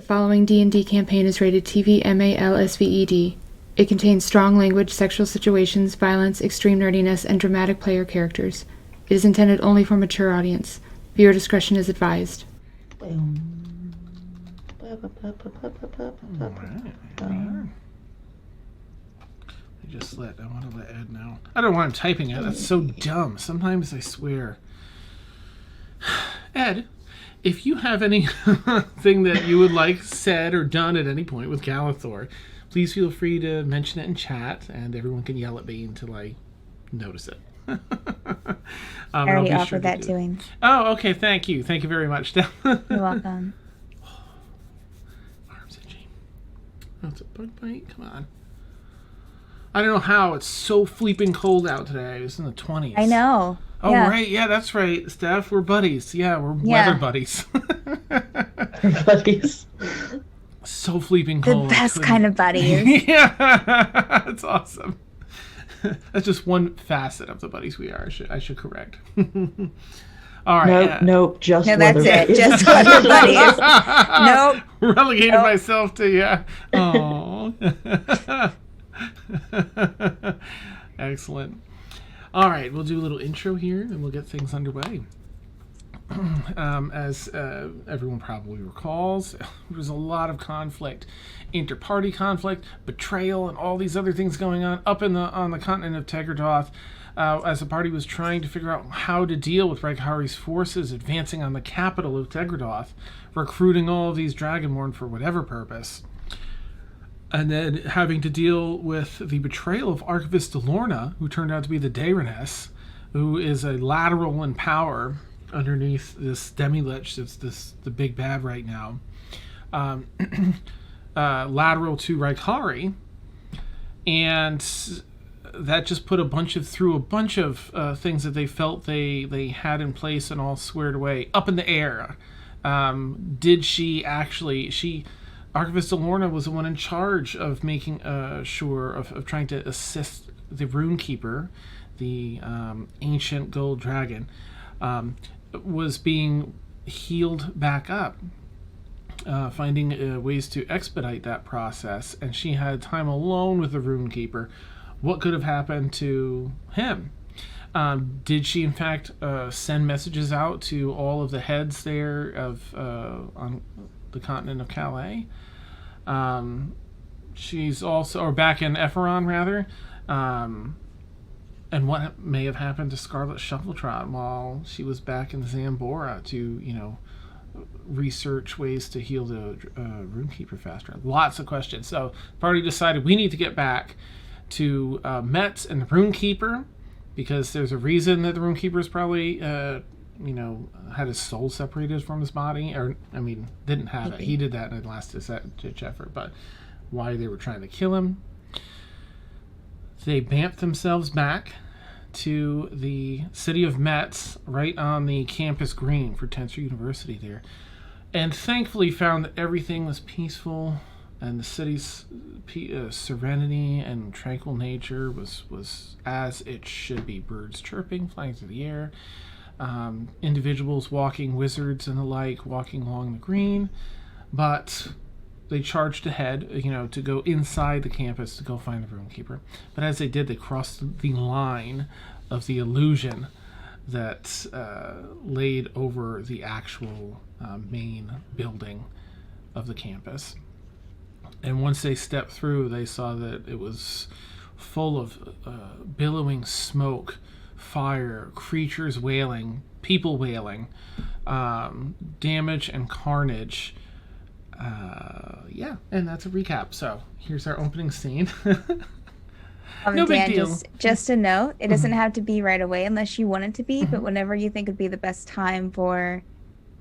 following D&D campaign is rated TV MALSVED. It contains strong language, sexual situations, violence, extreme nerdiness, and dramatic player characters. It is intended only for mature audience. Viewer discretion is advised. I want to let Ed know. I don't want him typing it. That's so dumb. Sometimes I swear. Ed, if you have anything that you would like said or done at any point with Galithor, please feel free to mention it in chat, and everyone can yell at me until I notice it. I already offered that to him. Oh, okay. Thank you. Thank you very much. You're welcome. Arms itchy. Oh, it's a bug bite? Come on. I don't know how. It's so flipping cold out today. It's in the 20s. I know. Oh, yeah. Right. Yeah, that's right. Steph, we're buddies. Yeah, we're weather buddies. Buddies. So flipping cold. The best kind of buddies. Yeah. It's awesome. That's just one facet of the buddies we are. I should correct. All right. Nope. Just no, that's it. Just weather buddies. Nope. Relegated myself to, yeah. Oh. Excellent. All right, we'll do a little intro here, and we'll get things underway. As everyone probably recalls, there was a lot of conflict, inter-party conflict, betrayal, and all these other things going on up on the continent of Tegradoth, as the party was trying to figure out how to deal with Raghari's forces advancing on the capital of Tegradoth, recruiting all of these Dragonborn for whatever purpose. And then having to deal with the betrayal of Archivist Delorna, who turned out to be the Daironess, who is a lateral in power underneath this Demi-Lich that's the big bad right now. Lateral to Raghari. And that just put a bunch of things that they felt they had in place and all squared away up in the air. Did she actually... Archivist Delorna was the one in charge of making sure of trying to assist the Runekeeper, the ancient gold dragon, was being healed back up, finding ways to expedite that process, and she had time alone with the Runekeeper. What could have happened to him? Did she, in fact, send messages out to all of the heads there on the continent of Calais? She's also, or back in Ephron, rather. And what may have happened to Scarlet Shuffletrot while she was back in Zambora to, research ways to heal the Runekeeper faster? Lots of questions. So the party decided we need to get back to Metz and the Runekeeper, because there's a reason that the Runekeeper is probably, had his soul separated from his body. Didn't have it. He did that in the last ditch effort, but why they were trying to kill him. They bamped themselves back to the city of Metz, right on the campus green for Tenser University there, and thankfully found that everything was peaceful, and the city's serenity and tranquil nature was as it should be. Birds chirping, flying through the air, individuals walking, wizards and the like, walking along the green, but they charged ahead, to go inside the campus to go find the Runekeeper. But as they did, they crossed the line of the illusion that laid over the actual main building of the campus. And once they stepped through, they saw that it was full of billowing smoke, fire, creatures wailing, people wailing, damage and carnage. And that's a recap. So here's our opening scene. No big deal. Just a note, it doesn't have to be right away unless you want it to be, but whenever you think would be the best time for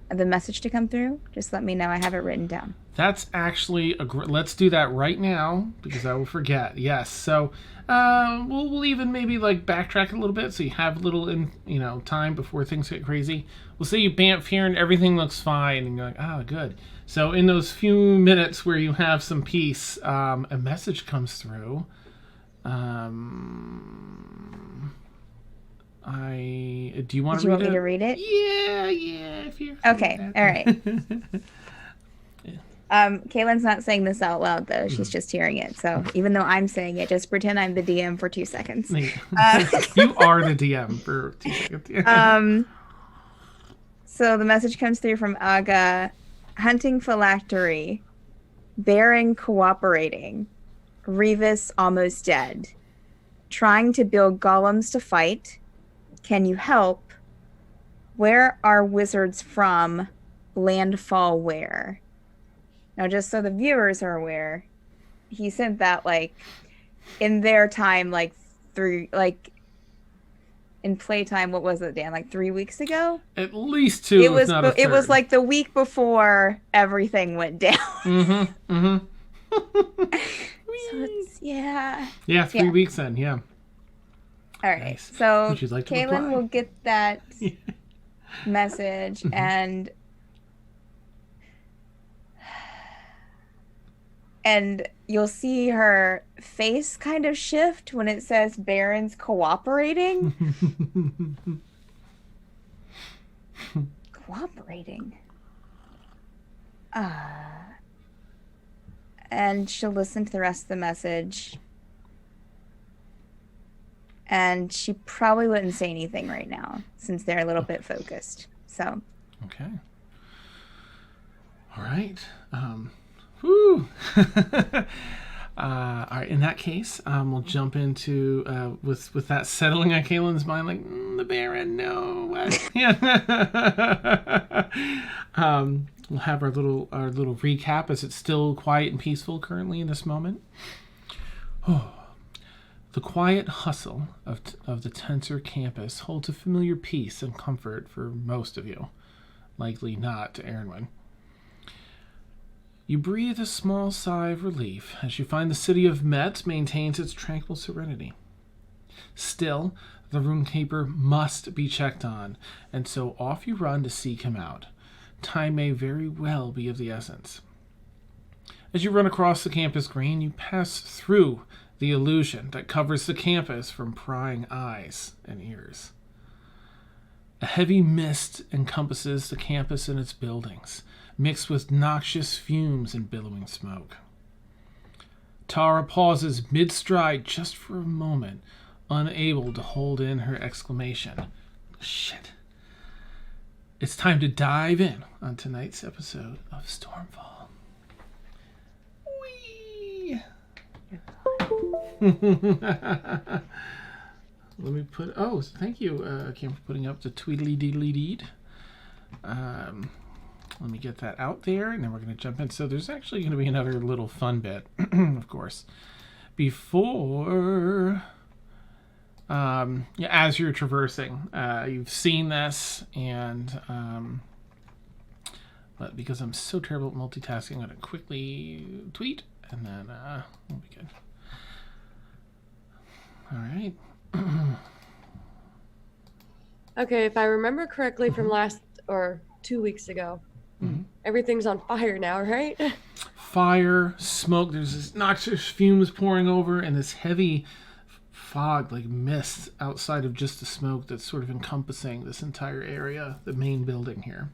the message to come through, just let me know. I have it written down. That's actually let's do that right now, because I will forget. Yes. So we'll even maybe backtrack a little bit so you have a little time before things get crazy. We'll say you bamf here and everything looks fine and you're like, good. So in those few minutes where you have some peace, a message comes through. Do you want me to read it? Yeah. If you're okay. All right. Kaylin's not saying this out loud, though. She's just hearing it. So even though I'm saying it, just pretend I'm the DM for 2 seconds. You are the DM for 2 seconds. So the message comes through from Aga. Hunting phylactery. Baron cooperating. Revis almost dead. Trying to build golems to fight. Can you help? Where are wizards from? Landfall where? Now, just so the viewers are aware, he sent that, like, in their time, like, in playtime, what was it, Dan? Like 3 weeks ago? At least 2, It was, if not a third. It was like the week before everything went down. So it's, yeah. Yeah, 3 weeks then, yeah. All right. Nice. So Would you like to Kaylin reply? will get that message and you'll see her face kind of shift when it says Baron's cooperating. Cooperating. And she'll listen to the rest of the message. And she probably wouldn't say anything right now since they're a little bit focused. So. Okay. All right. Whew. All right. In that case, we'll jump into with that settling on Kaylin's mind, like the Baron. No. What? Yeah. We'll have our little recap as it's still quiet and peaceful currently in this moment. Oh. The quiet hustle of the Tenser campus holds a familiar peace and comfort for most of you, likely not to Erinwin. You breathe a small sigh of relief as you find the city of Metz maintains its tranquil serenity. Still, the Runekeeper must be checked on, and so off you run to seek him out. Time may very well be of the essence. As you run across the campus green, you pass through the illusion that covers the campus from prying eyes and ears. A heavy mist encompasses the campus and its buildings, mixed with noxious fumes and billowing smoke. Tara pauses mid-stride just for a moment, unable to hold in her exclamation. Shit. It's time to dive in on tonight's episode of Stormfall. Whee! Let me put. Oh, thank you, Kim, for putting up the tweedly deedly deed. Let me get that out there, and then we're going to jump in. So there's actually going to be another little fun bit, of course, before. As you're traversing, you've seen this, and but because I'm so terrible at multitasking, I'm going to quickly tweet, and then we'll be good. All right. Okay, if I remember correctly from last or 2 weeks ago, everything's on fire now, right? Fire, smoke, there's this noxious fumes pouring over, and this heavy fog, like mist, outside of just the smoke that's sort of encompassing this entire area, the main building here.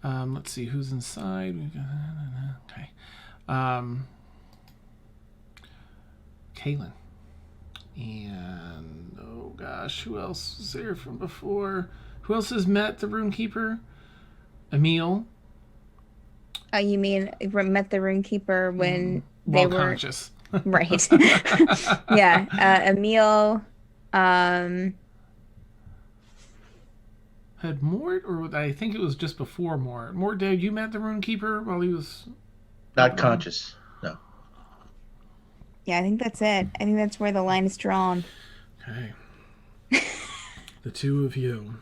Let's see who's inside. Okay. Kaylin. And, oh gosh, who else was there from before? Who else has met the Runekeeper? Emil. You mean met the Runekeeper when they were conscious? Right. Yeah. Emil. Had Mort, or I think it was just before Mort. Mort, did you met the Runekeeper while he was not conscious? No. Yeah, I think that's it. I think that's where the line is drawn. Okay. The two of you.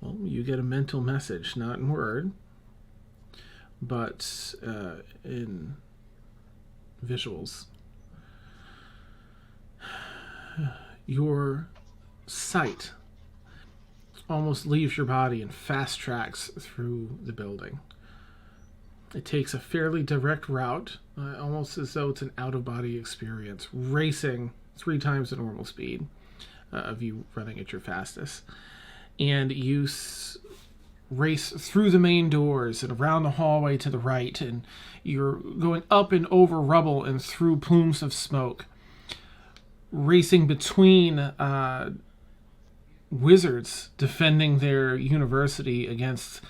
Well, you get a mental message, not in word, but in visuals. Your sight almost leaves your body and fast tracks through the building. It takes a fairly direct route, almost as though it's an out-of-body experience, racing 3 times the normal speed of you running at your fastest. And you race through the main doors and around the hallway to the right, and you're going up and over rubble and through plumes of smoke, racing between wizards defending their university against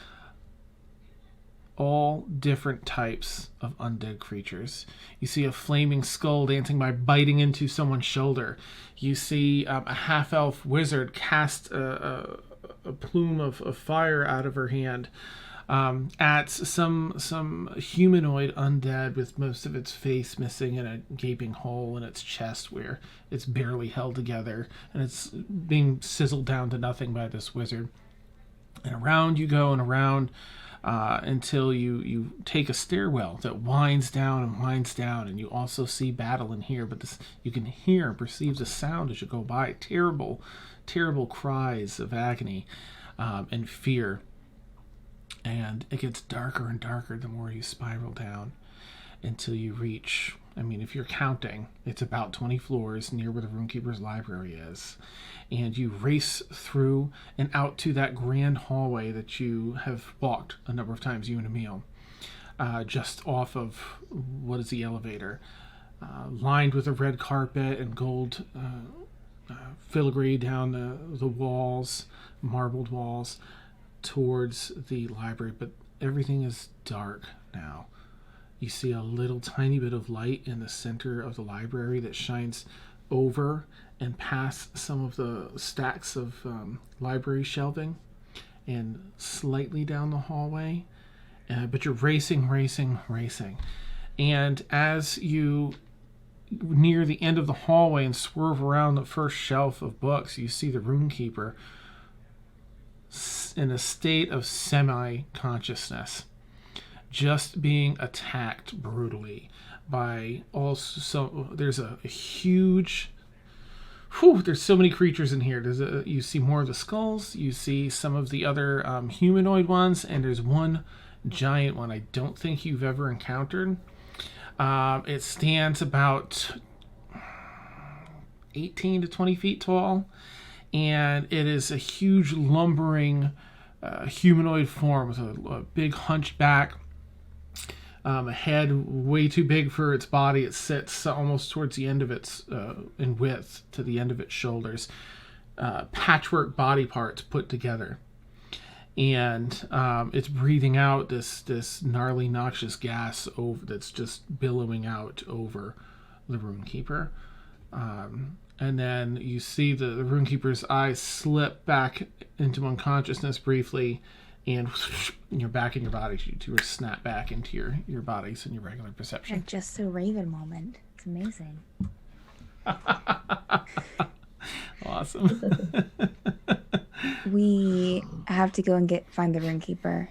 all different types of undead creatures. You see a flaming skull dancing by biting into someone's shoulder. You see a half-elf wizard cast a plume of fire out of her hand at some humanoid undead with most of its face missing and a gaping hole in its chest where it's barely held together, and it's being sizzled down to nothing by this wizard. And around you go and around until you take a stairwell that winds down, and you also see battle in here, but you can hear and perceive the sound as you go by. Terrible cries of agony and fear. And it gets darker and darker the more you spiral down until you reach, if you're counting, it's about 20 floors near where the Runekeeper's library is. And you race through and out to that grand hallway that you have walked a number of times, you and Emil, just off of what is the elevator, lined with a red carpet and gold filigree down the walls, marbled walls, towards the library. But everything is dark now. You see a little tiny bit of light in the center of the library that shines over and past some of the stacks of library shelving and slightly down the hallway. But you're racing. And as you near the end of the hallway and swerve around the first shelf of books, you see the Runekeeper in a state of semi-consciousness, just being attacked brutally by there's a huge there's so many creatures in here. You see more of the skulls, you see some of the other humanoid ones, and there's one giant one I don't think you've ever encountered. It stands about 18 to 20 feet tall, and it is a huge lumbering humanoid form with a big hunchback, a head way too big for its body. It sits almost towards the end of its in width to the end of its shoulders, patchwork body parts put together, and it's breathing out this gnarly, noxious gas that's just billowing out over the Runekeeper. And then you see the Runekeeper's eyes slip back into unconsciousness briefly, and you're back in your body. You two are snapped back into your bodies and your regular perception. A Just So Raven moment. It's amazing. Awesome. We have to go and find the Runekeeper.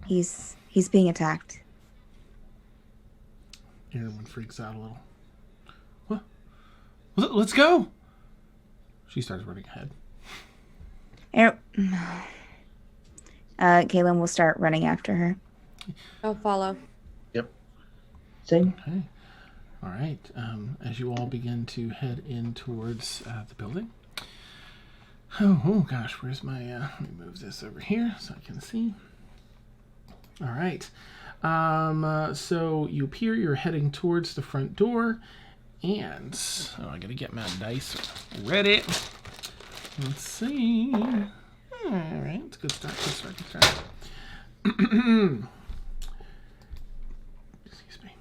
He's being attacked. Everyone freaks out a little. What? Let's go! She starts running ahead. Kaylin will start running after her. I'll follow. Yep. Same. Okay. All right. As you all begin to head in towards the building. Oh gosh, where's my... let me move this over here so I can see. All right. So you appear, you're heading towards the front door, and... I gotta get my dice ready. Let's see. All right, it's a good start. Excuse me.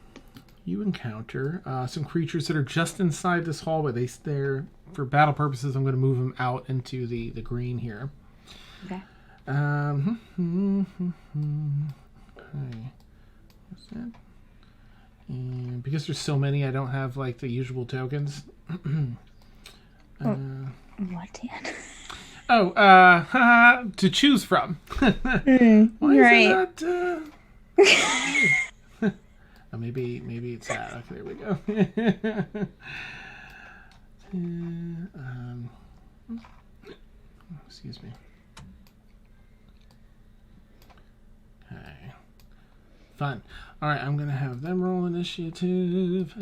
You encounter some creatures that are just inside this hallway. They're for battle purposes. I'm going to move them out into the green here. Okay. Okay. What's that? And because there's so many, I don't have like the usual tokens. What, Dan? To choose from. Why right. is it not? Maybe it's that. Okay, there we go. Excuse me. Okay. Fun. All right, I'm gonna have them roll initiative.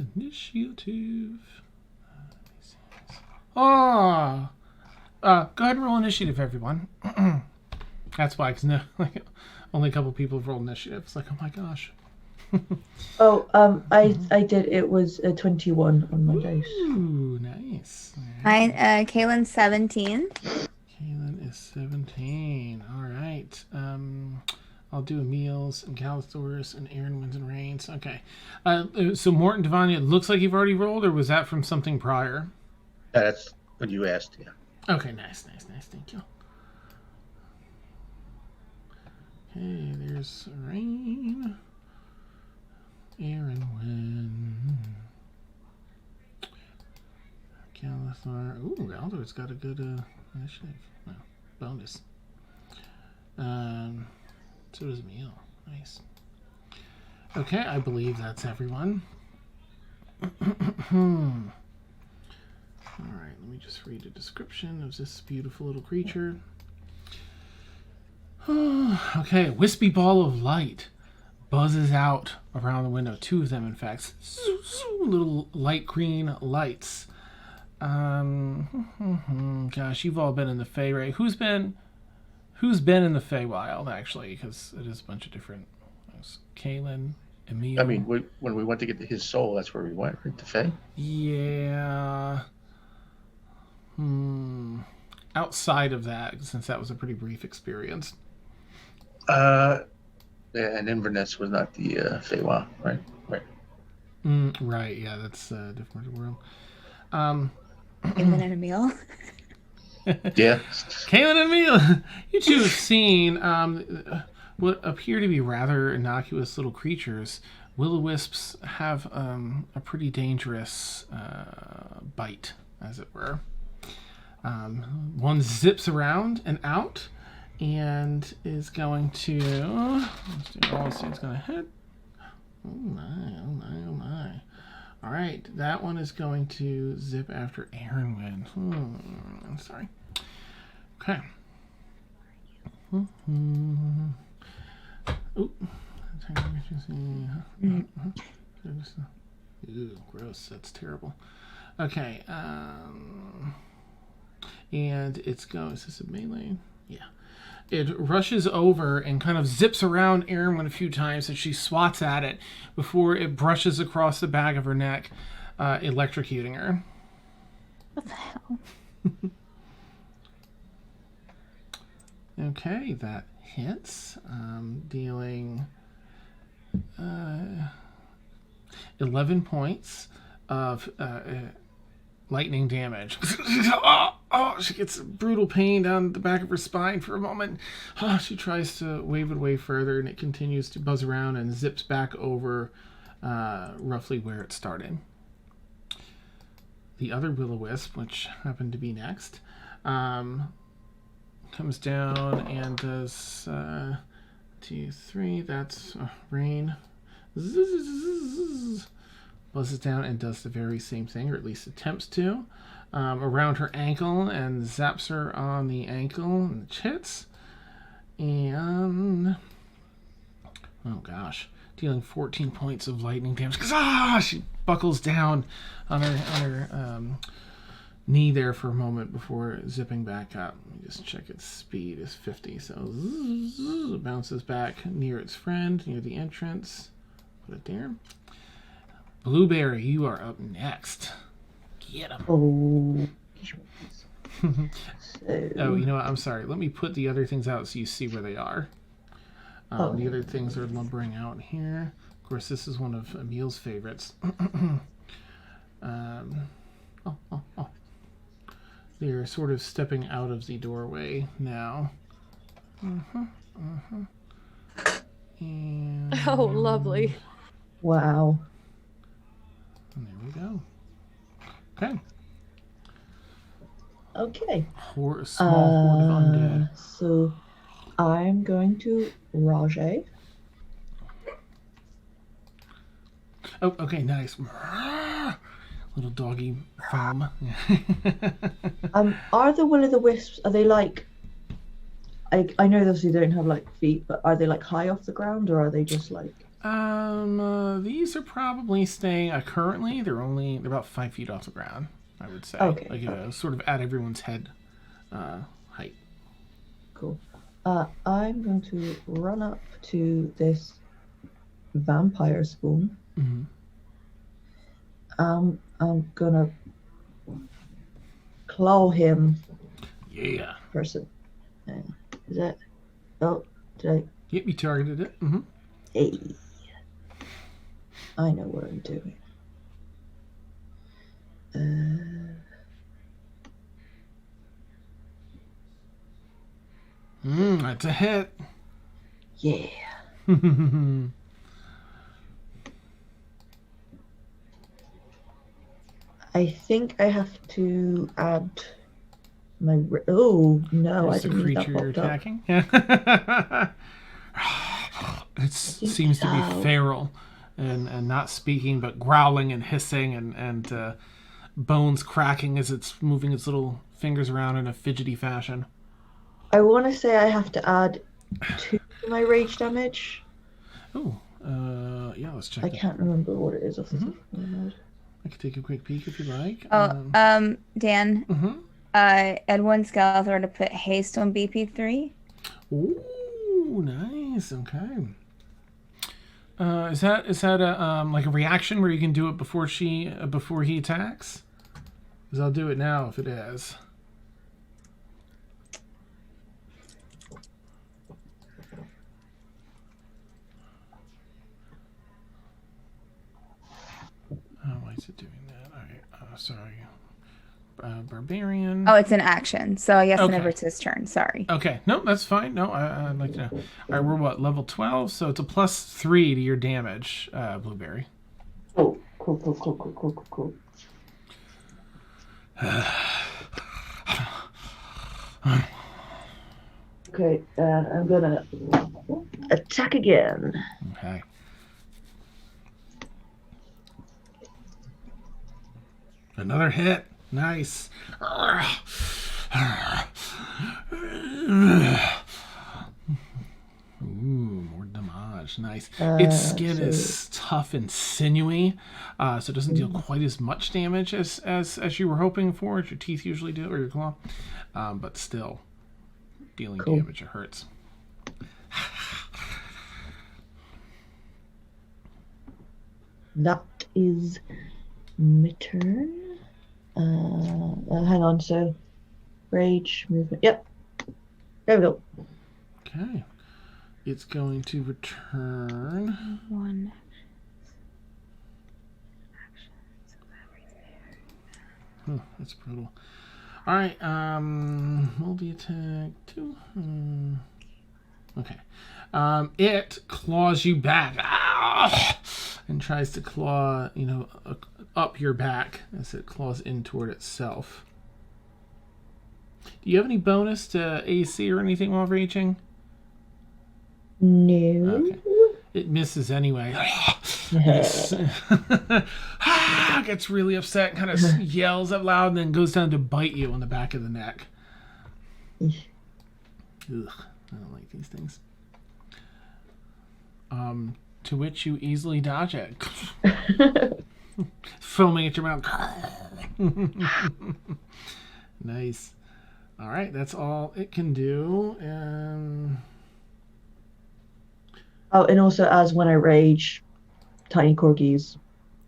Oh. Go ahead and roll initiative, everyone. That's why, because only a couple people have rolled initiative. It's like, oh my gosh. I did. It was a 21 on my dice. Ooh, nice. Mine, Kaylin's 17. Kaylin is 17. All right. I'll do Emil's and Calisaurus and Aaron Winds and Reigns. Okay. So Morton, Devanya, it looks like you've already rolled, or was that from something prior? That's what you asked, yeah. Okay, nice. Thank you. Okay, there's Rain. Aaron Wynn. Calisaur. Ooh, Aldor's got a good initiative. No, bonus. So does Emil. Nice. Okay, I believe that's everyone. Alright, let me just read a description of this beautiful little creature. Okay, a wispy ball of light buzzes out around the window. Two of them, in fact. Little light green lights. Gosh, you've all been in the Fey, right? Who's been in the Feywild, actually? Because it is a bunch of different... Kaylin, Emil... I mean, when we went to get his soul, that's where we went, right? To Fey? Yeah... Outside of that, since that was a pretty brief experience. Yeah, and Inverness was not the Feywild, right? Right, yeah, that's a different world. Kaylin and Emil. Yeah. Kaylin and Emil, you two have seen what appear to be rather innocuous little creatures. Will-o-wisps have a pretty dangerous bite, as it were. One zips around and out and is going to... Let's do all this. It's going to hit. Oh my. All right, that one is going to zip after Aaron Wynn. I'm sorry. Okay. Ooh, gross. That's terrible. Okay. And it's going. Is this a melee? Yeah. It rushes over and kind of zips around Erin a few times, and she swats at it before it brushes across the back of her neck, electrocuting her. What the hell? Okay, that hits, dealing 11 points of lightning damage. She gets brutal pain down the back of her spine for a moment. She tries to wave it away further, and it continues to buzz around and zips back over roughly where it started. The other will-o-wisp, which happened to be next, comes down and does 2, 3. That's rain. Buzzes down and does the very same thing, or at least attempts to, around her ankle, and zaps her on the ankle and the chits. And oh gosh, dealing 14 points of lightning damage because she buckles down on her knee there for a moment before zipping back up. Let me just check its speed is 50, so it bounces back near its friend, near the entrance. Put it there. Blueberry, you are up next. Get him. Oh. Oh, you know what? I'm sorry. Let me put the other things out so you see where they are. The other things are lumbering out here. Of course, this is one of Emil's favorites. They're sort of stepping out of the doorway now. And Oh, lovely. Wow. there we go. Okay. Okay. Small horde of undead. So I'm going to Rajay. Oh, okay, nice. Little doggy foam. Are the will-o'-the-wisps, are they like, I know those who don't have like feet, but are they like high off the ground, or are they just like... These are probably staying, currently, they're about 5 feet off the ground, I would say. Okay. Like, sort of at everyone's head height. Cool. I'm going to run up to this vampire spawn. Mm-hmm. I'm gonna claw him. Yeah. Person. Is that? Oh, did I? Yep, you targeted it. Mm-hmm. Hey. I know what I'm doing. That's a hit. Yeah. I think I have to add my. Oh no! There's I the didn't need that creature you're popped up. attacking. It seems to be feral and not speaking, but growling and hissing and bones cracking as it's moving its little fingers around in a fidgety fashion. I want to say I have to add 2 to my rage damage. Oh, yeah, let's check. I can't remember what it is off the top of my head. I could take a quick peek if you like. Dan. Mm-hmm. Edwin Skeletor to put haste on BP3. Ooh, nice. Okay. Is that a like a reaction where you can do it before he attacks? Because I'll do it now if it is. Why is it doing that? All right. Sorry. Barbarian. Oh, it's an action. So I guess Okay. whenever it's his turn. Sorry. Okay. No, that's fine. No, I'd like to know. All right, we're what, level 12? So it's a +3 to your damage, Blueberry. Oh, cool. Okay, I'm gonna attack again. Okay. Another hit. Nice. Ooh, more damage. Nice. Its skin is tough and sinewy, so it doesn't deal quite as much damage as you were hoping for, as your teeth usually do, or your claw. But still, dealing damage, it hurts. That is my turn. Hang on, so rage, movement. Yep. There we go. Okay. It's going to return. One. Oh, that's brutal. All right. Multi-attack 2. Okay. It claws you back. And tries to claw, up your back as it claws in toward itself. Do you have any bonus to AC or anything while raging? No. Okay. It misses anyway. Gets really upset, kind of yells out loud, and then goes down to bite you on the back of the neck. Ugh, I don't like these things. To which you easily dodge it. Foaming at your mouth. Nice. All right, that's all it can do. Oh, and also as when I rage, tiny corgis,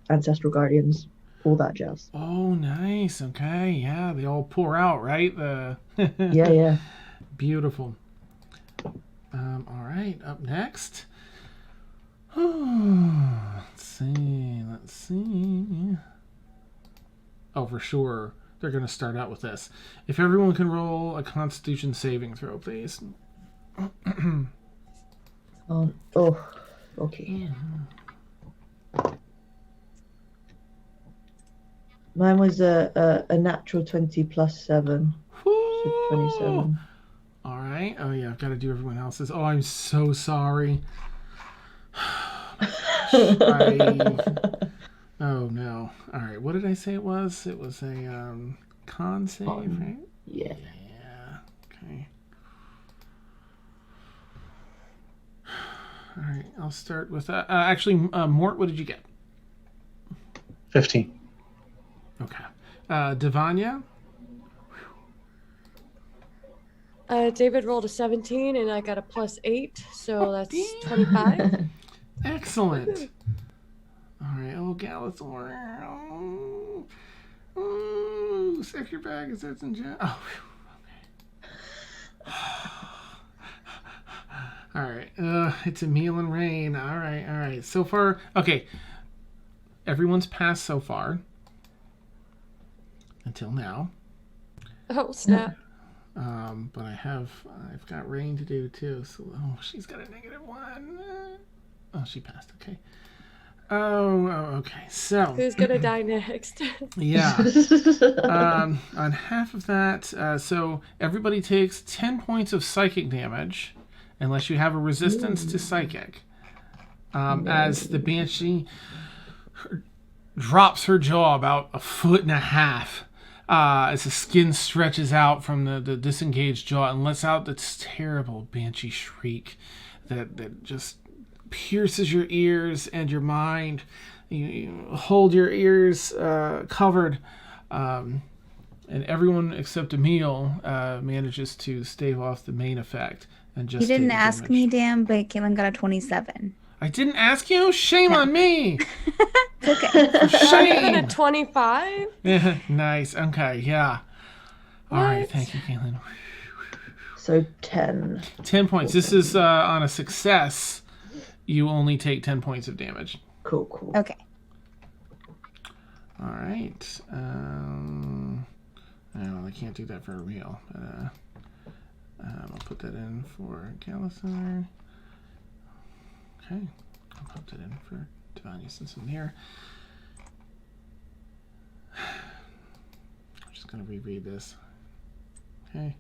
ancestral guardians, all that jazz. Oh, nice. Okay, yeah, they all pour out, right? Yeah. Beautiful. All right, up next. Let's see. Oh, for sure. They're going to start out with this. If everyone can roll a Constitution saving throw, please. Okay. Mine was a natural 20 plus 7. So 27. All right. Oh, yeah, I've got to do everyone else's. Oh, I'm so sorry. Oh, no. All right. What did I say it was? It was a con save, right? Yeah. Okay. All right. I'll start with that. Actually, Mort, what did you get? 15. Okay. Devanya? David rolled a 17 and I got a +8, so that's 25. Excellent. All right, Galathor. Oh, sector bag is that in jail? Oh, okay. All right, it's Emil and Rain. All right. So far, okay. Everyone's passed so far. Until now. Oh, snap. But I've got Rain to do too. So, she's got a -1. Oh, she passed. Okay. Oh, okay. So who's gonna die next? Yeah. On half of that, so everybody takes 10 points of psychic damage, unless you have a resistance to psychic. As the Banshee drops her jaw about 1.5 feet. As the skin stretches out from the disengaged jaw and lets out this terrible banshee shriek that just pierces your ears and your mind. You hold your ears covered, and everyone except Emil manages to stave off the main effect. And just you didn't ask me, Dan, but Caitlin got a 27. I didn't ask you? Shame on me! It's okay. Shame! A 25? Yeah, nice. Okay, yeah. All right, What? thank you, Caitlin. So 10. 10 points. This is on a success. You only take 10 points of damage. Cool. Okay. All right. I can't do that for a real. But, I'll put that in for Galathor. Okay. I'll put that in for Devania since I'm here. I'm just going to reread this. Okay.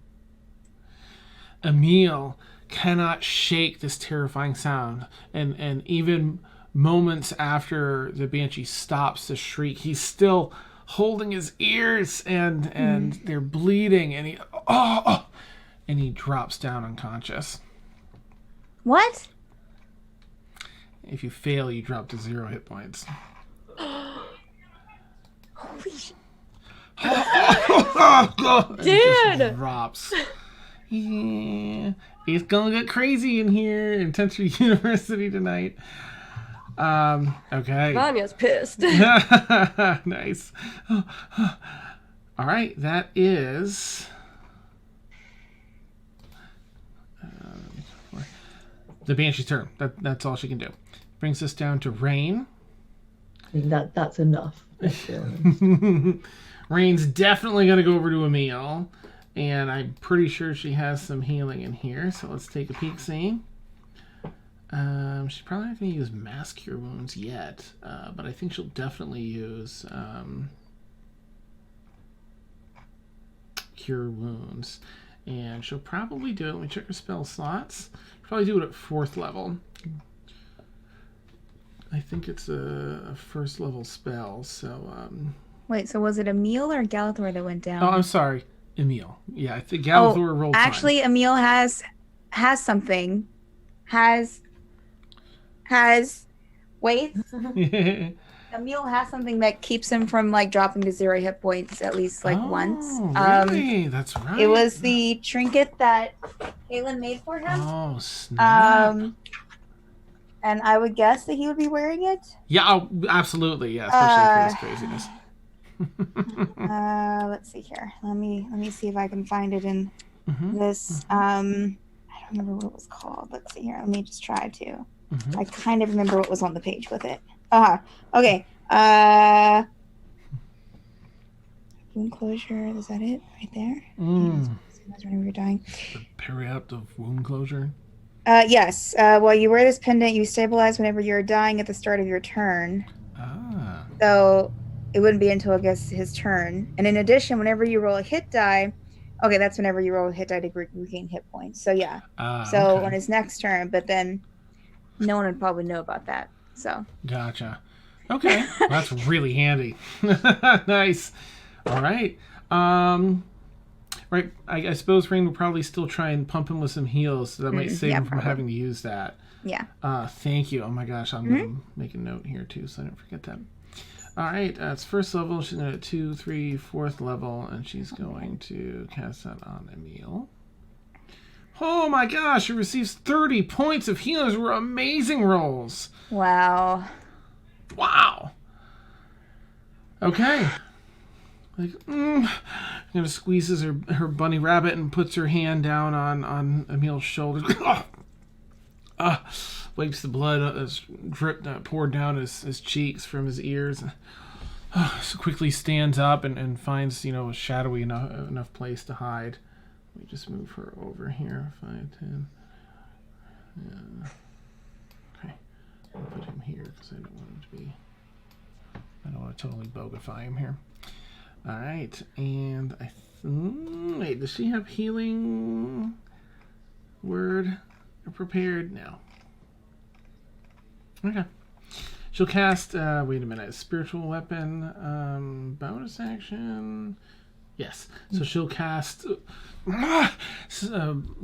Emil cannot shake this terrifying sound, and even moments after the Banshee stops to shriek, he's still holding his ears, and they're bleeding, and he drops down unconscious. What? If you fail, you drop to 0 hit points. Holy shit. It just drops. Yeah. It's gonna get crazy in here in Tenser University tonight. Okay. Vanya's pissed. Nice. All right, that is the Banshee's turn. That's all she can do. Brings us down to Rain. I mean, that's enough. Let's be honest. Rain's definitely gonna go over to Emil. And I'm pretty sure she has some healing in here. So let's take a peek, see. She's probably not going to use Mass Cure Wounds yet. But I think she'll definitely use Cure Wounds. And she'll probably do it. Let me check her spell slots. Probably do it at 4th level. I think it's a 1st level spell. So. Wait, so was it Emil or Galathor that went down? Oh, I'm sorry. Emil. Yeah, I think Galathor rolled actually, fine. Emil has something. Wait. Emil has something that keeps him from dropping to 0 hit points at least once. Really? That's right. It was the trinket that Kaylin made for him. Oh, snap. And I would guess that he would be wearing it. Yeah, absolutely. Yeah, especially for this craziness. Let's see here. Let me see if I can find it in this. I don't remember what it was called. Let's see here. Let me just try to. I kind of remember what was on the page with it. Okay. Wound closure. Is that it right there? Whenever you're dying. The periapt of wound closure. Yes. While you wear this pendant, you stabilize whenever you're dying at the start of your turn. So it wouldn't be until, I guess, his turn. And in addition, whenever you roll a hit die, that's whenever you roll a hit die to regain hit points. So yeah. So on his next turn, but then no one would probably know about that. So. Gotcha. Okay. Well, that's really handy. Nice. All right. Right. I suppose Rain will probably still try and pump him with some heals, so that might save him from having to use that. Yeah. Thank you. Oh my gosh, I'm going to make a note here too, so I don't forget that. All right, it's 1st level. She's going to 2, 3, 4th level, and she's going to cast that on Emil. Oh my gosh, she receives 30 points of healing. Those were amazing rolls. Wow. Wow. Okay. Like, kind of squeezes her bunny rabbit and puts her hand down on Emil's shoulder. Wipes the blood as poured down his cheeks from his ears. So quickly stands up and finds, a shadowy enough place to hide. Let me just move her over here. 5, 10. Yeah. Okay. I'll put him here because I don't want him to be... I don't want to totally bogify him here. Alright, and wait, does she have healing word prepared? No. Okay. She'll cast, wait a minute, spiritual weapon, bonus action. Yes. So she'll cast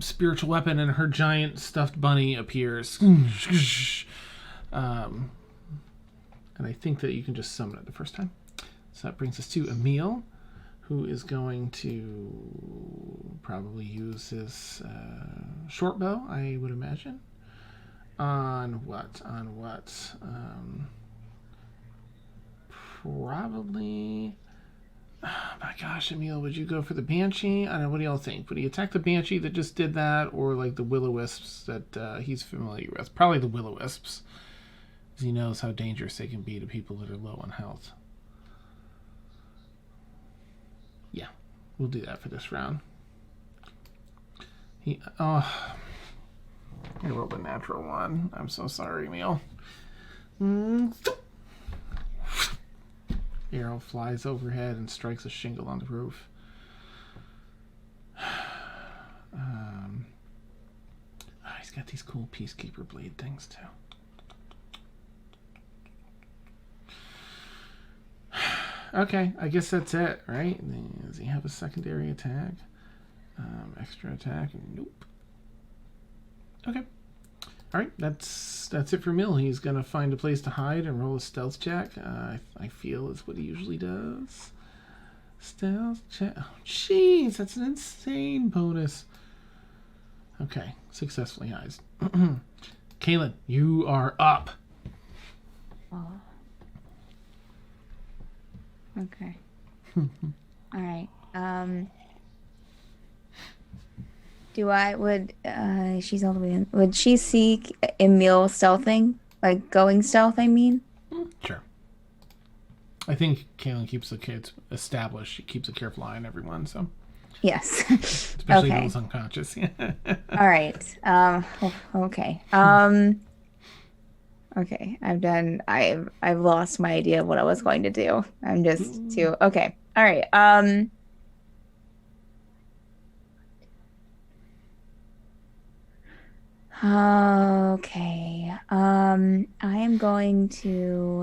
spiritual weapon and her giant stuffed bunny appears. And I think that you can just summon it the first time. So that brings us to Emil, who is going to probably use his short bow, I would imagine. On what? Probably... Oh my gosh, Emil, would you go for the Banshee? I don't know, what do y'all think? Would he attack the Banshee that just did that, or like the Will-O-Wisps that he's familiar with? Probably the Will-O-Wisps, because he knows how dangerous they can be to people that are low on health. Yeah, we'll do that for this round. I rolled a natural 1. I'm so sorry, Emil. Arrow flies overhead and strikes a shingle on the roof. He's got these cool Peacekeeper blade things too. Okay, I guess that's it, right? Does he have a secondary attack? Extra attack? Nope. Okay. All right, that's it for Mill. He's gonna find a place to hide and roll a stealth check. I feel is what he usually does. Stealth check. Oh, jeez, that's an insane bonus. Okay, successfully hides. Kaylin, you are up. Oh. Okay. All right. She's all the way in. Would she seek Emil stealthing? Like going stealth, I mean? Sure. I think Kaylin keeps the kids established. She keeps a careful eye on everyone, so. Yes. Especially okay. those unconscious. All right. Okay. Okay. I've lost my idea of what I was going to do. I'm just too, okay. All right. Okay. I am going to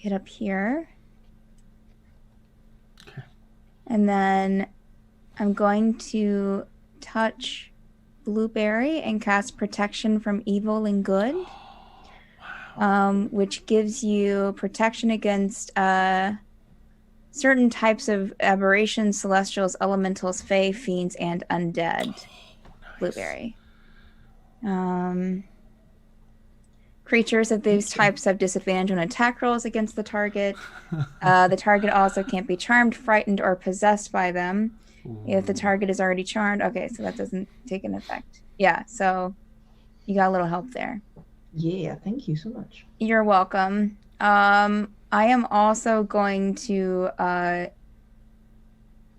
get up here. Okay. And then I'm going to touch Blueberry and cast Protection from Evil and Good. Which gives you protection against certain types of aberrations, celestials, elementals, fae, fiends, and undead. Nice. Blueberry. Creatures of these types have disadvantage on attack rolls against the target. The target also can't be charmed, frightened, or possessed by them. If the target is already charmed. Okay, so that doesn't take an effect. Yeah, so you got a little help there. Yeah, thank you so much. You're welcome. I am also going to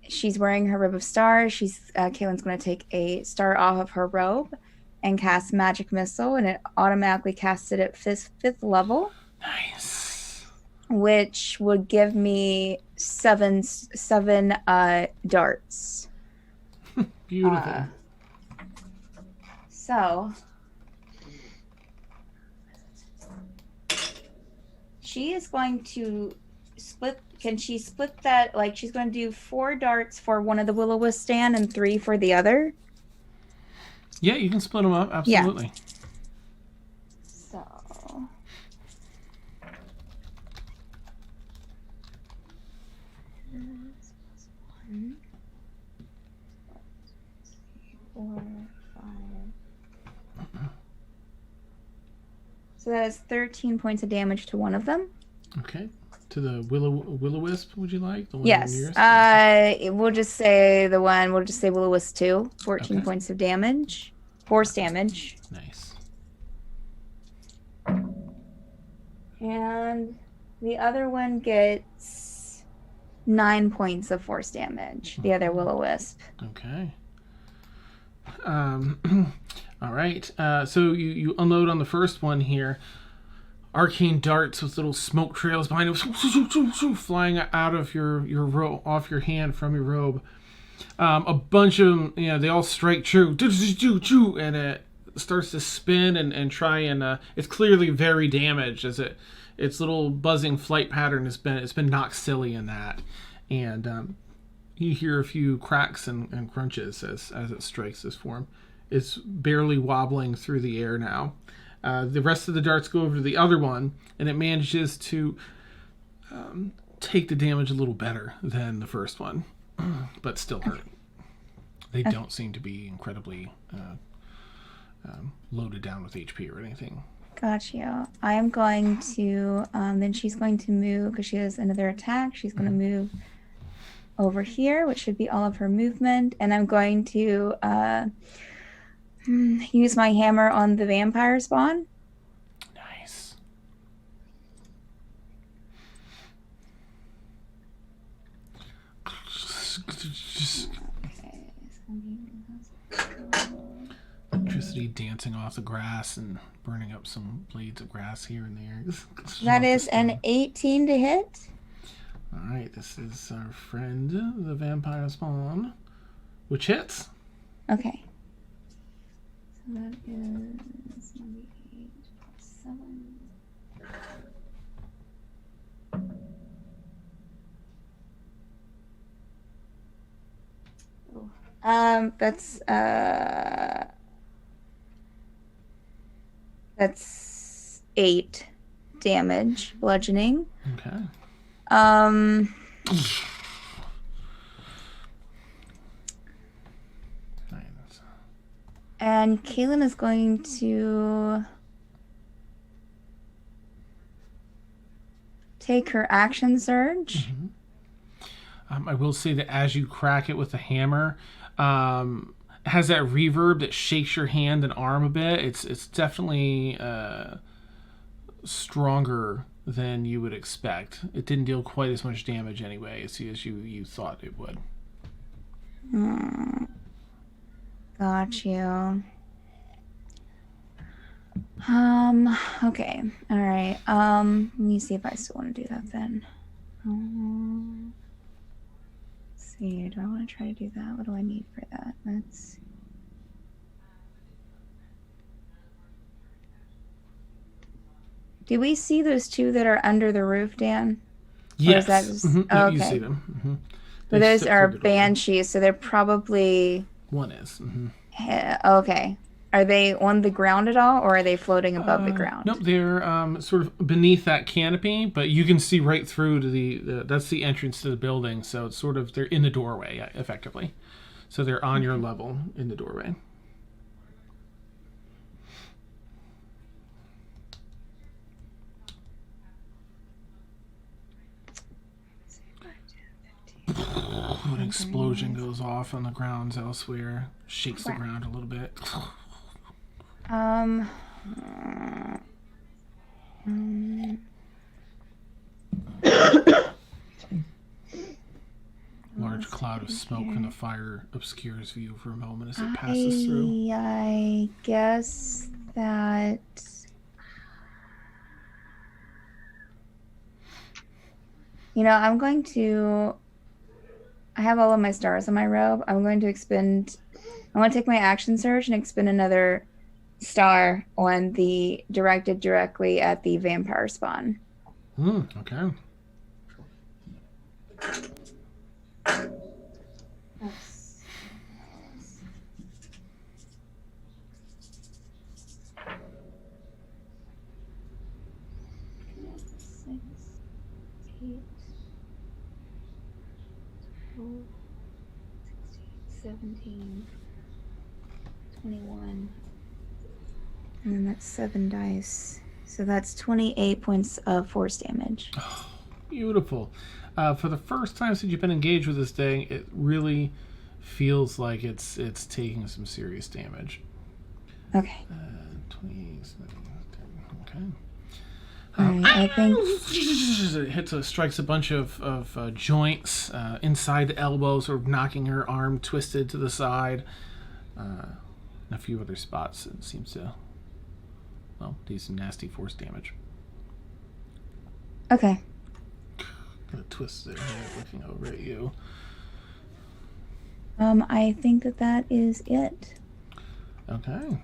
she's wearing her robe of stars. Kaylin's going to take a star off of her robe and cast Magic Missile, and it automatically casts it at fifth level. Nice. Which would give me seven darts. Beautiful. So she is going to split. Can she split that? Like, she's going to do 4 darts for one of the Will-O-Wisp stand and 3 for the other? Yeah, you can split them up. Absolutely. Yeah. So. So that is 13 points of damage to one of them. Okay. To the will-o-wisp, would you like? The one Yes. nearest? We'll just say will-o-wisp 2. 14 Okay. points of damage. Force damage. Nice. And the other one gets 9 points of force damage. The other will-o-wisp. Okay. All right. So you unload on the first one here. Arcane darts with little smoke trails behind them, flying out of your robe, off your hand from your robe. A bunch of them, they all strike true, and it starts to spin and try and it's clearly very damaged as its little buzzing flight pattern it's been knocked silly in that, and you hear a few cracks and crunches as it strikes this form. It's barely wobbling through the air now. The rest of the darts go over to the other one, and it manages to take the damage a little better than the first one, but still hurt. They don't seem to be incredibly loaded down with HP or anything. Gotcha. I am going to, then she's going to move, because she has another attack. She's going to move over here, which should be all of her movement, and I'm going to use my hammer on the vampire spawn. Nice. Electricity dancing off the grass and burning up some blades of grass here and there. That is an 18 to hit. All right, this is our friend, the vampire spawn, which hits. Okay. So that is 98 plus 7. That's 8 damage, bludgeoning. Okay. Nice. And Kaylin is going to take her action surge. I will say that as you crack it with the hammer, it has that reverb that shakes your hand and arm a bit. It's definitely stronger than you would expect. It didn't deal quite as much damage anyway as you thought it would. Got you. Okay. All right. Let me see if I still want to do that then. Let's see. Do I want to try to do that? What do I need for that? Let's see. Do we see those two that are under the roof, Dan? Yes. Or is that just... Yeah, okay. you see them. But those are banshees, so they're probably... One is. Okay. Are they on the ground at all, or are they floating above the ground? Nope, they're sort of beneath that canopy, but you can see right through to that's the entrance to the building, so it's sort of, they're in the doorway, effectively. So they're on your level in the doorway. An explosion goes off on the grounds elsewhere, shakes the ground a little bit. Large cloud of smoke from the fire obscures view for a moment as it passes through. I guess that... I'm going to... I have all of my stars on my robe. I'm going to take my action surge and expend another star on the directed directly at the vampire spawn. Okay. That's... 6, 8, 12, 16, 17, 21. And then that's 7 dice. So that's 28 points of force damage. Oh, beautiful. For the first time since you've been engaged with this thing, it really feels like it's taking some serious damage. Okay. 20. Okay. Alright, I think... It strikes a bunch of joints inside the elbow, sort of knocking her arm twisted to the side. And a few other spots. It seems to, do some nasty force damage. Okay. Kind of twists their head looking over at you. I think that is it. Okay.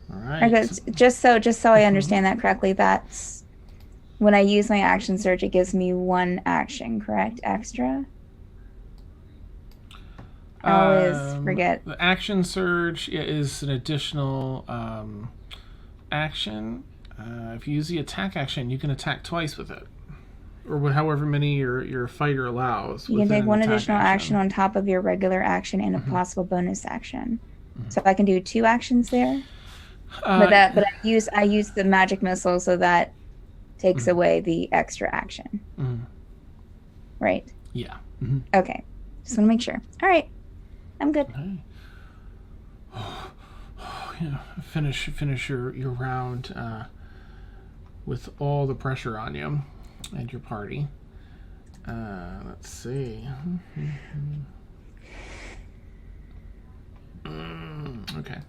All right. Okay, just so I understand that correctly, that's when I use my action surge, it gives me 1 action, correct? Extra? I always forget. The action surge is an additional action. If you use the attack action, you can attack twice with it, or however many your fighter allows. You can take 1 additional action on top of your regular action and a possible bonus action. So I can do 2 actions there. But I use the magic missile, so that takes away the extra action. Right? Yeah. Okay. Just want to make sure. All right. I'm good. Okay. Finish your round with all the pressure on you and your party. Let's see. Okay.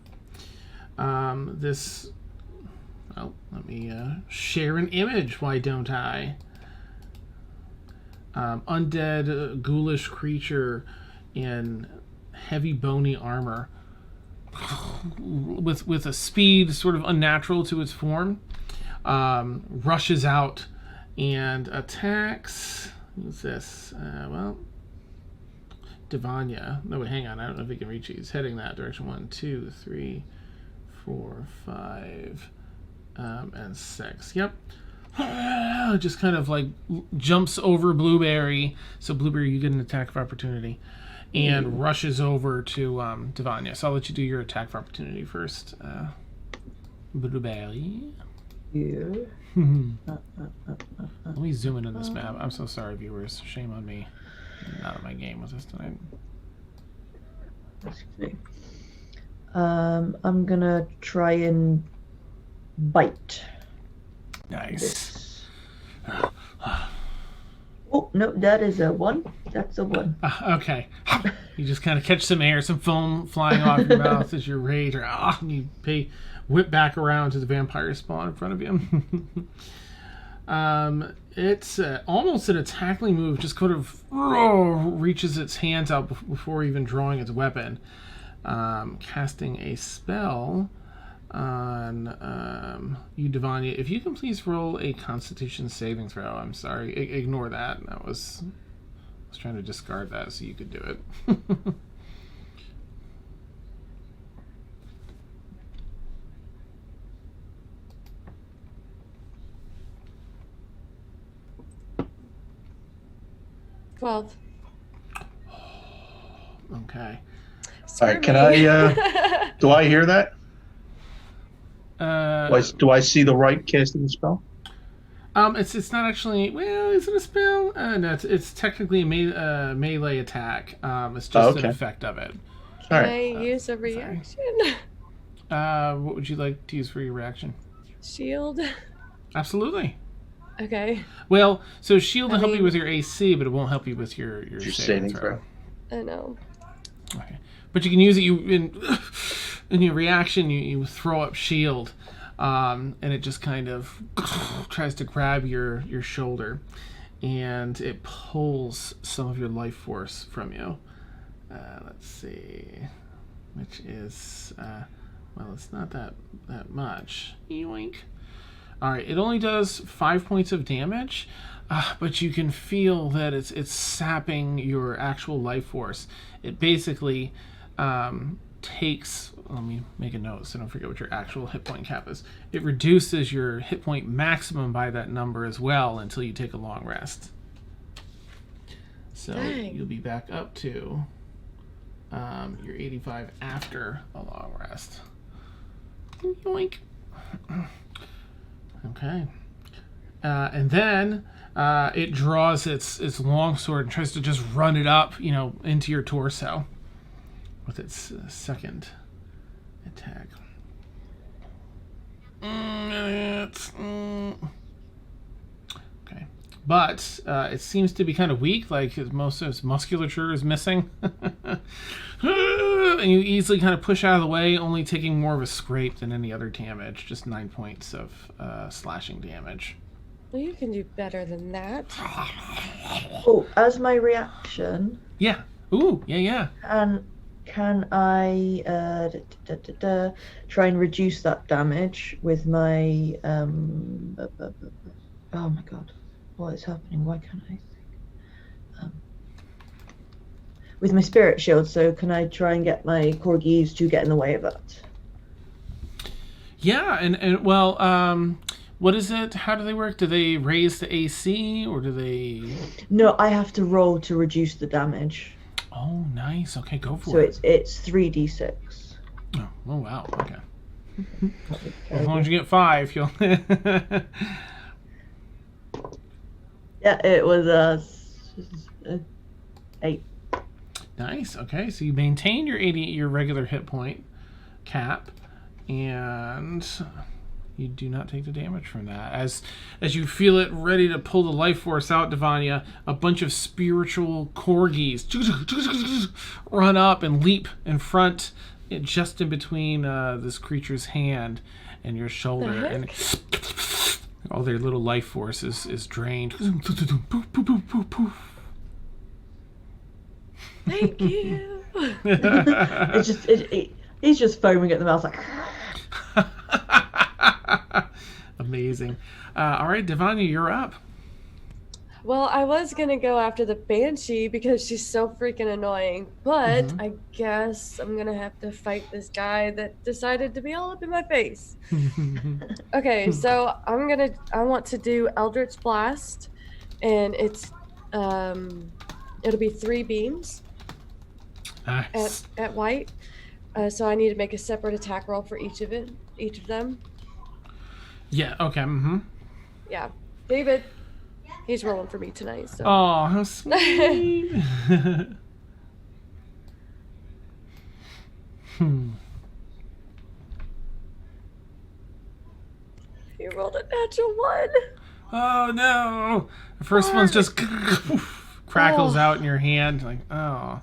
Let me share an image. Why don't I? Undead, ghoulish creature in heavy bony armor with a speed sort of unnatural to its form, rushes out and attacks. Who's this? Divanya. No, wait, hang on. I don't know if he can reach you. He's heading that direction. 1, 2, 3, 4, 5, and 6. Yep. Just kind of like jumps over Blueberry. So Blueberry, you get an attack of opportunity, and rushes over to Divanya. So I'll let you do your attack of opportunity first. Blueberry. Yeah. Let me zoom in on this map. I'm so sorry, viewers. Shame on me. Not at my game with this tonight. Excuse me. I'm gonna try and bite. Nice. Oh no, that is a 1. That's a 1. Okay. You just kind of catch some air, some foam flying off your mouth as you rage, and you whip back around to the vampire spawn in front of you. It's almost an attacking move, just kind of reaches its hands out before even drawing its weapon. Casting a spell on you, Divanya. If you can please roll a Constitution saving throw. I'm sorry, ignore that. I was trying to discard that so you could do it. 12. Okay. All right, can I, do I hear that? Do I see the right casting the spell? It's not actually, well, is it a spell? No, it's technically a melee attack. It's just an effect of it. All Can right. I use a reaction? What would you like to use for your reaction? Shield? Absolutely. Okay. Well, so shield will help you with your AC, but it won't help you with your saving throw. I know. Okay. But you can use it in your reaction, you throw up shield, and it just kind of tries to grab your shoulder, and it pulls some of your life force from you. Let's see, which is, well, it's not that much. Yoink. All right, it only does 5 points of damage, but you can feel that it's sapping your actual life force. It basically takes, let me make a note so I don't forget what your actual hit point cap is. It reduces your hit point maximum by that number as well until you take a long rest. So Dang. You'll be back up to your 85 after a long rest. Yoink. Okay. And then it draws its longsword and tries to just run it up, into your torso with its second attack. Okay. But it seems to be kind of weak, like most of its musculature is missing. And you easily kind of push out of the way, only taking more of a scrape than any other damage. Just 9 points of slashing damage. Well, you can do better than that. Oh, as my reaction. Yeah. Ooh, yeah. Can I try and reduce that damage with my oh my god, what is happening? Why can't I think? With my spirit shield, so can I try and get my corgis to get in the way of that? Yeah, and well, what is it? How do they work? Do they raise the AC or do they? No, I have to roll to reduce the damage. Oh, nice. Okay, go for it. So it's 3d6. Oh wow. Okay. As long as you get 5, you'll. Yeah, it was 8. Nice. Okay, so you maintain your regular hit point cap, and you do not take the damage from that. As you feel it ready to pull the life force out, Devanya, a bunch of spiritual corgis run up and leap in front, just in between this creature's hand and your shoulder, and all their little life force is drained. Thank you. It's just he's just foaming at the mouth like. Amazing. All right, Devanya, you're up. Well, I was going to go after the Banshee because she's so freaking annoying, but I guess I'm going to have to fight this guy that decided to be all up in my face. Okay, so I want to do Eldritch Blast, and it's it'll be 3 beams at white. So I need to make a separate attack roll for each of them. Yeah, okay. Yeah. David, he's rolling for me tonight. So. Oh, how sweet. You rolled a natural 1. Oh, no. The first one's just crackles out in your hand. Like, oh.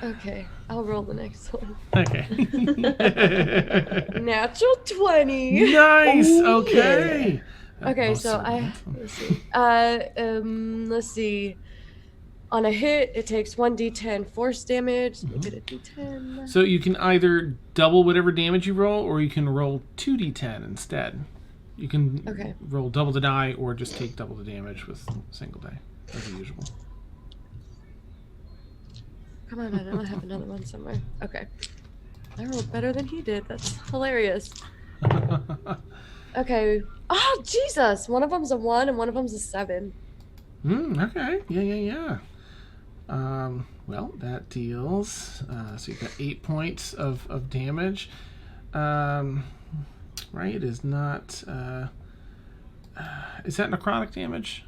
Okay, I'll roll the next one. Okay. Natural 20. Nice. Okay. Okay, so let's see. On a hit, it takes 1d10 force damage. Make it a d10. So you can either double whatever damage you roll, or you can roll 2d10 instead. You can roll double the die, or just take double the damage with a single die, as usual. Come on, I know I have another one somewhere. Okay. I rolled better than he did. That's hilarious. Okay. Oh, Jesus! One of them's a 1 and one of them's a 7. Okay. Yeah. Well, that deals. So you've got 8 points of damage. Right? It is not. Is that necrotic damage?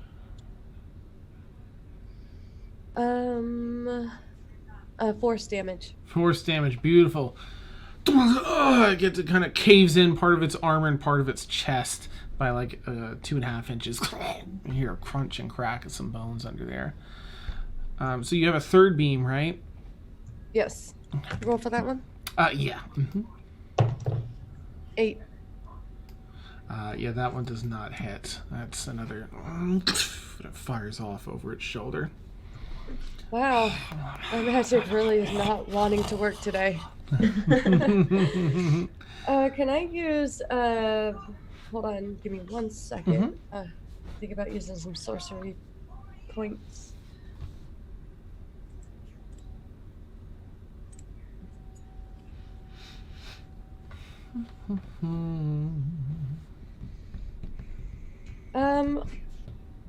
Force damage. Force damage, beautiful. It gets, it kind of caves in part of its armor and part of its chest by like 2.5 inches. You hear a crunch and crack of some bones under there. So you have a third beam, right? Yes. Roll for that one? Yeah. 8. Yeah, that one does not hit. That's another. It fires off over its shoulder. Wow. My magic really is not wanting to work today. Can I use, hold on, give me 1 second. Think about using some sorcery points.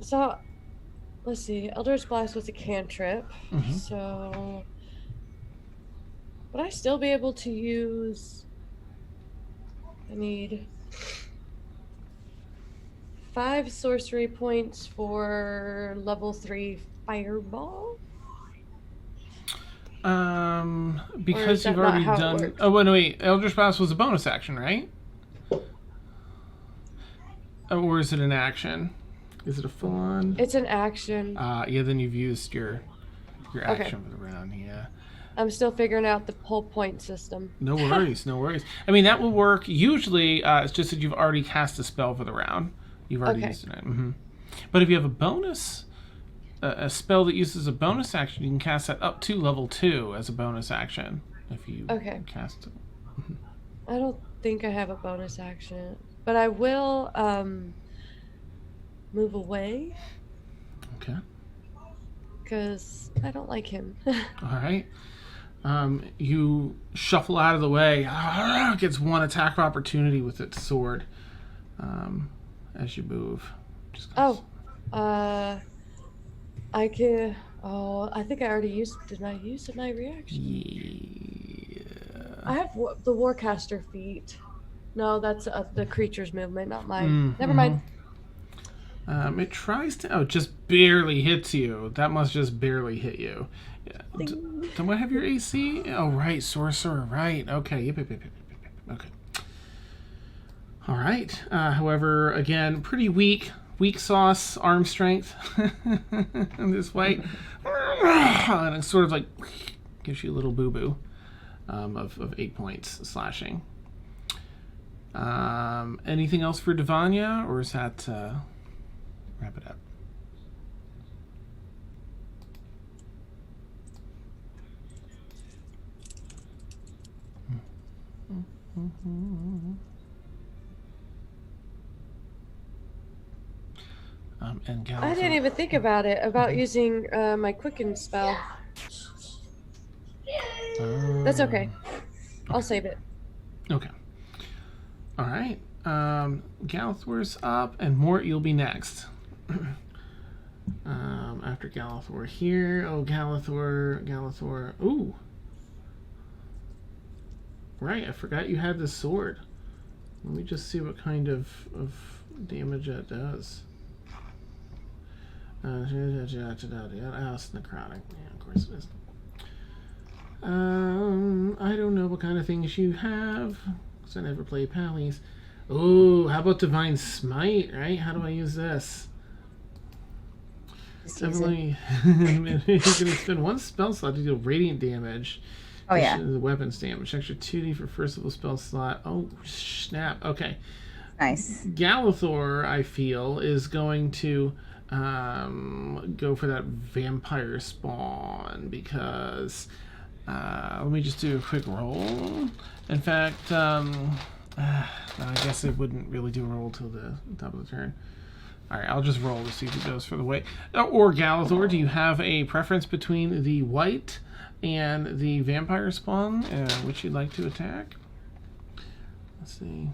So let's see. Eldritch Blast was a cantrip, so would I still be able to use I need 5 sorcery points for level 3 fireball. Because you've already done. Oh wait, Eldritch Blast was a bonus action, right? Or is it an action? Is it a full on? It's an action. Yeah. Then you've used your action for the round. Yeah. I'm still figuring out the whole point system. No worries, no worries. I mean, that will work. Usually, it's just that you've already cast a spell for the round. You've already used it. Mm-hmm. But if you have a bonus, a spell that uses a bonus action, you can cast that up to level 2 as a bonus action. If you cast it. I don't think I have a bonus action, but I will move away. Okay. Because I don't like him. All right. You shuffle out of the way. Gets one attack opportunity with its sword as you move. I can. Oh, I think I already used. Did I use my reaction? Yeah. I have the Warcaster feat. No, that's the creature's movement, not mine. Never mind. It tries to. Oh, just barely hits you. That must just barely hit you. Then what have your AC? Oh, right, sorcerer. Right. Okay. Yep. Okay. All right. However, again, pretty weak. Weak sauce, arm strength. And this white, and it sort of like gives you a little boo boo of 8 points slashing. Anything else for Devanya, or is that wrap it up? And I didn't even think about it, using my Quicken spell. That's okay. I'll save it. Okay. All right. Galithor's up, and Mort, you'll be next. After Galithor here. Oh, Galithor. Ooh. Right, I forgot you had this sword. Let me just see what kind of damage that does. Necrotic. Yeah, of course it is. I don't know what kind of things you have, because I never played Pallies. Oh, how about Divine Smite, right? How do I use this? Definitely, you're going to spend 1 spell slot to deal radiant damage. Oh, yeah. The weapons damage. Extra 2d for first level spell slot. Oh, snap. Okay. Nice. Galithor, I feel, is going to go for that vampire spawn because let me just do a quick roll. In fact, I guess it wouldn't really do a roll till the top of the turn. All right, I'll just roll to see if it goes for the white. Or Galithor, do you have a preference between the white and the vampire spawn, which you'd like to attack? Let's see.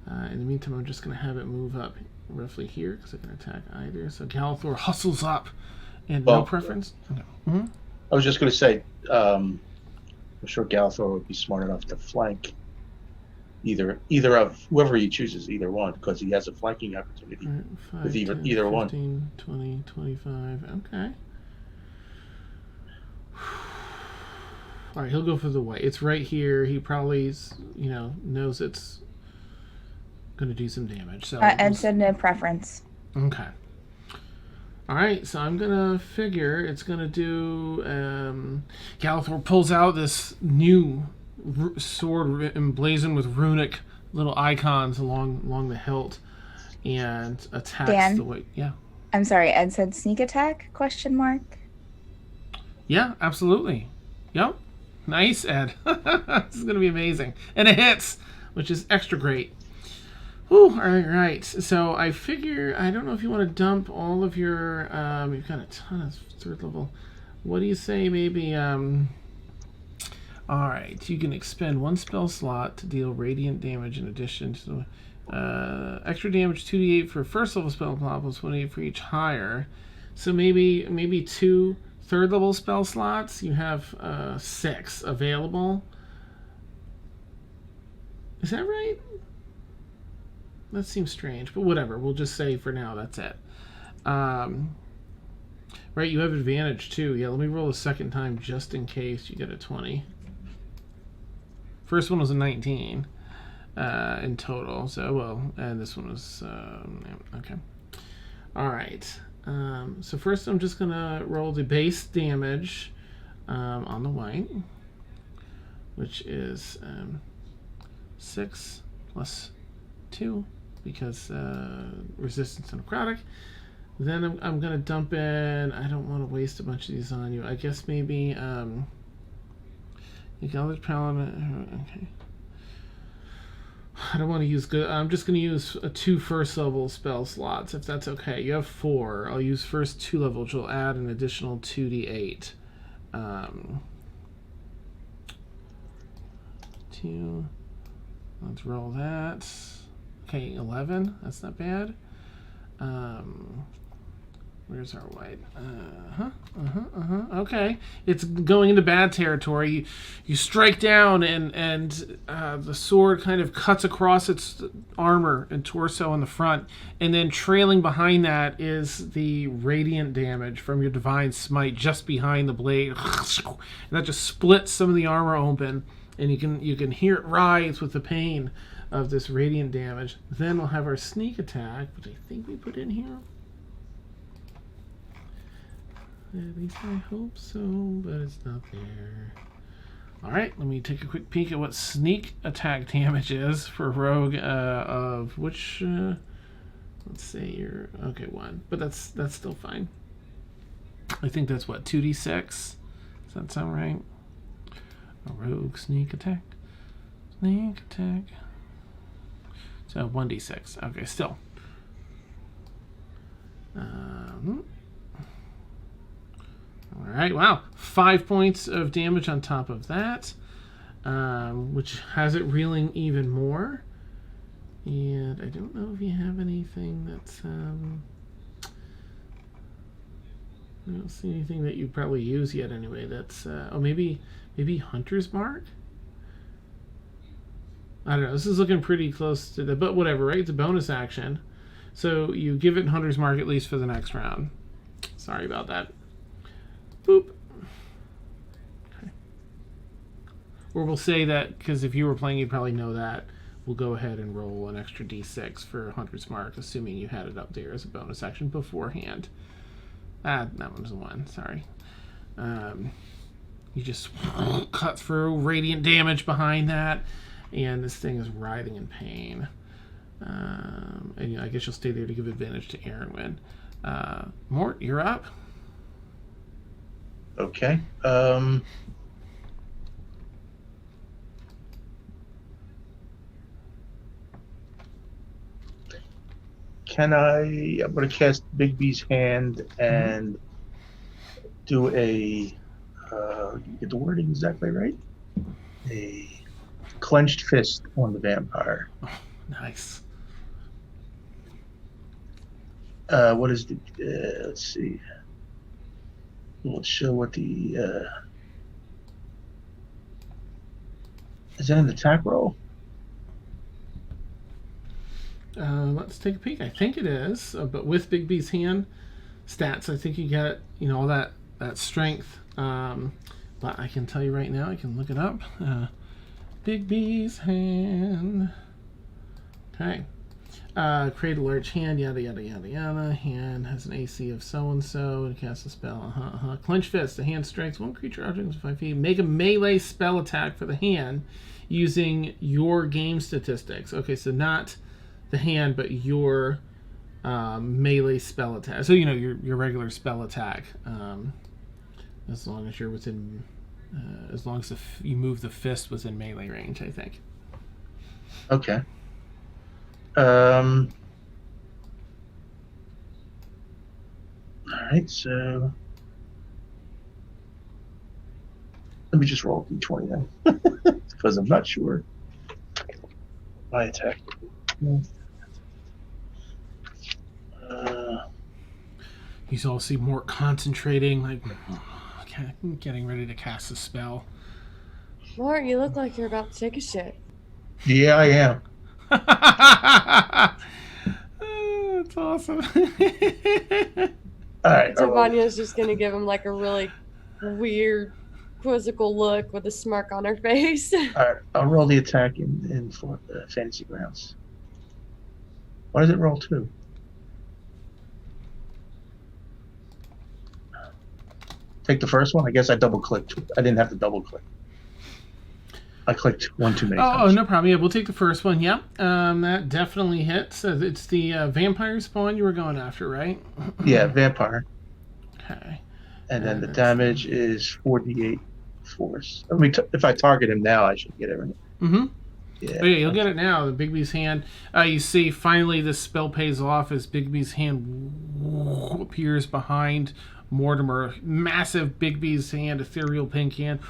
In the meantime, I'm just going to have it move up roughly here because I can attack either. So Galithor hustles up, and no preference. Okay. Mm-hmm. I was just going to say, I'm sure Galithor would be smart enough to flank either of whoever he chooses, either one, because he has a flanking opportunity right, 5, with either 15, one. 20, 25. Okay. All right, he'll go for the white. It's right here. He probably, knows it's going to do some damage. So Ed said no preference. Okay. All right, so I'm going to figure it's going to do... Galithor pulls out this new sword emblazoned with runic little icons along the hilt and attacks Dan? the white. Yeah. I'm sorry, Ed said sneak attack? ? Yeah, absolutely. Yep. Nice, Ed. This is going to be amazing. And it hits, which is extra great. Whew, all right. So I figure, I don't know if you want to dump all of your, you've got a ton of 3rd level. What do you say maybe, all right, you can expend 1 spell slot to deal radiant damage in addition to extra damage 2d8 for 1st level spell plus 1d8 for each higher. So maybe 2 third level spell slots. You have 6 available. Is that right? That seems strange, but whatever. We'll just say for now that's it. Right, you have advantage too. Yeah, let me roll a second time just in case you get a 20. First one was a 19 in total. So, well, and this one was... okay. All right. So first I'm just going to roll the base damage on the white, which is 6 plus 2 because resistance to necrotic. Then I'm going to dump in... I don't want to waste a bunch of these on you. I guess maybe... Acknowledge Paladin... Okay. I don't want to use good. I'm just going to use 2 first level spell slots, if that's okay. You have 4. I'll use first 2 level, which will add an additional 2d8. 2. Let's roll that. Okay, 11. That's not bad. Where's our white? Okay, it's going into bad territory. You strike down, and the sword kind of cuts across its armor and torso in the front, and then trailing behind that is the radiant damage from your divine smite just behind the blade, and that just splits some of the armor open, and you can hear it writhe with the pain of this radiant damage. Then we'll have our sneak attack, which I think we put in here. At least I hope so, but it's not there. Alright, let me take a quick peek at what sneak attack damage is for rogue of which, let's say you're, okay, 1. But that's still fine. I think that's what, 2d6? Does that sound right? A rogue sneak attack. Sneak attack. So 1d6. Okay, still. Alright, wow. 5 points of damage on top of that, which has it reeling even more. And I don't know if you have anything that's... I don't see anything that you probably use yet anyway. That's... oh, maybe Hunter's Mark? I don't know. This is looking pretty close to the... But whatever, right? It's a bonus action. So you give it Hunter's Mark at least for the next round. Sorry about that. Boop. Okay. Or we'll say that, because if you were playing, you'd probably know that. We'll go ahead and roll an extra d6 for Hunter's Mark, assuming you had it up there as a bonus action beforehand. That one was a 1, sorry. You just cut through radiant damage behind that, and this thing is writhing in pain. And I guess you'll stay there to give advantage to Aaron. Mort, you're up. Okay. I'm going to cast Big B's hand and do a, get the wording exactly right? A clenched fist on the vampire. Oh, nice. What is the, let's see. We'll show what the, is that an attack roll? Let's take a peek. I think it is, but with Big B's hand stats, I think you get, all that strength. But I can tell you right now, I can look it up. Big B's hand. Okay. Create a large hand, yada, yada, yada, yada. Hand has an AC of so-and-so and cast a spell. Clench fist. The hand strikes one creature object within 5 feet. Make a melee spell attack for the hand using your game statistics. Okay, so not the hand, but your melee spell attack. So, your regular spell attack. As long as you're within... as long as you move the fist within melee range, I think. Okay. All right, so let me just roll d20 then, because I'm not sure. My attack. You all see more concentrating, like getting ready to cast a spell. Mort, you look like you're about to take a shit. Yeah, I am. That's awesome. All right. Tavania's just gonna give him like a really weird, quizzical look with a smirk on her face. All right. I'll roll the attack in for Fantasy Grounds. Why does it roll 2? Take the first one. I guess I double clicked. I didn't have to double click. I clicked one too many times. Oh, no problem. Yeah, we'll take the first one. Yep. That definitely hits. It's the vampire spawn you were going after, right? Yeah, vampire. Okay. And then the damage is 4d8 force. I mean, if I target him now, I should get it, right? Mm-hmm. Yeah. Oh, yeah, you'll get it now. The Bigby's hand. You see, finally, this spell pays off as Bigby's hand appears behind Mortimer. Massive Bigby's hand, ethereal pink hand,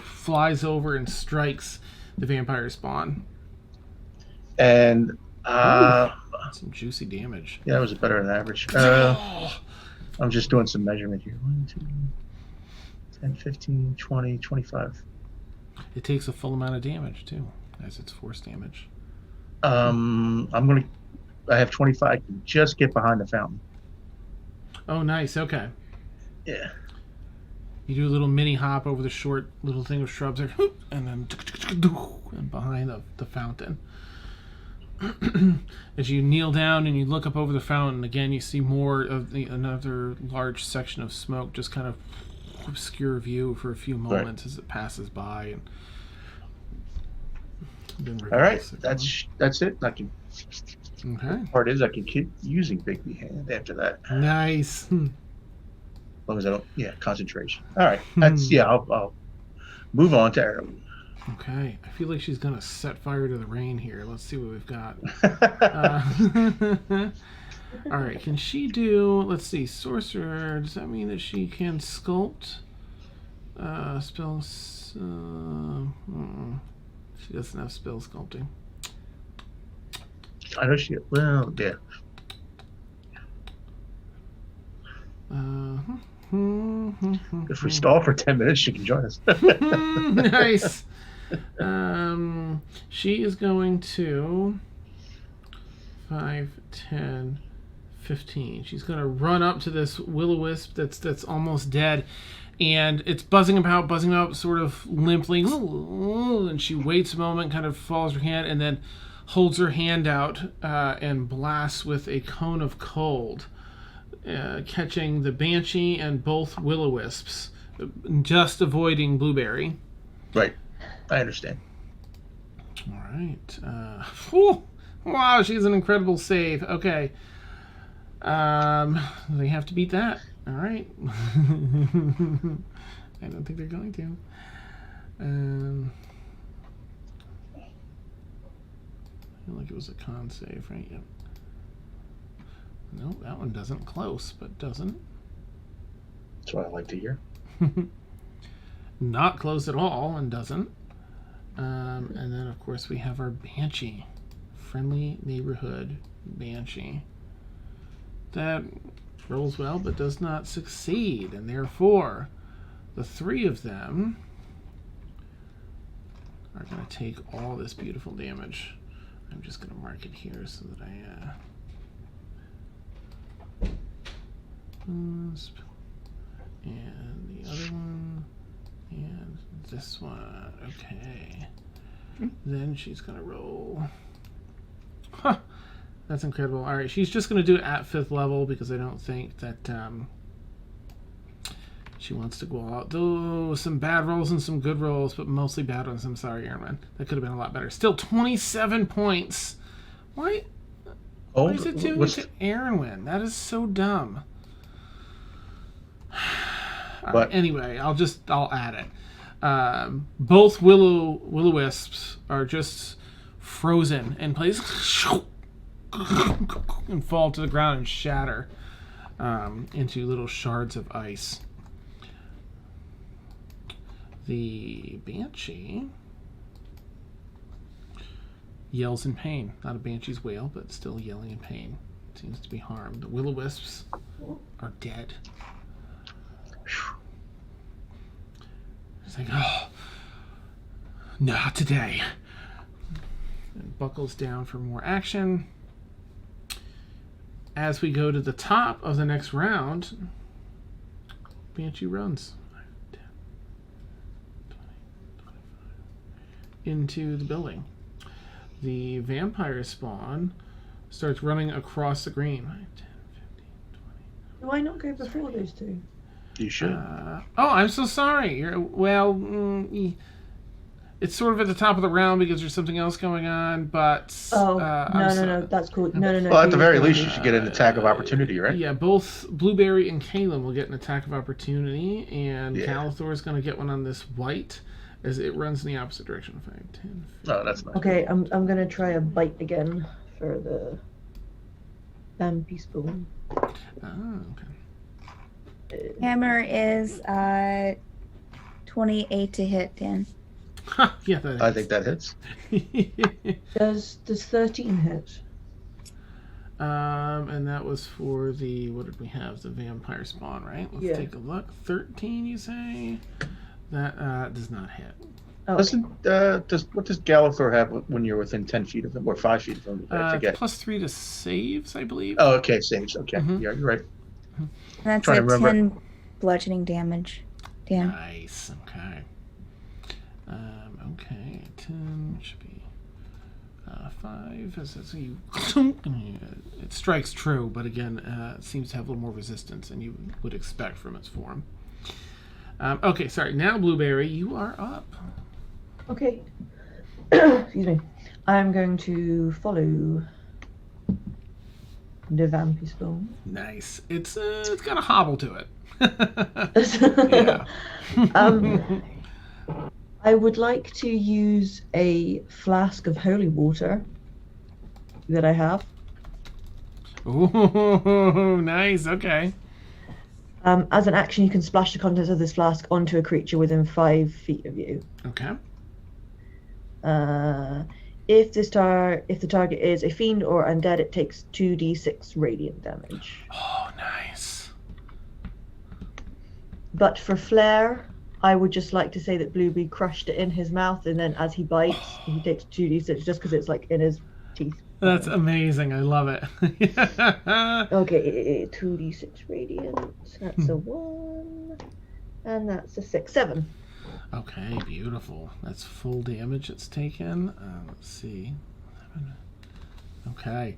flies over and strikes the vampire spawn. And some juicy damage. Yeah, that was better than average. I'm just doing some measurement here. 1, 2, 10, 15, 20, 25. It takes a full amount of damage too, as it's force damage. I have 25. I can just get behind the fountain. Oh, nice. Okay. Yeah. You do a little mini hop over the short little thing of shrubs there, and then and behind the fountain. As you kneel down and you look up over the fountain, again you see more of another large section of smoke just kind of obscure view for a few moments as it passes by. And all right, that's it. I can. Okay. The part is I can keep using Bigby hand after that. Nice. As long as I don't, concentration. All right, I'll move on to Arrow. Okay, I feel like she's gonna set fire to the rain here. Let's see what we've got. All right, can she do? Let's see, sorcerer. Does that mean that she can sculpt spells? She doesn't have spell sculpting. I know she. Well, yeah. If we stall for 10 minutes, she can join us. Nice. She is going to 5, 10, 15. She's going to run up to this will-o-wisp that's almost dead, and it's buzzing about, sort of limply, and she waits a moment, kind of follows her hand, and then holds her hand out and blasts with a cone of cold, catching the banshee and both will-o-wisps, just avoiding Blueberry. Right. I understand. All right. Wow, she's an incredible save. Okay. They have to beat that. All right. I don't think they're going to. I feel like it was a con save, right? Yep. No, that one doesn't. Close, but doesn't. That's what I like to hear. Not close at all and doesn't. And then, of course, we have our Banshee. Friendly Neighborhood Banshee. That rolls well, but does not succeed. And therefore, the three of them are going to take all this beautiful damage. I'm just going to mark it here so that and the other one, and this one. Okay. Then she's going to roll. Huh. That's incredible. All right, she's just going to do it at 5th level because I don't think that she wants to go out. Though some bad rolls and some good rolls, but mostly bad ones. I'm sorry, Aaron. That could have been a lot better. Still 27 points. Why is it doing it to Aaron? That is so dumb. Right, anyway, I'll add it. Both will-o-wisps are just frozen in place and fall to the ground and shatter into little shards of ice. The Banshee yells in pain. Not a Banshee's wail, but still yelling in pain. Seems to be harmed. The will-o-wisps are dead. It's like, oh, not today. And buckles down for more action. As we go to the top of the next round, Banshee runs 5, 10, 20, 25, into the building. The vampire spawn starts running across the green. 5, 10, 15, 20. Do I not go before those two? You should. Oh, I'm so sorry. It's sort of at the top of the round because there's something else going on, but... No, that's cool. No. Well, at the very least, you should get an attack of opportunity, right? Yeah, both Blueberry and Caleb will get an attack of opportunity, and Calathor is going to get one on this white as it runs in the opposite direction. 5, 10, 15. Oh, that's nice. Okay, I'm going to try a bite again for the vampy spoon. Oh, okay. Hammer is 28 to hit, Dan. Yeah, that I think that hits. Does 13 hit? And that was for the, what did we have? The vampire spawn, right? Let's take a look. 13, you say? That does not hit. Oh. What does Galathor have when you're within 10 feet of him, or 5 feet of him? I forget. +3 to saves, I believe. Oh, okay, saves. Okay, yeah, you're right. And that's Trying a to remember. 10 bludgeoning damage. Dan. Nice. Okay. Okay. 10 should be 5. So you, it strikes true, but again, it seems to have a little more resistance than you would expect from its form. Okay, sorry. Now, Blueberry, you are up. Okay. Excuse me. I'm going to follow the vampy spawn. Nice. It's got a hobble to it. Yeah. I would like to use a flask of holy water that I have. Ooh, nice. Okay. As an action, you can splash the contents of this flask onto a creature within 5 feet of you. Okay. If the target is a fiend or undead, it takes 2d6 radiant damage. Oh, nice. But for flair, I would just like to say that Blueberry crushed it in his mouth, and then as he bites, he takes 2d6 just because it's like in his teeth. That's amazing. I love it. Okay, 2d6 radiant. That's a 1, and that's a 6, 7. Okay, beautiful. That's full damage it's taken. Let's see. Okay.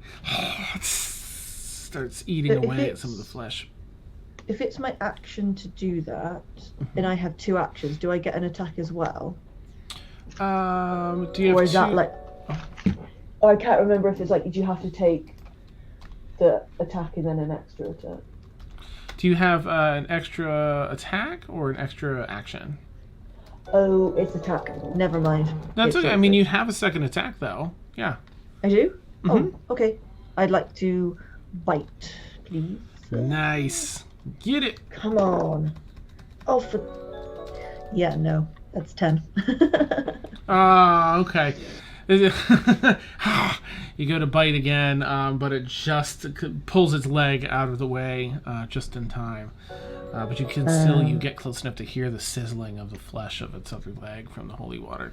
It starts eating away at some of the flesh. If it's my action to do that, and I have 2 actions, do I get an attack as well? Do you have or is that two- like... I can't remember if it's like, do you have to take the attack and then an extra attack? Do you have an extra attack or an extra action? Oh, it's attack. Never mind. That's It's okay. I like mean, the- you have a second attack, though. Yeah. I do? Mhm. Oh, okay. I'd like to bite, please. Nice. Get it. Come on. Oh, for... Yeah, no. That's 10. Okay. You go to bite again, but it just pulls its leg out of the way just in time. But you can still, you get close enough to hear the sizzling of the flesh of its other leg from the holy water.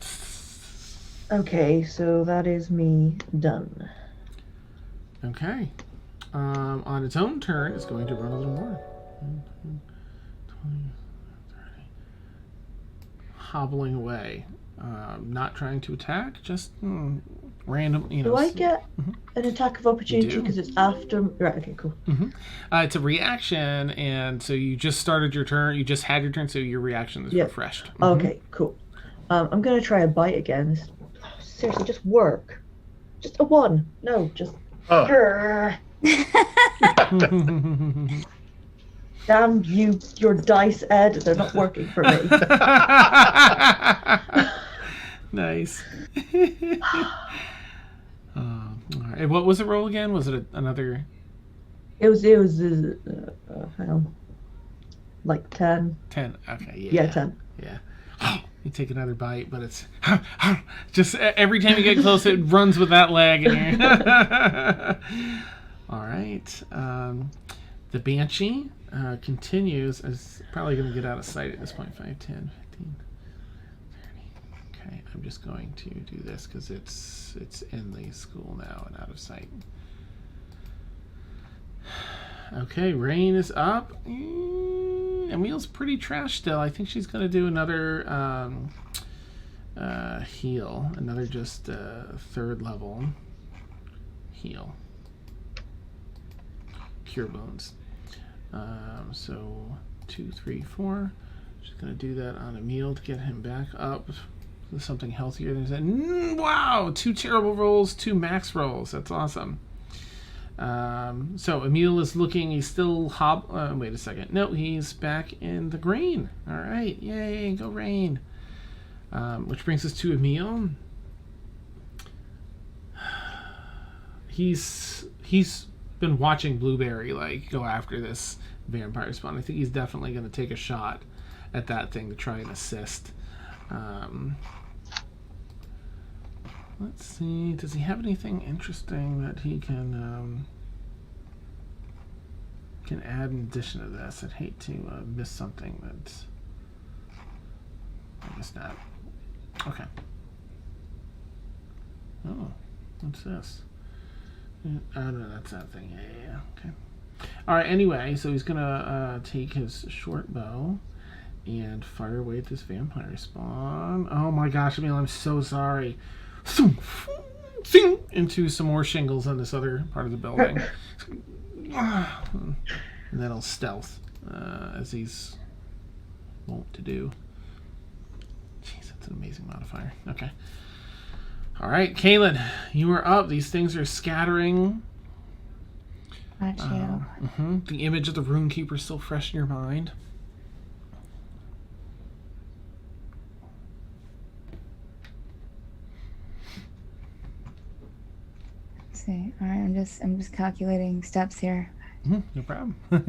Okay, so that is me done. Okay. On its own turn, it's going to run a little more. 20, 30. Hobbling away. Not trying to attack, just random, Do I get an attack of opportunity do. because it's after... Right, okay, cool. It's a reaction, and so you just started your turn. You just had your turn, so your reaction is refreshed. Okay, cool. I'm going to try a bite again. Seriously, just work. Just a 1. No, just... Oh. Damn you, your dice, Ed. They're not working for me. Nice. All right. What was the roll again? Was it another? It was hang on. Like 10. 10. Okay. Yeah. Yeah, 10. Yeah. You take another bite, but it's just every time you get close, it runs with that leg. And all right. The Banshee continues. Is probably going to get out of sight at this point. 5, 10, 15. Okay, I'm just going to do this because it's in the school now and out of sight. Okay, Rain is up. Emil's pretty trash still. I think she's going to do another heal. Another just third level heal. Cure Bones. So 2, 3, 4. Just going to do that on Emil to get him back up to something healthier than that. Wow! 2 terrible rolls, 2 max rolls. That's awesome. So Emil is looking, he's still wait a second. No, he's back in the green. All right, yay, go Rain. Which brings us to Emil. He's been watching Blueberry like go after this vampire spawn. I think he's definitely going to take a shot at that thing to try and assist. Let's see, does he have anything interesting that he can add in addition to this? I'd hate to miss something that's... I guess not. Okay. Oh, what's this? Oh, no, that's that thing. Yeah. Okay. All right, anyway, so he's going to take his short bow and fire away at this vampire spawn. Oh my gosh, Emil, I'm so sorry. Into some more shingles on this other part of the building. And then he'll stealth, as he's wont to do. Jeez, that's an amazing modifier. Okay. All right, Kaylin, you are up. These things are scattering. Got you. The image of the Runekeeper is still fresh in your mind. See. All right, I'm just calculating steps here. No problem. All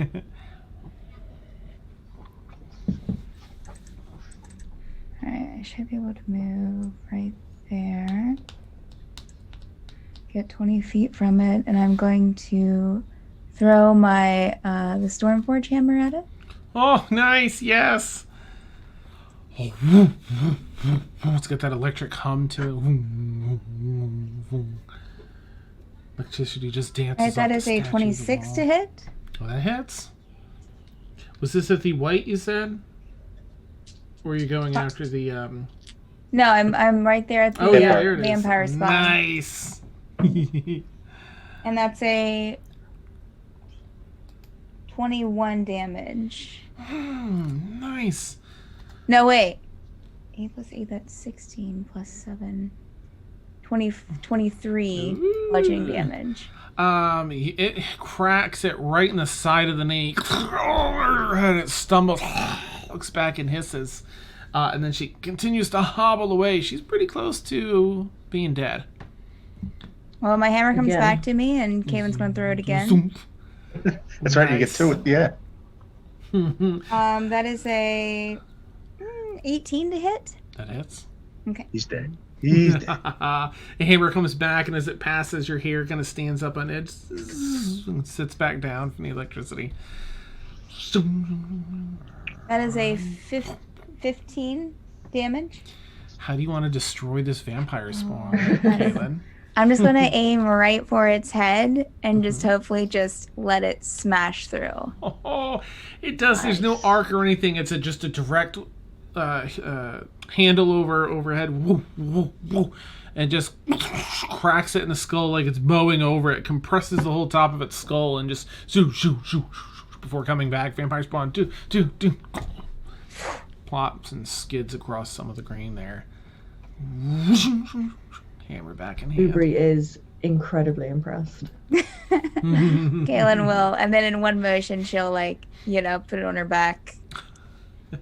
right, I should be able to move right there. Get 20 feet from it, and I'm going to throw my the Stormforge hammer at it. Oh, nice! Yes. Oh, let's get that electric hum to it. Electricity just dances. Right, that is a 26 to hit. Oh, that hits. Was this at the white you said? Or are you going after the? No, I'm right there at the vampire spawn. Nice. And that's a 21 damage. Nice. No, wait. 8 plus 8, that's 16 plus 7. 23 bludgeoning damage. It cracks it right in the side of the knee. And it stumbles, looks back and hisses. And then she continues to hobble away. She's pretty close to being dead. Well, my hammer comes back to me, and Kaylin's going to throw it again. That's right, you get 2, yeah. That is a 18 to hit. That hits. Okay. He's dead. He's dead. The hammer comes back, and as it passes, your hair kind of stands up on edge and sits back down from the electricity. That is a 15 damage. How do you want to destroy this vampire spawn, Kaylin? I'm just going to aim right for its head and just hopefully just let it smash through. Oh, it does. There's no arc or anything. It's just a direct handle overhead, woo, woo, woo, and just cracks it in the skull like it's bowing over it, compresses the whole top of its skull, and just shoo, shoo, shoo, shoo, before coming back. Vampire spawn, do, plops and skids across some of the green there. Hammer back in hand. Blueberry is incredibly impressed. Kaylin will, and then in one motion, she'll put it on her back.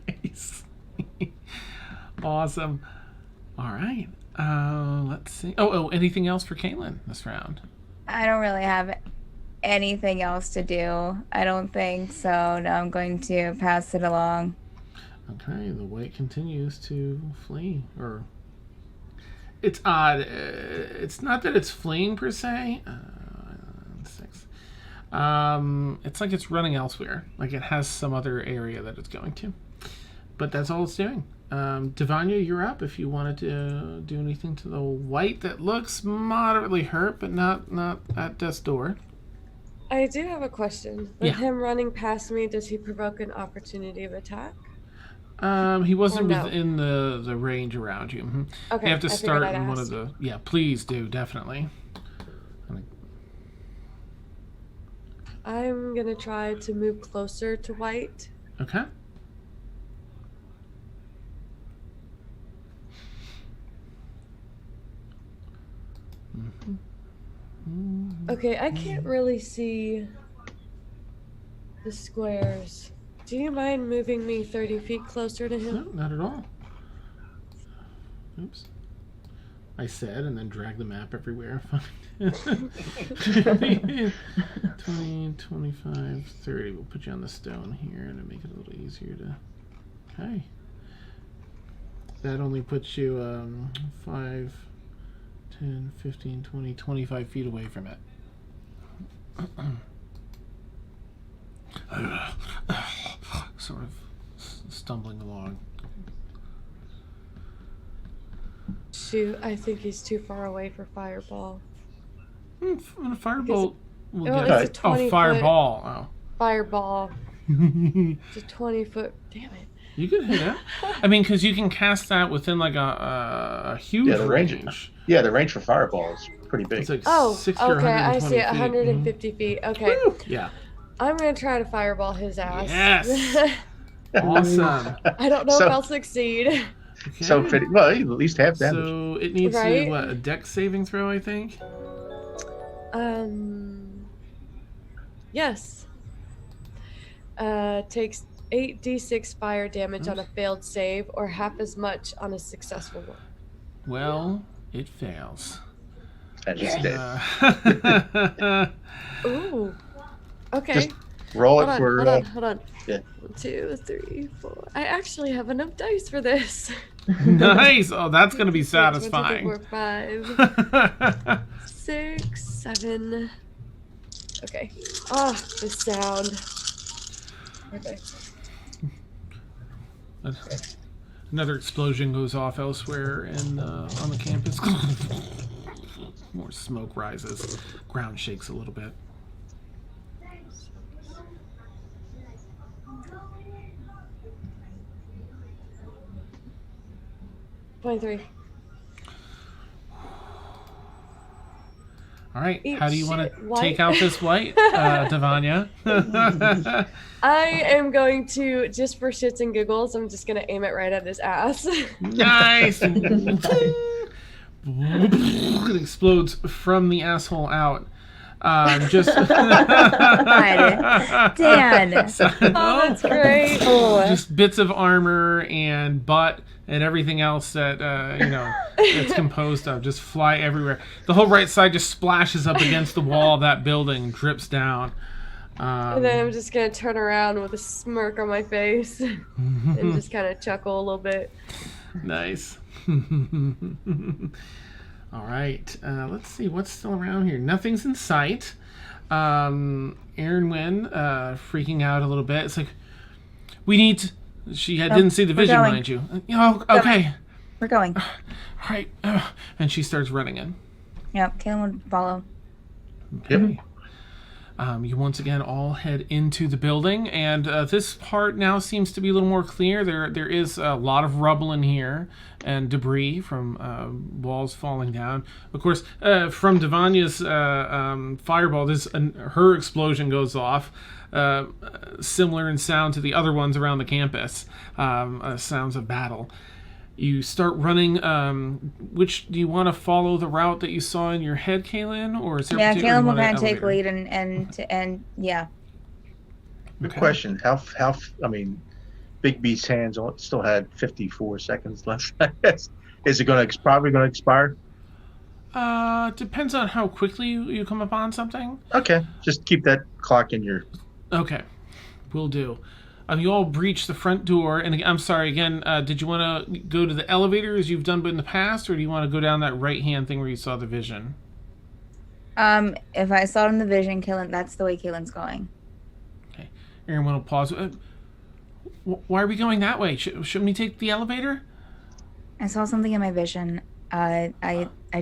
Nice. Awesome. All right. Let's see. Oh, anything else for Kaylin this round? I don't really have anything else to do. I don't think so. No, I'm going to pass it along. Okay, the white continues to flee. Or it's odd. It's not that it's fleeing per se. 6. It's like it's running elsewhere. Like it has some other area that it's going to. But that's all it's doing. Devanya, you're up if you wanted to do anything to the white that looks moderately hurt, but not at death's door. I do have a question. With him running past me, does he provoke an opportunity of attack? He wasn't within the range around you. Mm-hmm. Okay, you have to start in ask. one of the... Yeah, please do, definitely. I'm going to try to move closer to white. Okay. Okay, I can't really see the squares. Do you mind moving me 30 feet closer to him? No, not at all. Oops. I said, and then drag the map everywhere. 20, 25, 30. We'll put you on the stone here to make it a little easier to... Okay. That only puts you 5, 10, 15, 20, 25 feet away from it. Sort of stumbling along. Shoot, I think he's too far away for fireball. A firebolt will Well, get... it's a 20 fireball. foot fireball. It's a 20-foot. Damn it. You could hit it. I mean, because you can cast that within like a huge range. Yeah, the range for fireball is pretty big. It's like Oh, 60 or okay. I 120 see it. feet. 150 feet. Okay. Woo! Yeah. I'm going to try to fireball his ass. Yes. Awesome. I don't know So- if I'll succeed. Okay. So pretty well, at least half damage. So it needs Right? to what, a dex saving throw, I think. Yes. Takes 8d6 fire damage on a failed save, or half as much on a successful one. Well, it fails. And it's dead. Ooh. Okay. Just roll it Hold for. hold on. Yeah. 1, 2, 3, 4. I actually have enough dice for this. Nice. Oh, that's going to be 1, 2, 3, satisfying. 4, 5, 6, 7. Okay. Ah, the sound. Okay. Another explosion goes off elsewhere and on the campus. More smoke rises. Ground shakes a little bit. $23. All right. Eat How do you want shit, to white. take out this white, Devanya? I am going to, just for shits and giggles, I'm just going to aim it right at his ass. Nice. It explodes from the asshole out. Just Dan. Oh, that's great. just bits of armor and butt and everything else that it's composed of just fly everywhere. The whole right side just splashes up against the wall of that building and drips down. And then I'm just going to turn around with a smirk on my face and just kind of chuckle a little bit. Nice. All right. Let's see what's still around here. Nothing's in sight. Aaron Wynn freaking out a little bit. It's like, we need to... She didn't see the vision, going. mind you. Oh, okay. We're going. All right. And she starts running in. Yep, Kaylin would follow. Okay. You once again all head into the building, and this part now seems to be a little more clear. There is a lot of rubble in here and debris from walls falling down. Of course, from Devanya's fireball, her explosion goes off, similar in sound to the other ones around the campus, sounds of battle. You start running. Which do you want to follow the route that you saw in your head, Kaylin, or is there? Yeah, particular Kaylin will one kind of take elevator? lead and yeah. Good Okay. question. How? I mean, Big B's hands still had 54 seconds left. I guess. Is it probably going to expire? Depends on how quickly you come upon something. Okay, just keep that clock in your. Okay, will do. You all breach the front door, and I'm sorry again. Did you want to go to the elevator as you've done in the past, or do you want to go down that right-hand thing where you saw the vision? If I saw it in the vision, Kaylin, that's the way Kaylin's going. Okay, Aaron will pause. Why are we going that way? Shouldn't we take the elevator? I saw something in my vision. I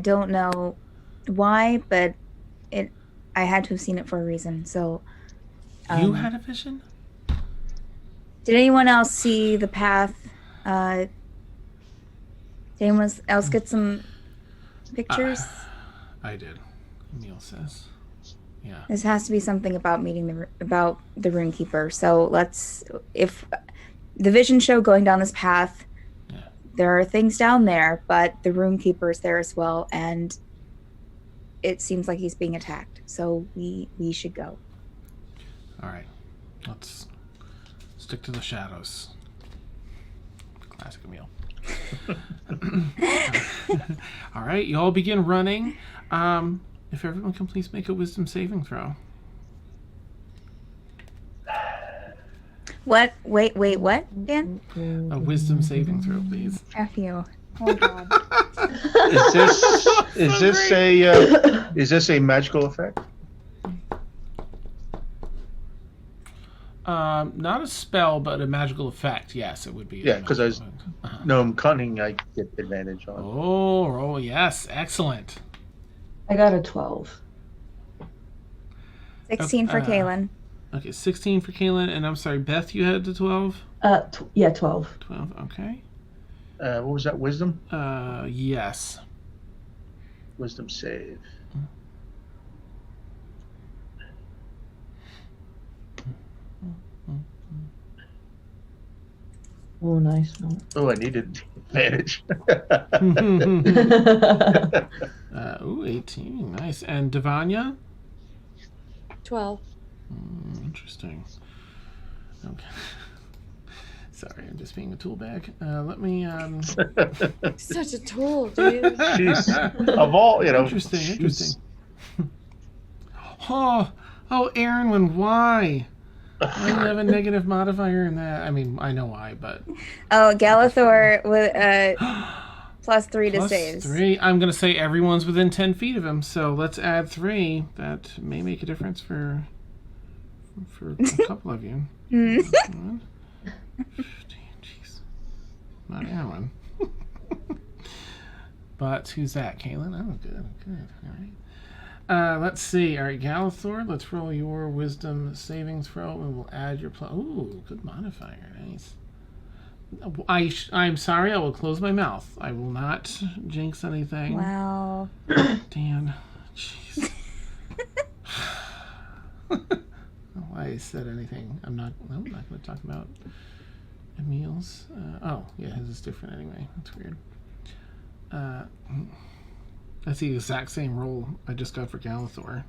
don't know why, but I had to have seen it for a reason. So You had a vision? did anyone else see the path? Did anyone else get some pictures? I did. Emil says. Yeah. This has to be something about about the Runekeeper. So if the vision show going down this path, there are things down there, but the Runekeeper is there as well, and it seems like he's being attacked. So we should go. All right. Let's stick to the shadows. Classic Emil. All right, you all begin running. If everyone can please make a wisdom saving throw. What? Wait, what, Dan? A wisdom saving throw, please. F you. Oh God. Is this a magical effect? Not a spell, but a magical effect. Yes, it would be. Yeah, because I was gnome cunning. I get advantage on. Oh, yes, excellent. I got a 12. 16 for Kaylin. Okay, 16 for Kaylin, and I'm sorry, Beth, you had the 12? Yeah, 12. 12, okay. What was that? Wisdom? Yes. Wisdom save. Oh, nice one. Oh, I needed advantage. 18, nice. And Devanya? 12. Interesting. Okay. Sorry, I'm just being a tool bag. Let me. Such a tool, dude. Jeez. Of all, Interesting. Oh, Aaron, why? Why do you have a negative modifier in that? I mean, I know why, but. Oh, Galathor with +3 to saves. 3. I'm going to say everyone's within 10 feet of him, so let's add 3. That may make a difference for a couple of you. 15, jeez. Not Aaron. But who's that? Kaylin? Oh, good. All right. Let's see. All right, Galathor, let's roll your wisdom saving throw, and we'll add your Ooh, good modifier. Nice. I'm sorry, I will close my mouth. I will not jinx anything. Wow. Dan. Jeez. Why I said anything. I'm not going to talk about Emil's. His is different anyway. That's weird. That's the exact same roll I just got for Galathor.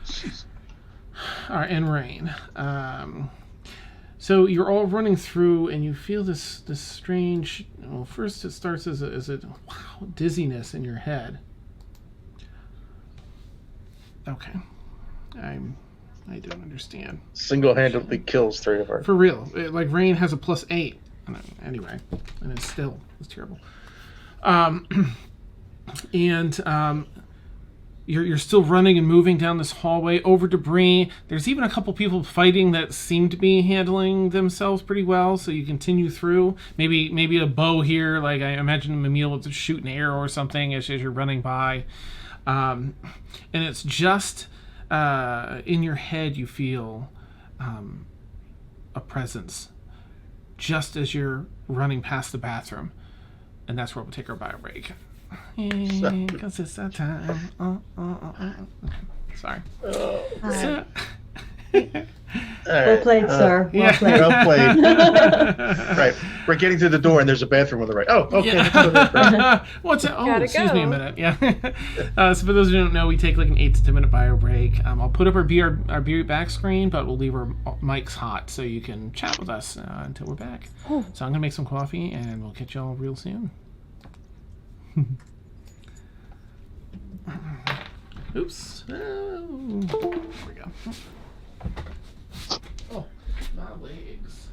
Jeez. All right, and Rain. So you're all running through, and you feel this strange. Well, first it starts as a dizziness in your head. Okay, I don't understand. Single-handedly kills 3 of our. For real, Rain has a +8. Anyway, and it's terrible. You're still running and moving down this hallway over debris. There's even a couple people fighting that seem to be handling themselves pretty well, so you continue through. Maybe a bow here, like I imagine Emil would shoot an arrow or something as you're running by. And it's just in your head you feel a presence just as you're running past the bathroom. And that's where we'll take our bio break. Because it's that time. Sorry. Well played, sir. Well played. Well played. Right. We're getting to the door and there's a bathroom on the right. Oh, okay. Yeah. What's that? Oh, Gotta excuse go. me a minute. Yeah. So for those who don't know, we take like an 8 to 10 minute bio break. I'll put up our be right back screen, but we'll leave our mics hot so you can chat with us until we're back. Oh. So I'm going to make some coffee and we'll catch y'all real soon. Oops. There we go. Oh, my legs.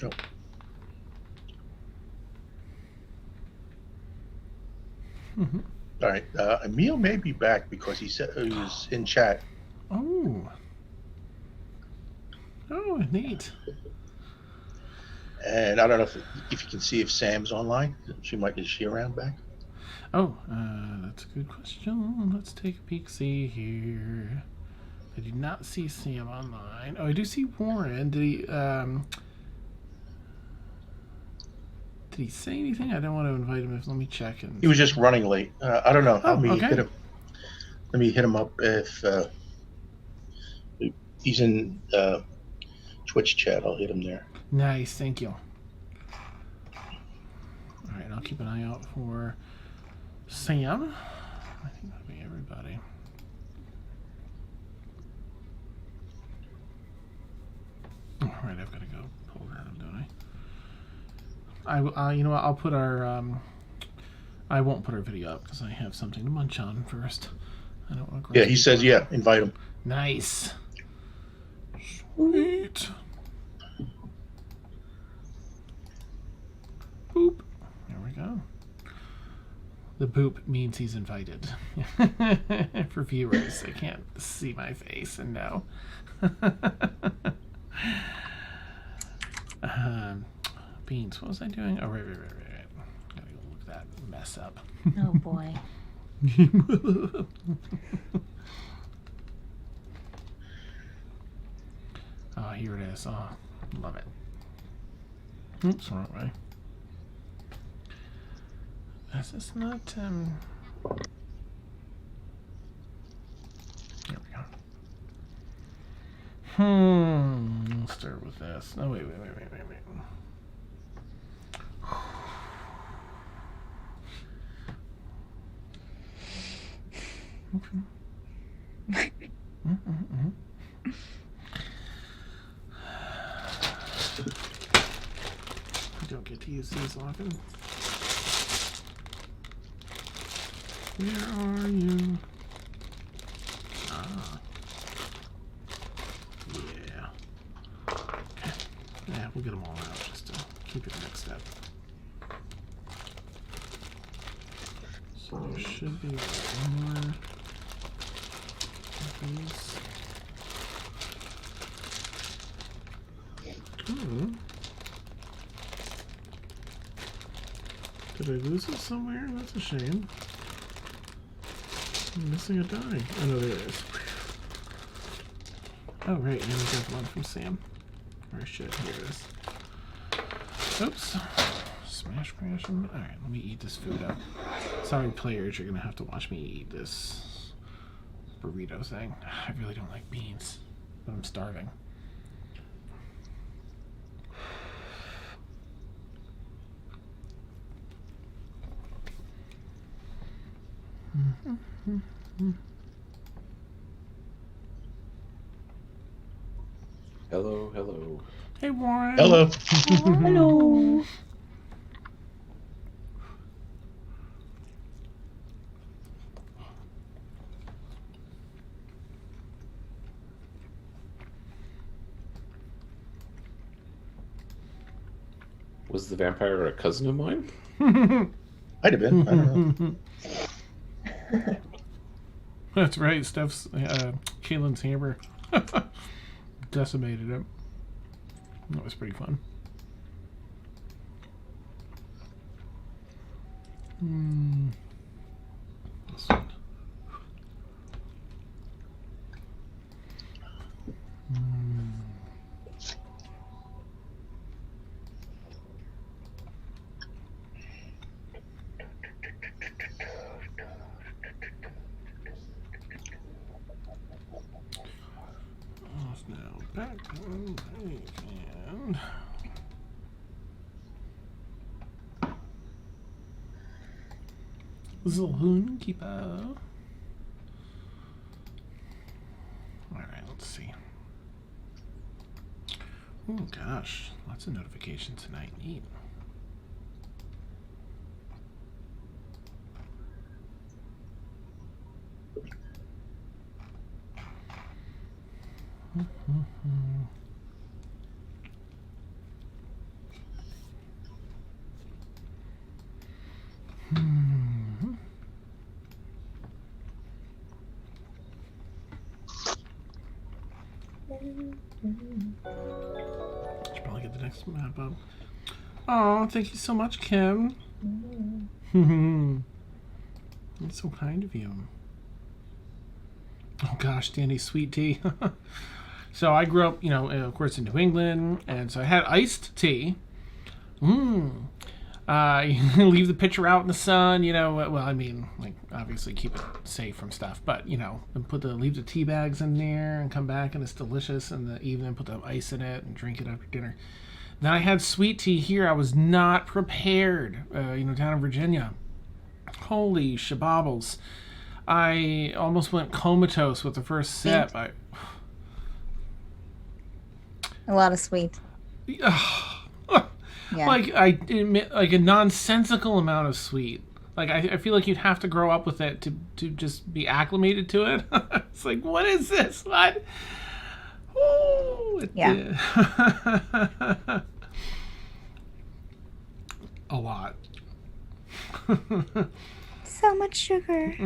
Oh. All right. Emil may be back because he said he was in chat. Oh, neat. And I don't know if you can see if Sam's online. Is she around back? Oh, that's a good question. Let's take a peek. See here. I do not see Sam online. Oh, I do see Warren. Did he say anything? I don't want to invite him. Let me check. He was just running late. I don't know. Oh, Let me okay. hit him. Let me hit him up if he's in Twitch chat. I'll hit him there. Nice, thank you. All right, I'll keep an eye out for Sam. I think that'll be everybody. All right, I've got to go pull that up, don't I? You know what? I'll put our. I won't put our video up because I have something to munch on first. I don't want to. Yeah, he says invite him. Nice. Sweet. Boop. There we go. The boop means he's invited. For viewers, they can't see my face and know. Beans, what was I doing? Oh, right. Gotta go look that mess up. Oh boy. Oh, here it is. Oh, love it. Oops, wrong way. Is this not, There we go. We'll start with this. No, wait. Okay. I don't get to use these often. Where are you? Ah. Yeah. Okay. Yeah, we'll get them all out just to keep it mixed up. So there should be one more of these. Ooh. Did I lose it somewhere? That's a shame. I'm missing a die. Oh no, there it is. Oh right, and we got one from Sam. Or shit, here it is. Oops. Smash crash him. Alright, let me eat this food up. Sorry players, you're gonna have to watch me eat this burrito thing. I really don't like beans, but I'm starving. Hello. Hey Warren. Hello. Hello. Was the vampire a cousin of mine? Might have been. I don't know. That's right, Steph's Kaylin's hammer decimated him. That was pretty fun. This one. Now back on and The Runekeeper. Alright, let's see. Oh gosh, lots of notifications tonight. Neat. Should probably get the next map up. Oh, thank you so much, Kim. That's so kind of you. Oh gosh, Danny, sweet tea. So I grew up, of course, in New England, and so I had iced tea. You leave the pitcher out in the sun, well, I mean, like, obviously keep it safe from stuff, but, and leave the tea bags in there and come back, and it's delicious in the evening, put the ice in it and drink it after dinner. Then I had sweet tea here. I was not prepared, down in Virginia. Holy shabobbles. I almost went comatose with the first sip. A lot of sweet. Yeah. Like a nonsensical amount of sweet. Like I feel like you'd have to grow up with it to just be acclimated to it. It's like, what is this? What? Oh, yeah. A lot. So much sugar.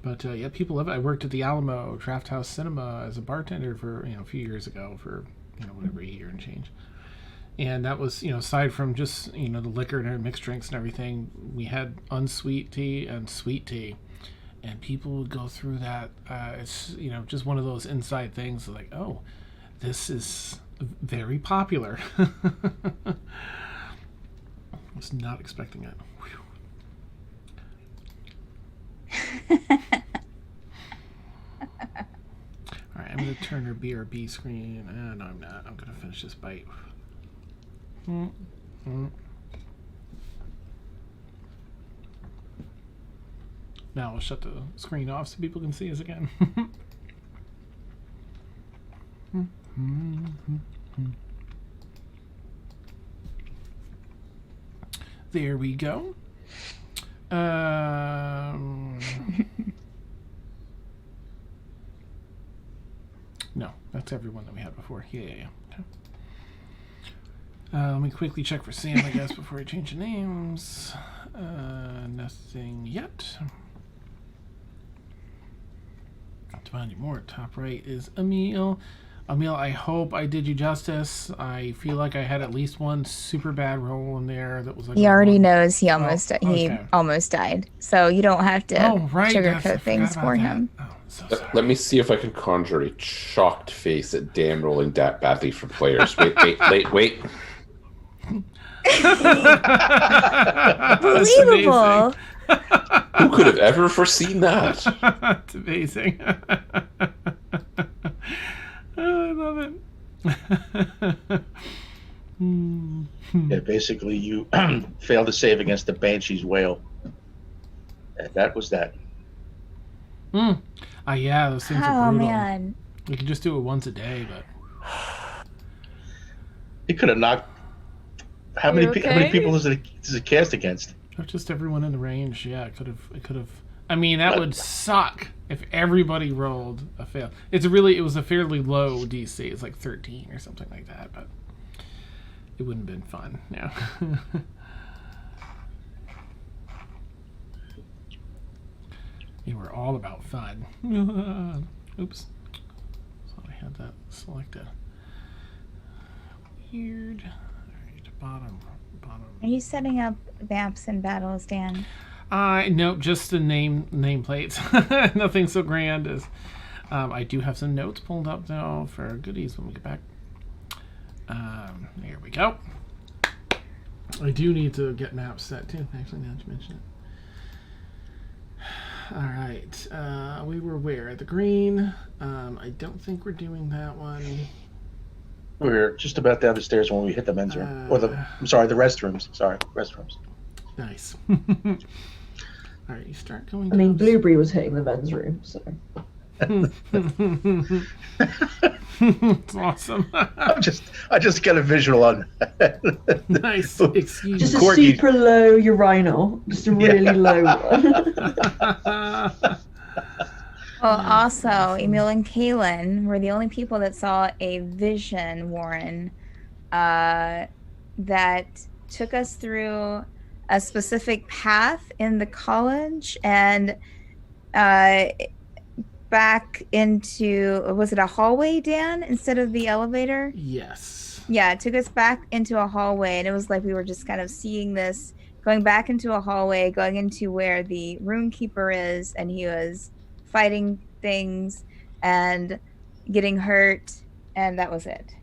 But yeah, people love it. I worked at the Alamo Draft House Cinema as a bartender for a few years ago for whatever, a year and change. And that was aside from just the liquor and mixed drinks and everything, we had unsweet tea and sweet tea, and people would go through that. It's just one of those inside things like, oh, this is very popular. I was not expecting it. Alright, I'm going to turn her BRB screen. No, I'm not. I'm going to finish this bite. Now I'll shut the screen off so people can see us again. There we go. No, that's everyone that we had before. Yeah. Okay. Let me quickly check for Sam, I guess, before I change the names. Nothing yet. To find you more, top right is Emil. Emil, I hope I did you justice. I feel like I had at least one super bad roll in there that was like. He already knows he almost died, so you don't have to sugarcoat things for him. Oh, so sorry. Let me see if I can conjure a shocked face at Dan rolling that badly for players. Wait. Unbelievable. Who could have ever foreseen that? It's amazing. Oh, I love it. Yeah, basically you failed to save against the Banshee's whale. And that was that. Yeah, those things are brutal. Man. We could just do it once a day, but He could have knocked. How many people does it cast against? just everyone in the range. Yeah, it could have. I mean, that would suck if everybody rolled a fail. It was a fairly low DC. It's like 13 or something like that, but it wouldn't have been fun. No. We were all about fun. Oops. Thought I had that selected. Weird. Alright, bottom. Are you setting up maps and battles, Dan? Nope, just the nameplates. Nothing so grand as. I do have some notes pulled up though for goodies when we get back. Here we go. I do need to get maps set too. Actually, now that you mention it. All right, we were where? The green. I don't think we're doing that one. We're just about down the stairs when we hit the men's room. Or the restrooms. Sorry, restrooms. Nice. All right, you start going. I mean, Blueberry was hitting the men's room, so. It's awesome. I just get a visual on. Nice. Excuse Just me. a Corky. super low urinal. Just a really low one. Well, also, Emil and Kaylin were the only people that saw a vision, Warren, that took us through a specific path in the college and back into, was it a hallway, Dan, instead of the elevator? Yes. Yeah, it took us back into a hallway, and it was like we were just kind of seeing this, going back into a hallway, going into where the Runekeeper is, and he was fighting things and getting hurt, and that was it.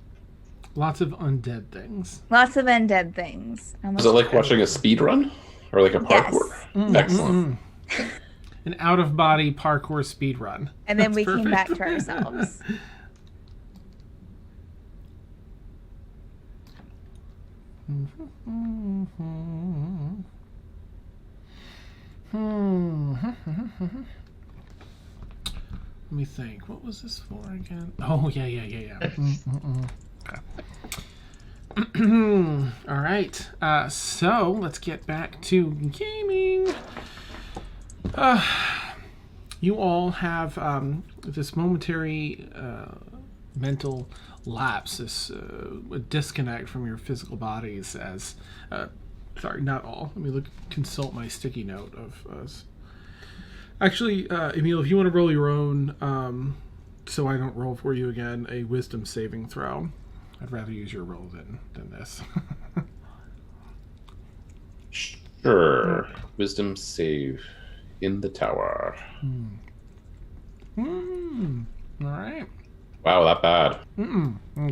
Lots of undead things. Lots of undead things. Was it like watching a speed run or like a parkour? Yes. Excellent. An out-of-body parkour speed run. And then That's we came back perfect. to ourselves. Let me think. What was this for again? Oh, yeah. Okay. All right. So let's get back to gaming. You all have this momentary mental lapse, this disconnect from your physical bodies as... sorry, not all. Let me consult my sticky note of... Actually, Emil, if you want to roll your own, so I don't roll for you again, a wisdom saving throw. I'd rather use your roll than this. Sure. Wisdom save in the tower. All right. Wow, that bad.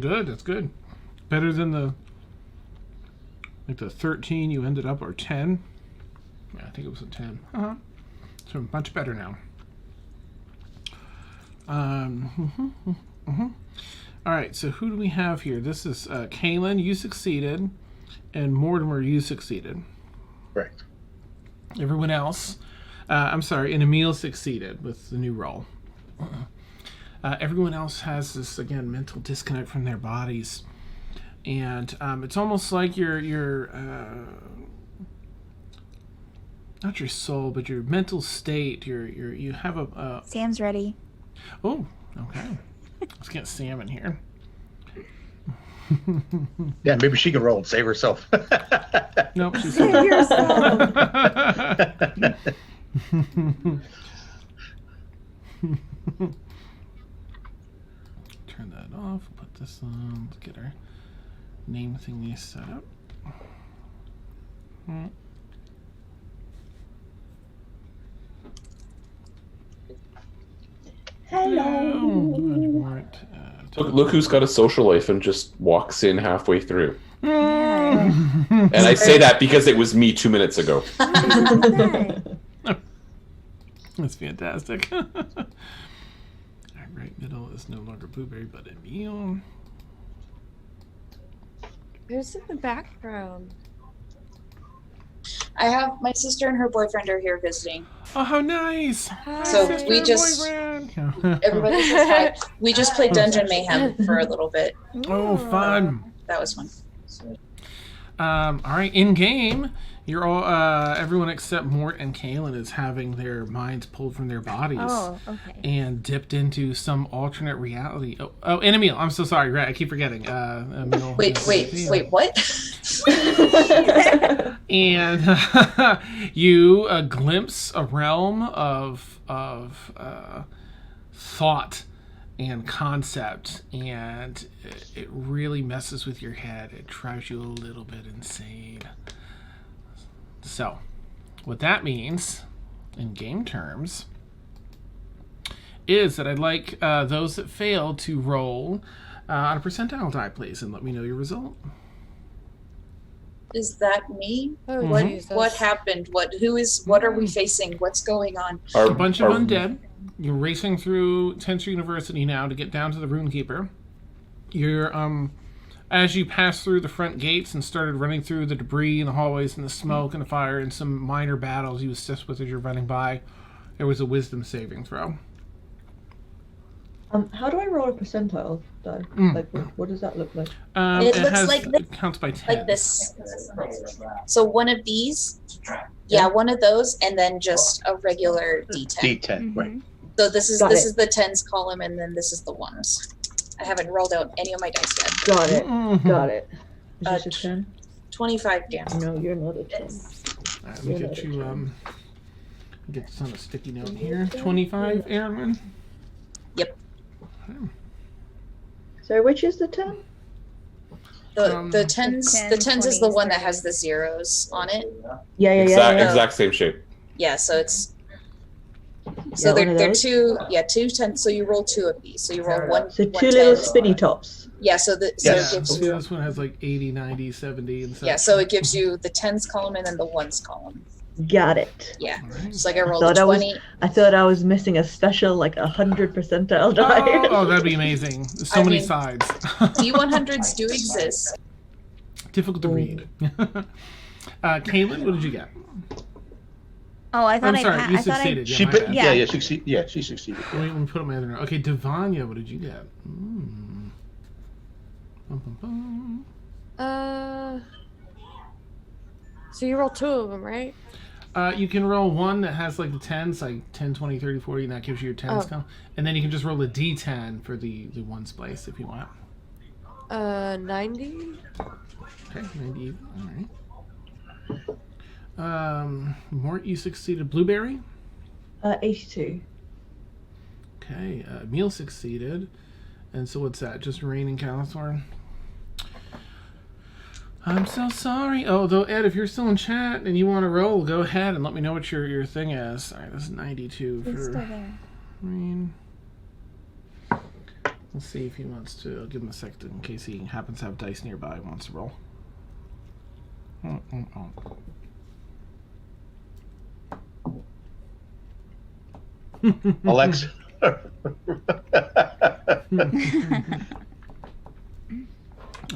Good. That's good. Better than the 13 you ended up, or 10. Yeah, I think it was a 10. So much better now. All right, so who do we have here? This is Kaylin, you succeeded, and Mortimer, you succeeded. Correct. Everyone else, I'm sorry, and Emil succeeded with the new roll. Everyone else has this, again, mental disconnect from their bodies. And it's almost like your not your soul, but your mental state. You have a. Sam's ready. Oh, okay. Let's get Sam in here. Yeah, maybe she can roll and save herself. Nope, she's Save yourself. Turn that off. Put this on. Let's get our name thingy set up. Hello. Look who's got a social life and just walks in halfway through. And I say that because it was me 2 minutes ago. That's fantastic. Our right middle is no longer Blueberry, but Emil. Who's in the background? I have my sister and her boyfriend are here visiting. Oh, how nice! So Sister we and just boyfriend. everybody says hi. We just played Dungeon Mayhem for a little bit. Oh, fun! That was fun. All right, in game, you're all everyone except Mort and Kaylin is having their minds pulled from their bodies. Oh, okay. And dipped into some alternate reality. Oh, and Emil, I'm so sorry. Right, I keep forgetting. Emil, Wait, what? And you glimpse a realm of thought and concept, and it really messes with your head. It drives you a little bit insane. So, what that means, in game terms, is that I'd like those that fail to roll on a percentile die, please, and let me know your result. Is that me? Oh, What happened? What are we facing? What's going on? A bunch of undead. You're racing through Tenser University now to get down to the Runekeeper. You're as you passed through the front gates and started running through the debris and the hallways and the smoke and the fire and some minor battles you assist with as you're running by, there was a wisdom saving throw. How do I roll a percentile die? Like, what does that look like? It looks like this. It counts by 10. Like this. So one of these, one of those, and then just a regular D10. D10, right. So this is the tens column, and then this is the ones. I haven't rolled out any of my dice yet. Got it. Got it. Is this a 10? 25 damage. No, you're not a 10. All right, let me get you, get this on a sticky note here. 25, Aaron? Yep. Okay. So which is the 10? The tens is the one that has the zeros on it. Yeah. Exact same shape. Yeah, so it's they're two tens. So you roll 2 of these. So you roll one. So one 2 little tens. spinny tops. Yeah, so it gives you. This one has like 80, 90, 70, and 70. Yeah, so it gives you the tens column and then the ones column. Got it. Yeah, just like I rolled a 20. I thought I was missing a special, like 100 percentile die. Oh, that'd be amazing. There's so many sides. D100s do exist. Difficult to read. Kaylin, what did you get? Oh, I thought I'm sorry, you succeeded. She succeeded. Let me put up my other note. Okay, Devanya, what did you get? So you roll 2 of them, right? You can roll one that has like the 10s, like 10, 20, 30, 40, and that gives you your 10s count. And then you can just roll a d10 for the ones place if you want. 90? Okay, 90. Alright. Mort, you succeeded. Blueberry? 82. Okay, Emil succeeded. And so what's that? Just Rain and Calathorn? I'm so sorry. Oh, though, Ed, if you're still in chat and you want to roll, go ahead and let me know what your thing is. All right, this is 92 for Rain. Let's see if he wants to. I'll give him a second in case he happens to have dice nearby and wants to roll. Alexa.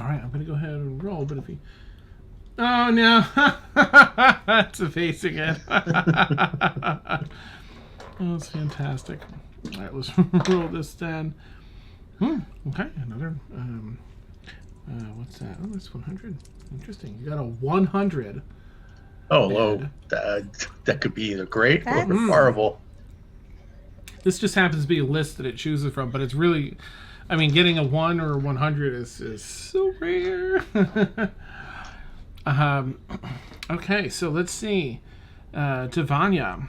All right, I'm going to go ahead and roll, but if he... Oh, no. That's evasing it. Oh, that's fantastic. All right, let's roll this then. Okay, another... what's that? Oh, that's 100. Interesting. You got a 100. Oh, low. That could be either great or horrible. This just happens to be a list that it chooses from, but it's really... I mean, getting a 1 or a 100 is so rare. Okay, so let's see. Devanya.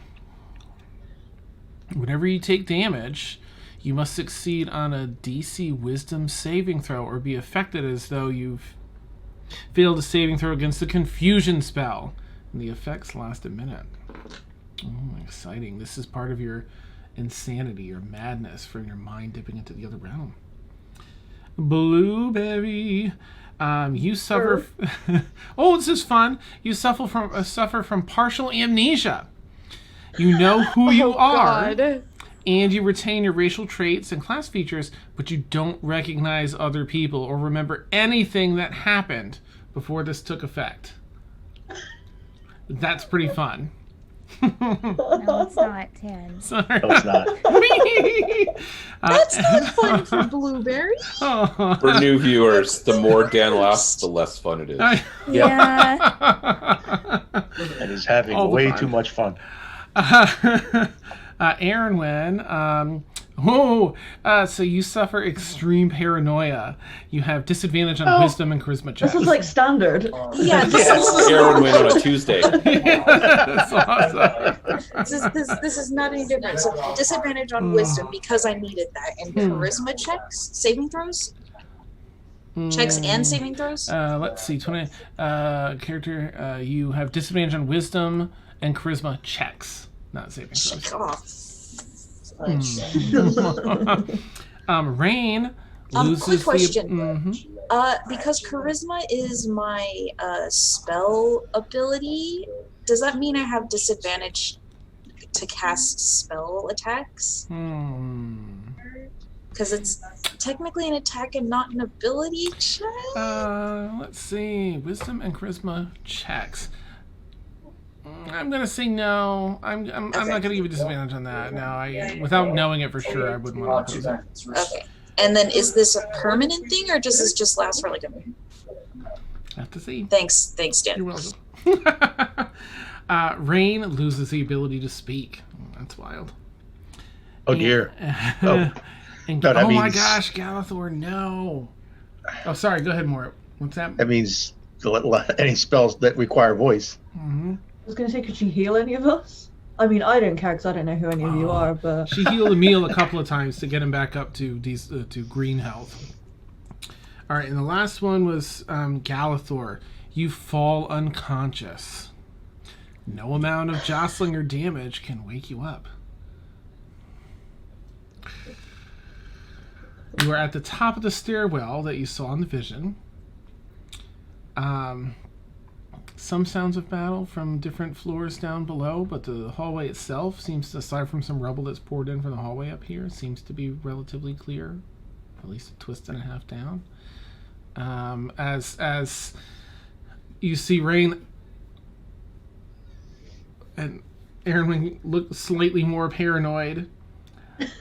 Whenever you take damage, you must succeed on a DC Wisdom saving throw or be affected as though you've failed a saving throw against the Confusion spell. And the effects last a minute. Oh, exciting. This is part of your insanity or madness from your mind dipping into the other realm. Blueberry, you suffer. Oh, this is fun. You suffer from partial amnesia. You know who you are, and you retain your racial traits and class features, but you don't recognize other people or remember anything that happened before this took effect. That's pretty fun. No, it's not 10. Sorry. No, it's not. That's not fun for Blueberry. For new viewers, the more Dan laughs, the less fun it is. Yeah. And he's having way too much fun. Aaron Wynn, so you suffer extreme paranoia. You have disadvantage on wisdom and charisma checks. This is like standard. Yeah, this is Aaron Wynn on a Tuesday. That's awesome. this is not any different. So disadvantage on wisdom because I needed that, and charisma checks, saving throws. Checks and saving throws. Let's see, 20 character. You have disadvantage on wisdom and charisma checks, not saving throws. Check off. Rain loses quick question. the... Because charisma is my spell ability, does that mean I have disadvantage to cast spell attacks? Because it's technically an attack and not an ability check. Let's see. Wisdom and charisma checks. I'm gonna say no. I'm not gonna give you disadvantage on that. No, without knowing it for sure, I wouldn't want to. Okay. And then is this a permanent thing, or does this just last for like a minute? Have to see. Thanks, Dan. You're welcome. Rain loses the ability to speak. That's wild. Oh dear. And No, that oh my means- gosh, Galathor, no. Oh, sorry. Go ahead, Mort. What's that? That means any spells that require voice. Mm-hmm. I was going to say, could she heal any of us? I mean, I don't care because I don't know who any of you are, but... She healed Emil a couple of times to get him back up to green health. All right, and the last one was Galathor. You fall unconscious. No amount of jostling or damage can wake you up. You are at the top of the stairwell that you saw in the vision. Some sounds of battle from different floors down below, but the hallway itself seems to, aside from some rubble that's poured in from the hallway up here, seems to be relatively clear, at least a twist and a half down. As you see Rain and Aaron look slightly more paranoid.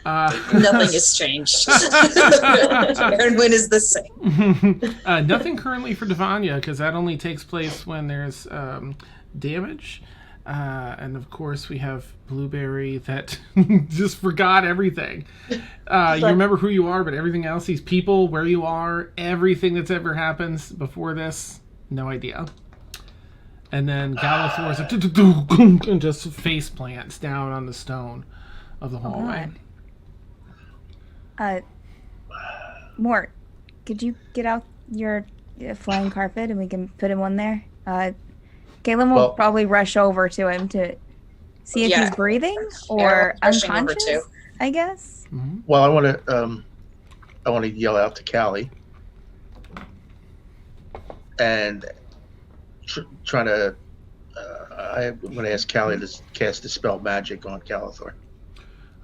Nothing has changed. Aaron Wynn is the same. Nothing currently for Devanya, because that only takes place when there's damage. And of course, we have Blueberry that just forgot everything. You remember who you are, but everything else, these people, where you are, everything that's ever happened before this, no idea. And then Galathor's like, and just face plants down on the stone of the hallway. Mort, could you get out your flying carpet and we can put him on there? Caitlin will probably rush over to him to see if he's breathing or unconscious, I guess. Mm-hmm. Well, I want to yell out to Callie and trying to. I'm going to ask Callie to cast Dispel Magic on Galathor.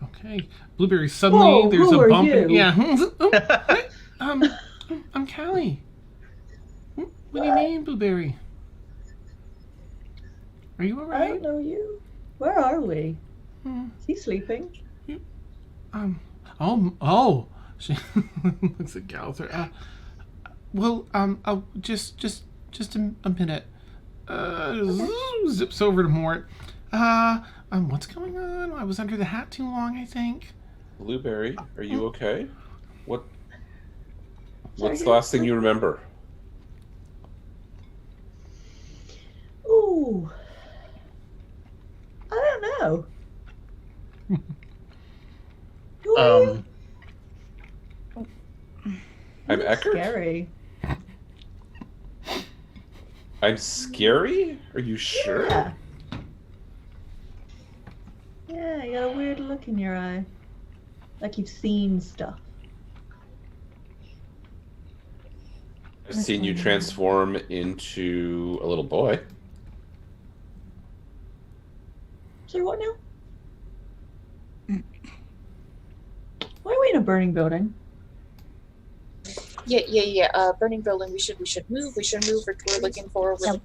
Okay. Blueberry, suddenly there's a bump. Yeah. I'm Callie. What do you mean, Blueberry? Are you I alright? don't know you. Where are we? Is he sleeping? She looks at Galathor. Oh, just a minute. Zips over to Mort. What's going on? I was under the hat too long, I think. Blueberry, are you okay? What's the last thing you remember? Ooh. I don't know. Who are you? I'm Eckert? Scary. I'm scary? Are you sure? Yeah, you got a weird look in your eye. Like you've seen stuff. I've seen you transform into a little boy. So what now? Why are we in a burning building? Yeah. Burning building. We should move. We're looking for the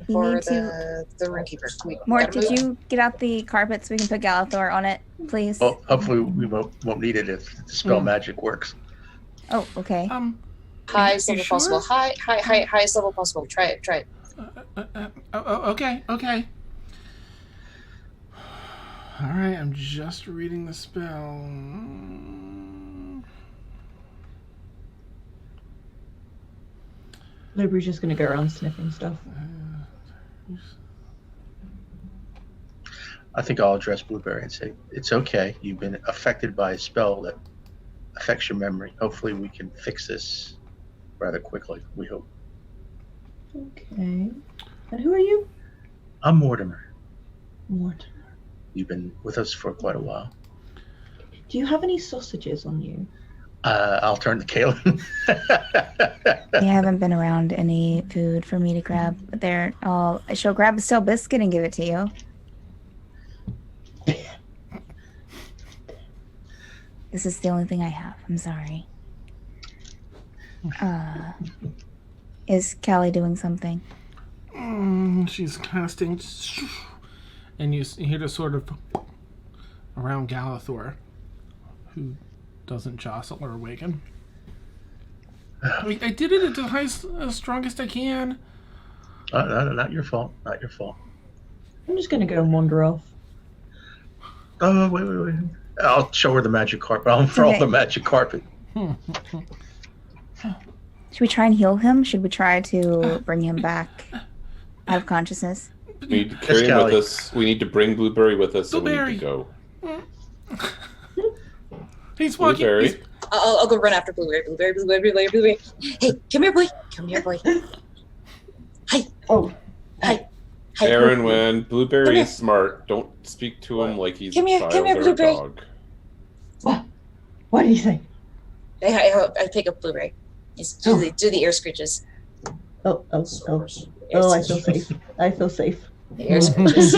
Runekeeper. Mort, did you get out the carpet so we can put Galathor on it, please? Well, hopefully we won't need it if the spell magic works. Oh, okay. Highest level possible. Highest level possible. Try it. Okay. All right, I'm just reading the spell. Libery's just gonna go around sniffing stuff. I think I'll address Blueberry and say, it's okay. You've been affected by a spell that affects your memory. Hopefully we can fix this rather quickly, we hope. Okay. And who are you? I'm Mortimer. Mortimer. You've been with us for quite a while. Do you have any sausages on you? I'll turn to Kaylin. They haven't been around any food for me to grab. She'll grab a stale biscuit and give it to you. This is the only thing I have. I'm sorry. Is Callie doing something? She's casting, and you hear the sort of around Galathor, who doesn't jostle or awaken. I did it at the highest, strongest I can. Not your fault. Not your fault. I'm just gonna go and wander off. Oh, wait. I'll show her the magic carpet. I'll unfurl the magic carpet. Should we try and heal him? Should we try to bring him back out of consciousness? We need to carry him with us. We need to bring Blueberry with us, and we need to go. He's walking. Blueberry. I'll go run after Blueberry. Hey, come here, boy. Hi. Oh. Hi. Aaron, when Blueberry is smart, don't speak to him like he's a child or a Blueberry. dog. What did he say? I pick up Blueberry. Do the ear screeches. Oh, I feel safe. The ear screeches.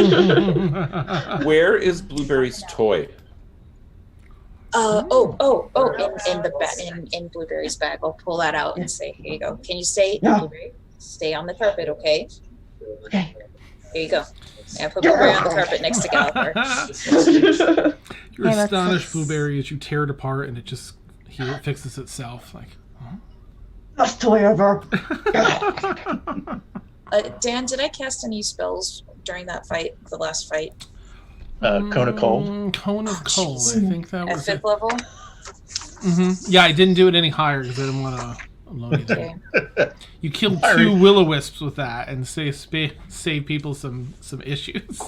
Where is Blueberry's toy? In Blueberry's bag. I'll pull that out and say, here you go. Can you stay, Blueberry? Stay on the carpet, okay? Okay. Here you go. And I put Blueberry on the carpet next to Gallagher. You're astonished, Blueberry, as you tear it apart and it just fixes itself. Like, best toy ever. Dan, did I cast any spells during that fight, the last fight? Cone of Cold. Cone of Cold. I think that was at 5th level. Yeah, I didn't do it any higher because I didn't want to load it. Okay. You killed 2 will-o-wisps with that and save people some issues.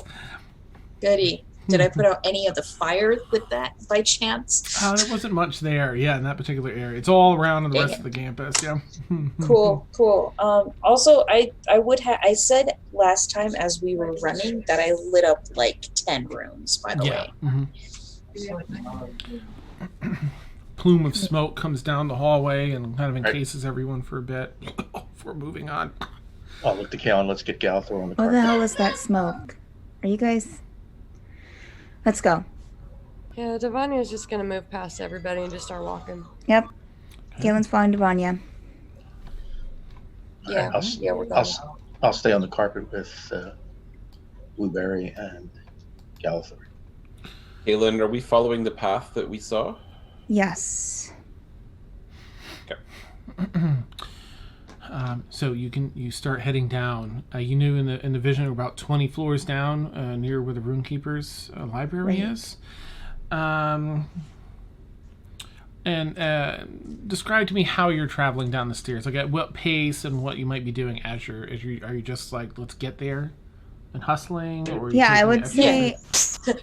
Goody. Did I put out any of the fire with that by chance? There wasn't much there, in that particular area. It's all around in the rest of the campus, yeah. Cool. Also, I said last time as we were running that I lit up like 10 rooms, by the way. Plume of smoke comes down the hallway and kind of encases everyone for a bit before moving on. I'll look to Cal and let's get Galathor on the What carpet. the hell is that smoke? Are you guys... Let's go. Yeah, Devania's just gonna move past everybody and just start walking. Yep. Galen's following Devania. Yeah, we're going. I'll stay on the carpet with Blueberry and Galathor. Kaylin, are we following the path that we saw? Yes. Okay. So you start heading down. You knew in the vision about 20 floors down, near where the Runekeeper's library is. And describe to me how you're traveling down the stairs. Like at what pace and what you might be doing as are you just like, let's get there and hustling, or I would say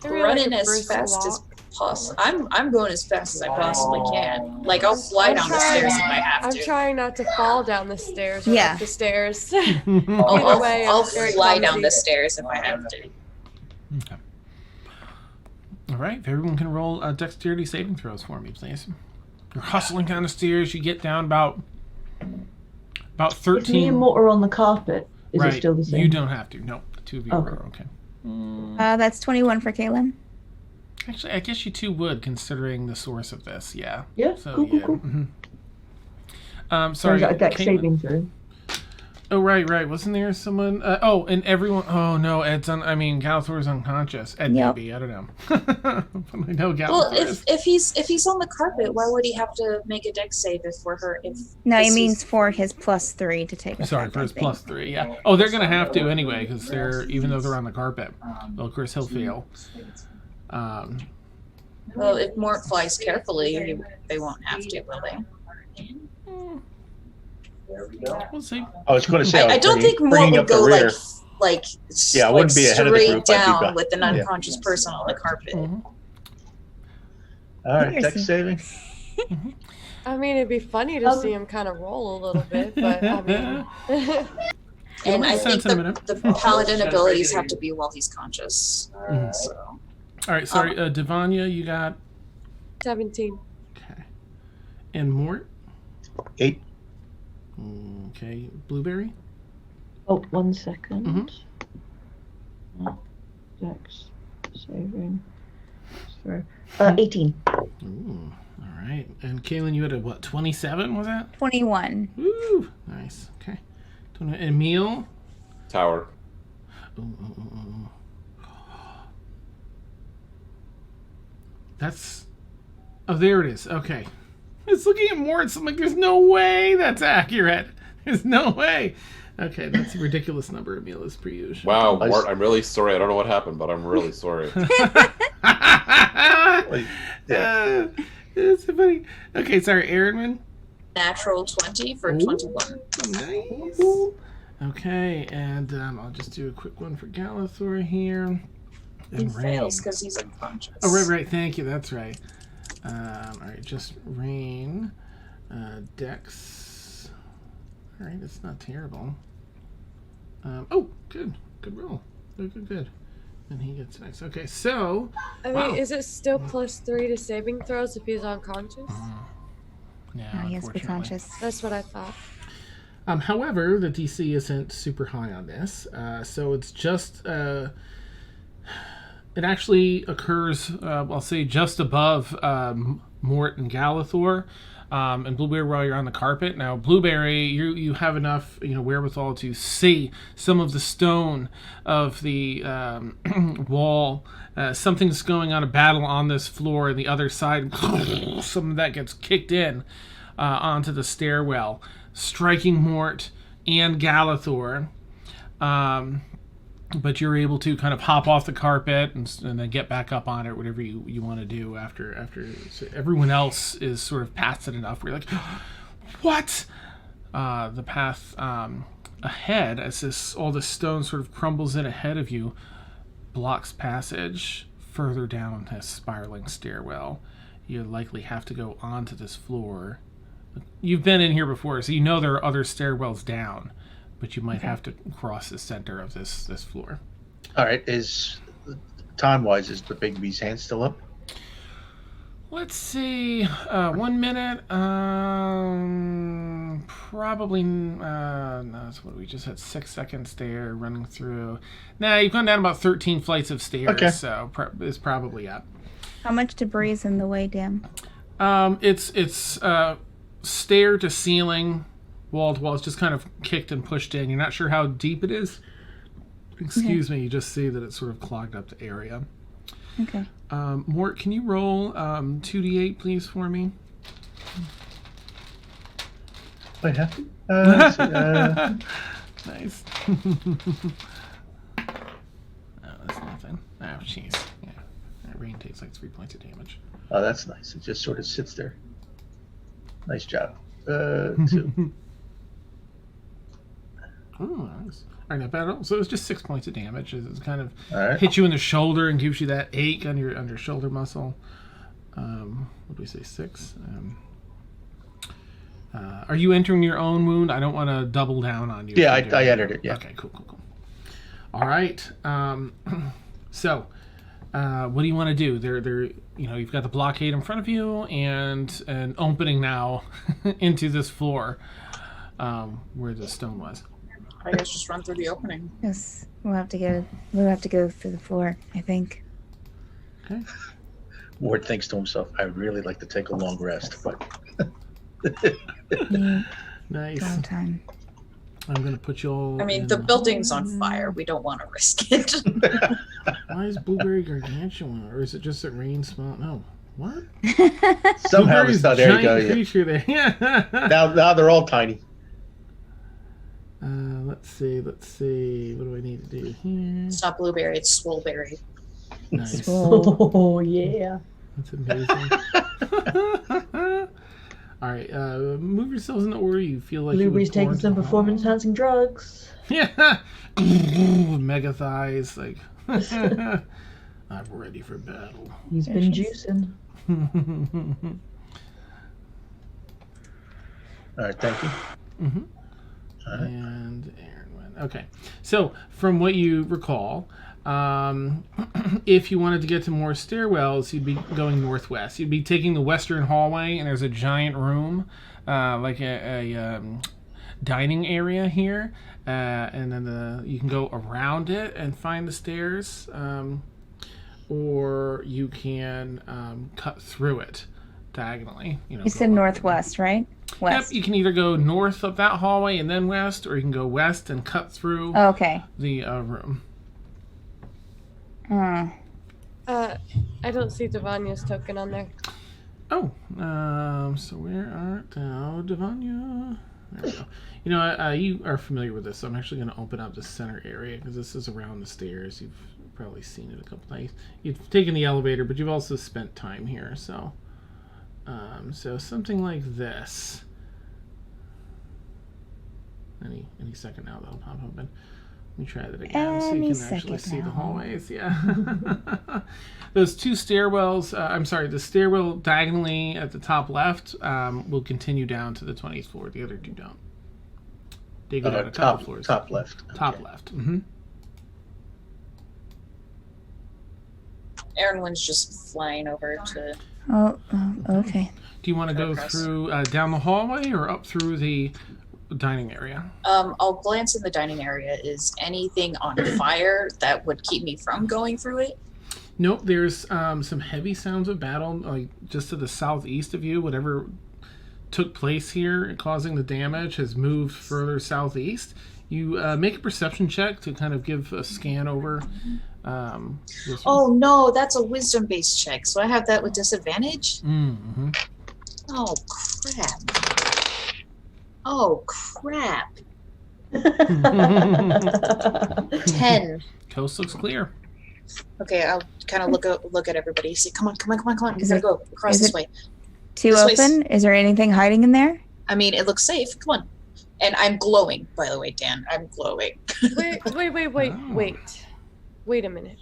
running as fast as possible. I'm going as fast as I possibly can. Like I'll fly down the stairs if I have to. I'm trying not to fall down the stairs or up the stairs. I'll fly down the stairs if I have to. Okay. All right, if everyone can roll dexterity saving throws for me, please. You're hustling down the stairs. You get down about 13. If me and Mort are on the carpet, is it still the same? You don't have to. No, the 2 of you are okay. That's 21 for Kaylin. Actually, I guess you 2 would, considering the source of this. Yeah. Yeah. So, cool. Sorry. Sounds like a dex saving throw. Oh, right. Wasn't there someone? And everyone. Oh no, Galathor's unconscious. Ed maybe. I don't know. But I know Galathor. Well, if he's on the carpet, why would he have to make a dex save if we're hurt? No, he means for his +3 to take. Sorry, for his +3. Yeah. Oh, they're gonna have to anyway because even though they're on the carpet. Well, of course he'll fail. Well, if Mort flies carefully, they won't have to, will they? We'll see. I was going to say, I don't think Mort would go like I wouldn't be ahead of the straight group. I'd be down with an unconscious person on the carpet. All right, dex saving. I mean, it'd be funny to see him kind of roll a little bit, but I mean... And I think the paladin abilities have to be while he's conscious. So. All right, sorry, Devania, you got 17. Okay, and Mort 8. Okay, Blueberry. Oh, 1 second. Dex saving. 18. Ooh, all right. And Kaylin, you had a what? 27 was that? 21. Ooh, nice. Okay. And Emil. Tower. Ooh. That's. Oh, there it is. Okay. It's looking at Moritz. I'm like, there's no way that's accurate. There's no way. Okay, that's a ridiculous number, Emil, is per usual. Wow, Mort, I'm really sorry. I don't know what happened, but I'm really sorry. Yeah. It's funny. Okay, sorry, Aaronman. Natural 20 for 21. Nice. Okay, and I'll just do a quick one for Galathor here. He And fails Rain. because he's unconscious. Oh, right. Thank you. That's right. All right, just Rain. Dex. All right, that's not terrible. Oh, good. Good roll. Good. And he gets next. Okay, so... I mean, wow. is it still +3 to saving throws if he's unconscious? Yeah, Oh, he has to be unfortunately. conscious. That's what I thought. However, the DC isn't super high on this, so it's just... it actually occurs, I'll say, just above Mort and Galathor. And Blueberry, while you're on the carpet. Now, Blueberry, you have enough wherewithal to see some of the stone of the wall. Something's going on, a battle on this floor, and the other side, some of that gets kicked in onto the stairwell, striking Mort and Galathor. But you're able to kind of hop off the carpet and then get back up on it, whatever you want to do after so everyone else is sort of past it enough where you're like, what? The path ahead, as all the stone sort of crumbles in ahead of you, blocks passage further down this spiraling stairwell. You likely have to go onto this floor. You've been in here before, so you know there are other stairwells down. But you might have to cross the center of this floor. All right. Is time-wise, is the Big B's hand still up? Let's see. 1 minute. Probably. No, that's what we just had. 6 seconds there running through. Nah, you've gone down about 13 flights of stairs, okay. So it's probably up. How much debris is in the way, Dan? It's stair to ceiling. Wall to wall. It's just kind of kicked and pushed in. You're not sure how deep it is. Excuse me. You just see that it's sort of clogged up the area. Okay. Mort, can you roll 2d8, please, for me? I have to. Let's see, Nice. Oh, that's nothing. Oh, jeez. Yeah. Rain takes like 3 points of damage. oh, that's nice. It just sort of sits there. Nice job. 2. Oh, nice. All right, not bad at all. So it's just 6 points of damage. It's kind of All right. hits you in the shoulder and gives you that ache on your shoulder muscle. What do we say, 6? Are you entering your own wound? I don't want to double down on you. Yeah, I entered it. Yeah. Okay, cool. All right. So, what do you want to do? There. You've got the blockade in front of you and an opening now into this floor where the stone was. I guess just run through the opening. Yes, we'll have to go through the floor, I think. Okay. Ward thinks to himself, I would really like to take a long rest, but Nice. Long time. I'm going to put you all. I mean, in the building's on fire. We don't want to risk it. Why is Blueberry gargantuan? Or is it just that Rain smell? No. What? somehow we Blueberry's thought, there you giant go. Yeah. creature there. Yeah. Now they're all tiny. Let's see. What do I need to do here? It's not blueberry, it's swoleberry. Nice. Oh, yeah. That's amazing. All right, move yourselves in the order you feel like. Blueberry's you taking would some performance-enhancing drugs. Yeah. Mega thighs, like. I'm ready for battle. He's been juicing. All right, thank you. Mm-hmm. All right. And Aaron went. Okay, so from what you recall, if you wanted to get to more stairwells, you'd be going northwest. You'd be taking the western hallway, and there's a giant room, like a dining area here, and then you can go around it and find the stairs. or you can cut through it diagonally. You said northwest, right? West. Yep, you can either go north of that hallway and then west, or you can go west and cut through the room. I don't see Devania's token on there. Oh, so where art thou, Devania? There we go. You know, you are familiar with this, so I'm actually going to open up the center area, because this is around the stairs. You've probably seen it a couple times. You've taken the elevator, but you've also spent time here, so... so something like this. Any second now that'll pop open. Let me try that again so you can actually see the hallways. Yeah. Those two stairwells, the stairwell diagonally at the top left will continue down to the 20th floor. The other two don't. They go down a couple floors. Top left. Top left. Mm-hmm. Erinwin's just flying over to... Oh, okay. Do you want to go through down the hallway or up through the dining area? I'll glance in the dining area. Is anything on fire that would keep me from going through it? Nope, there's some heavy sounds of battle, like just to the southeast of you. Whatever took place here causing the damage has moved further southeast. You make a perception check to kind of give a scan over. Oh no, that's a wisdom-based check, so I have that with disadvantage? Mm-hmm. Oh crap. 10. Coast looks clear. Okay, I'll kind of look at everybody. Say, come on. We gotta go across this way. Too open? Is there anything hiding in there? I mean, it looks safe. Come on. And I'm glowing, by the way, Dan. I'm glowing. Wait a minute.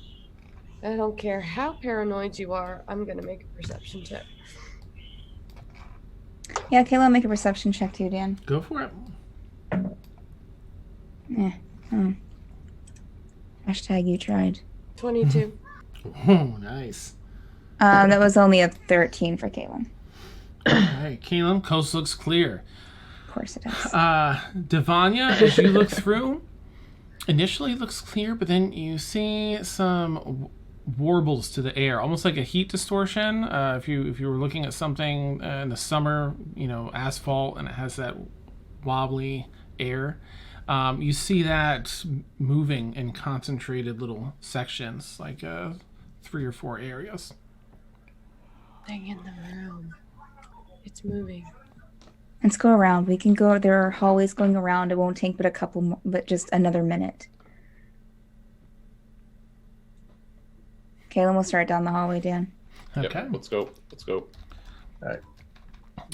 I don't care how paranoid you are. I'm gonna make a perception check. Yeah, Kayla, make a perception check too, Dan. Go for it. Yeah. Hashtag you tried. 22. Oh, nice. That was only a 13 for Kaylin. All right, Kaylin, coast looks clear. Of course it does. Devanya, as you look through, initially it looks clear, but then you see some warbles to the air, almost like a heat distortion. If you were looking at something in the summer, asphalt, and it has that wobbly air, you see that moving in concentrated little sections, like 3 or 4 areas. Thing in the room. It's moving. Let's go around. We can go. There are hallways going around. It won't take but just another minute. Kaylin will start down the hallway, Dan. Okay. Yep, let's go. All right.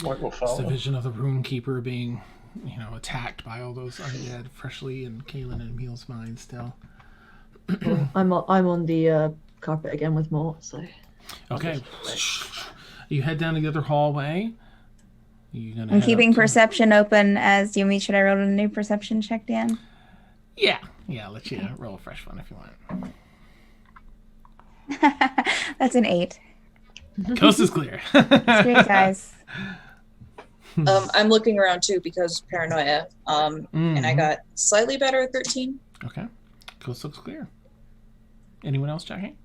What will follow? It's the vision of the Runekeeper being, attacked by all those undead, freshly in Kaylin and Emil's mind still. I'm on the carpet again with Mort, so... Okay. You head down to the other hallway. I'm keeping perception open as you meet. Should I roll a new perception check, Dan? Yeah. I'll let you roll a fresh one if you want. That's an 8. Coast is clear. It's great, guys. I'm looking around too because paranoia. And I got slightly better at 13. Okay. Coast looks clear. Anyone else checking?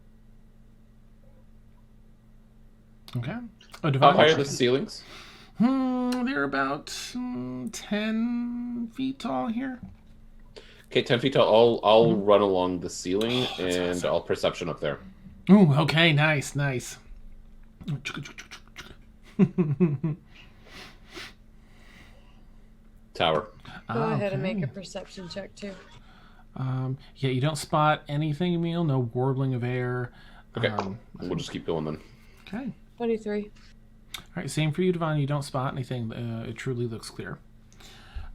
Okay. How high are the ceilings? They're about 10 feet tall here. Okay, 10 feet tall. I'll run along the ceiling and awesome. I'll perception up there. Ooh, okay, nice. Tower. Go ahead and make a perception check too. Yeah, you don't spot anything, Emil. No warbling of air. Okay, we'll just keep going then. Okay. 23. All right, same for you, Devon. You don't spot anything. It truly looks clear.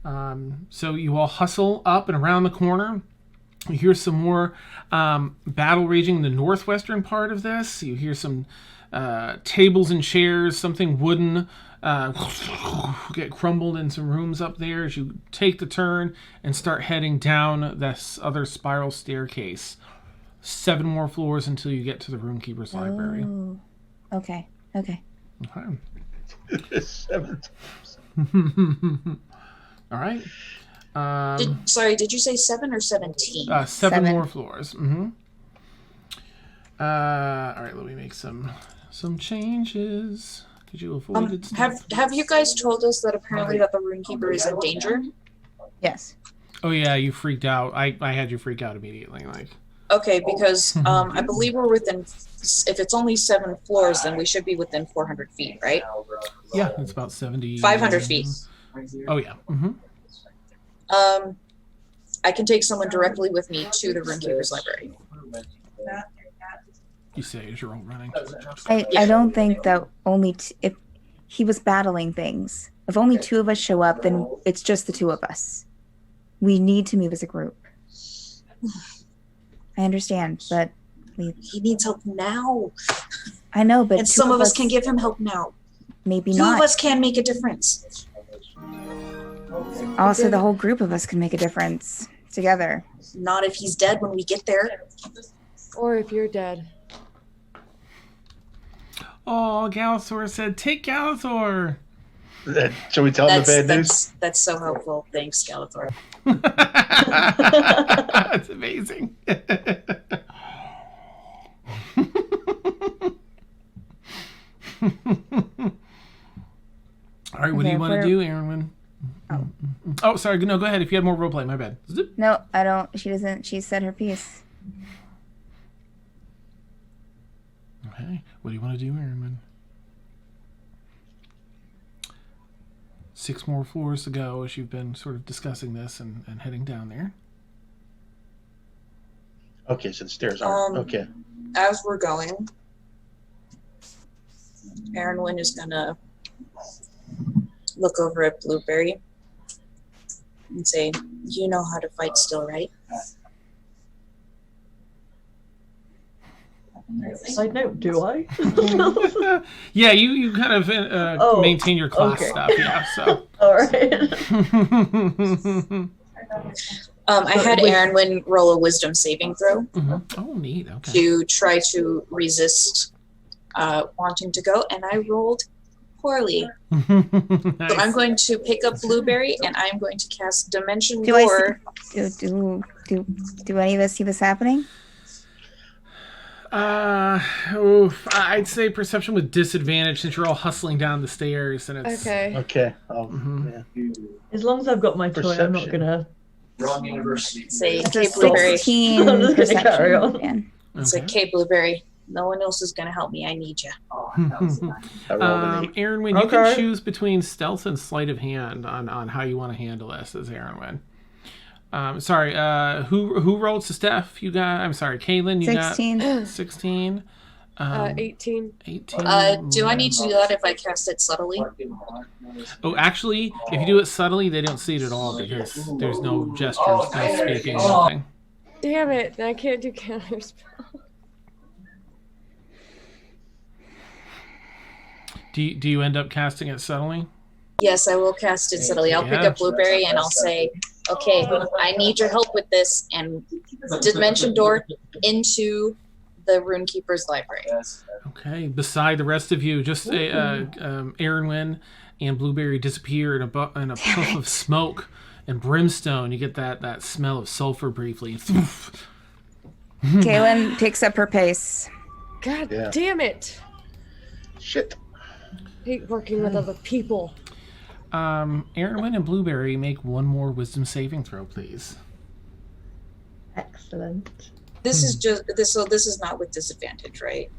So you all hustle up and around the corner. You hear some more battle raging in the northwestern part of this. You hear some tables and chairs, something wooden, get crumbled in some rooms up there as you take the turn and start heading down this other spiral staircase. 7 more floors until you get to the Runekeeper's library. Okay. 7 times. All right. Did you say 7 or 17? 7 more floors. Mm-hmm. All right, let me make some changes. Could you avoid have you guys told us that apparently that the Runekeeper is in danger? Yes. Oh yeah, you freaked out. I had you freak out immediately. Like. Okay, because I believe we're within. If it's only 7 floors, then we should be within 400 feet, right? Yeah, it's about 70. 500 feet. Oh yeah. Mm-hmm. I can take someone directly with me to the Runekeeper's library. You say as you're all running. I don't think that only if he was battling things. If only 2 of us show up, then it's just the 2 of us. We need to move as a group. I understand, but he needs help now. I know, but and some of us can give him help now. Maybe 2 not. 2 of us can make a difference. Also, the whole group of us can make a difference together. Not if he's dead when we get there. Or if you're dead. Oh, Galathor said, "Take Galathor." Shall we tell him the bad news? That's so helpful. Thanks, Galathor. That's amazing. All right, what do you want to do, Aaron? Oh, sorry. No, go ahead. If you had more roleplay, my bad. No, I don't. She doesn't. She said her piece. Okay. What do you want to do, Aaron? 6 more floors to go as you've been sort of discussing this and heading down there. Okay, so the stairs aren't. Okay. As we're going, Aaron is gonna look over at Blueberry and say, "You know how to fight still, right?" Side note, do I? Yeah, you kind of maintain your class stuff, yeah. So. All right. I had Aaron roll a wisdom saving throw. Mm-hmm. Oh, neat. Okay. To try to resist wanting to go, and I rolled poorly. Nice. So I'm going to pick up Blueberry, and I'm going to cast Dimension Door. Do any of us see this happening? I'd say perception with disadvantage since you're all hustling down the stairs and it's okay. Okay. Mm-hmm. Yeah. As long as I've got my toy, I'm not gonna. Wrong university. Say That's K a Blueberry. 16 I'm just gonna perception. carry on. Dan. Say K Blueberry. No one else is gonna help me. I need you. Aaron Wynn, you can choose between stealth and sleight of hand on how you want to handle this as Aaron Wynn. Sorry, who rolled to Steph? You got, I'm sorry, Kaylin, you 16. got 16. 18. 18. Do I need to do that if I cast it subtly? Oh, actually, if you do it subtly, they don't see it at all because there's no gestures, no speaking, nothing. Damn it, I can't do counterspell. Do you end up casting it subtly? Yes, I will cast it subtly. I'll pick up Blueberry and I'll say, "Okay, I need your help with this," and Dimension Door into the Runekeeper's library. Okay, beside the rest of you, just Aaron Wynn and Blueberry disappear in a puff of smoke and brimstone. You get that smell of sulfur briefly. Kaylin picks up her pace. God damn it. Shit. Hate working with other people. Aaron Wynn and Blueberry, make one more wisdom saving throw, please. Excellent. This is just this. So this is not with disadvantage, right?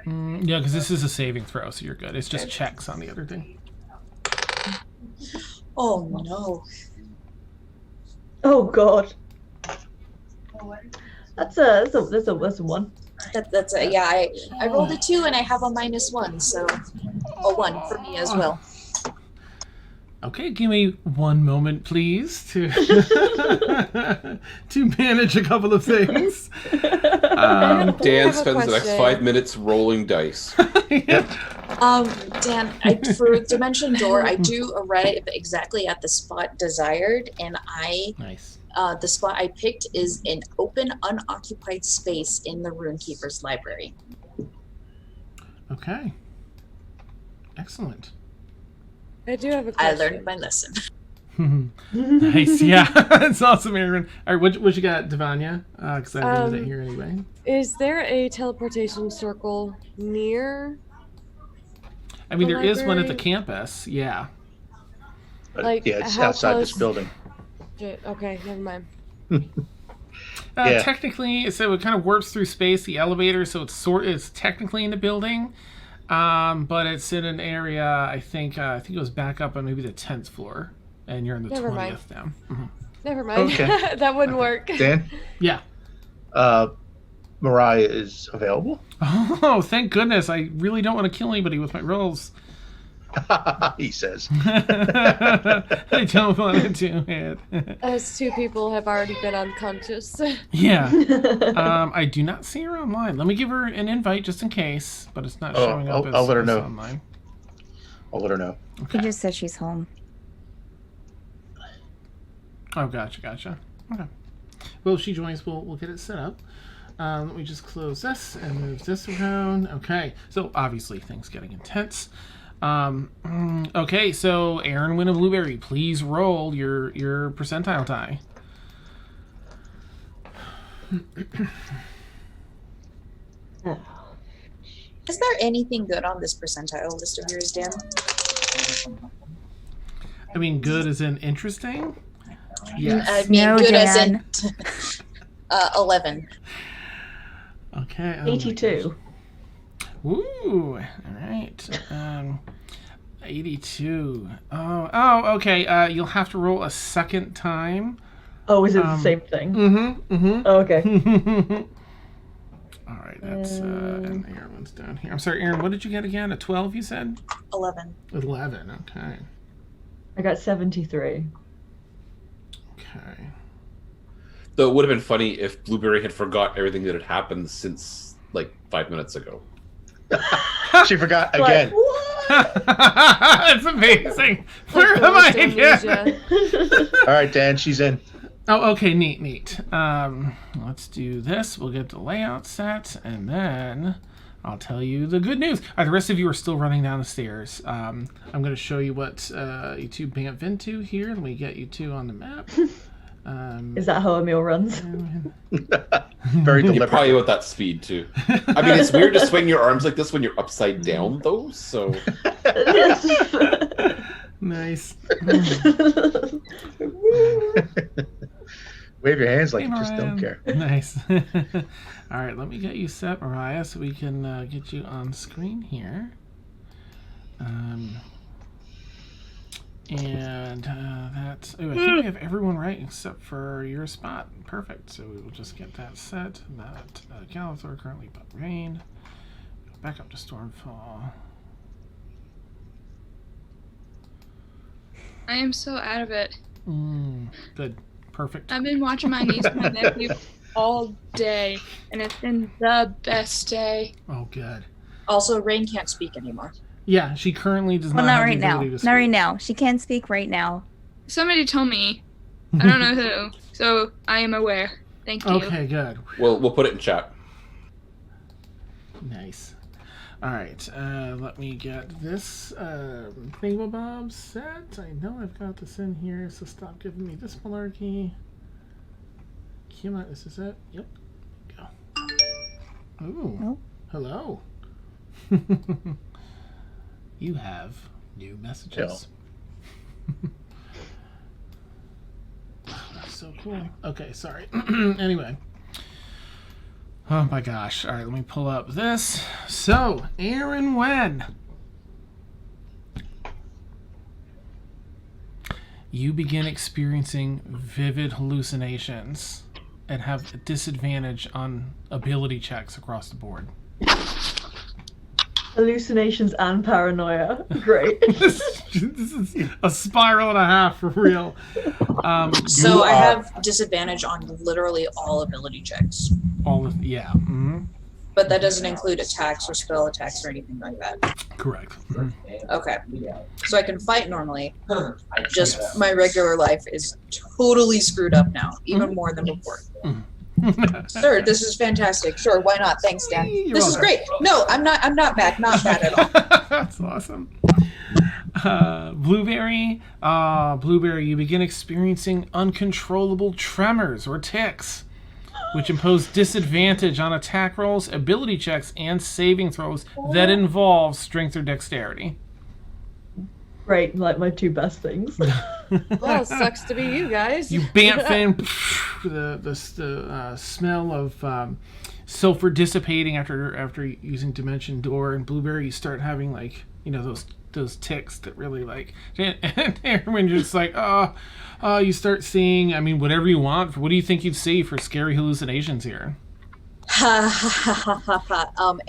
Yeah, because this is a saving throw, so you're good. It's just checks on the other thing. Oh no! Oh god. That's a one. That's a yeah. I rolled a 2 and I have a -1, so a 1 for me as well. Okay, give me one moment, please, to to manage a couple of things. Dan spends the next 5 minutes rolling dice. Dan, for Dimension Door, I do arrive exactly at the spot desired, and Nice. The spot I picked is an open, unoccupied space in the Runekeeper's library. Okay. Excellent. I do have a question. I learned my lesson. Nice, yeah. That's awesome, Aaron. All right, what you got, Devanya? Because I limited it here anyway. Is there a teleportation circle near? I mean, there is one at the library? campus, yeah. Like, Yeah, it's how outside this close- building. Okay, never mind. Yeah. Technically, so it kind of warps through space, the elevator, so it's technically in the building, but it's in an area, I think it goes back up on maybe the 10th floor, and you're in the Never 20th mind. now. Mhm. Never mind. Okay. That wouldn't work. Dan, Yeah. Mariah is available. Oh, thank goodness. I really don't want to kill anybody with my rolls. He says. I don't want to do it. As two people have already been unconscious. Yeah. I do not see her online. Let me give her an invite just in case, but it's not Oh, showing up I'll let her as know. online. I'll let her know. He just said she's home. Oh, gotcha. Okay. Well, if she joins, we'll get it set up. Let me just close this and move this around. Okay, so obviously things getting intense. Okay, so Aaron Win a Blueberry, please roll your percentile die. Is there anything good on this percentile list of yours, Dan? I mean, good as in interesting? Yes. I mean, No, good Dan. as in 11. Okay. oh my 82. Woo! All right. 82. Oh, okay. You'll have to roll a second time. Oh, is it the same thing? Mm-hmm. Oh, okay. All right, that's and Aaron's down here. I'm sorry, Aaron. What did you get again? A 12, you said? 11. 11. Okay. I got 73. Okay. Though it would have been funny if Blueberry had forgot everything that had happened since like 5 minutes ago. She forgot Like, again. what? That's amazing. Where am I again? All right, Dan, she's in. Oh, okay, neat. Let's do this. We'll get the layout set, and then I'll tell you the good news. All right, the rest of you are still running down the stairs. I'm going to show you what you two bamf into here. Let me get you two on the map. Is that how Emil runs? Very You're deliberate. probably about that speed too. I mean, it's weird to swing your arms like this when you're upside down, though. So Nice. Wave your hands like Hey, you just don't Mariah. care. Nice. All right, let me get you set, Mariah, so we can get you on screen here. And that's... Oh, I think we have everyone right except for your spot. Perfect. So we will just get that set. That Galathor currently but rain. Back up to Stormfall. I am so out of it. Good. Perfect. I've been watching my niece and my nephew all day, and it's been the best day. Oh, good. Also, Rain can't speak anymore. Yeah, she currently does Well, not not have right the now. ability to Not speak. right now. She can't speak right now. Somebody told me. I don't know who. So I am aware. Thank you. Okay, good. we'll put it in chat. Nice. All right, let me get this thingamabob set. I know I've got this in here, so stop giving me this malarkey. Come on, this is it. Yep. Go. Ooh. Oh. Hello. You have new messages. Oh, that's so cool. Okay, sorry. Anyway. Oh my gosh. All right, let me pull up this. So, Aaron Wen. You begin experiencing vivid hallucinations and have a disadvantage on ability checks across the board. Hallucinations and paranoia. Great. This is a spiral and a half for real. So I have disadvantage on literally all ability checks. All of, yeah. Mm-hmm. But that doesn't include attacks or spell attacks or anything like that. Correct. Okay. So I can fight normally. Just my regular life is totally screwed up now, even more than before. Sure, this is fantastic. Sure, why not? Thanks, Dan. You're This is welcome. great. No, I'm not mad. Not mad at all. That's awesome. Blueberry, you begin experiencing uncontrollable tremors or tics, which impose disadvantage on attack rolls, ability checks, and saving throws that involve strength or dexterity. Great, like my two best things. Well, sucks to be you guys. You bamf in, the smell of sulfur dissipating after using Dimension Door, and Blueberry, you start having like, you know, those tics that really like, and when you're just like, you start seeing, I mean, whatever you want. What do you think you'd see for scary hallucinations here?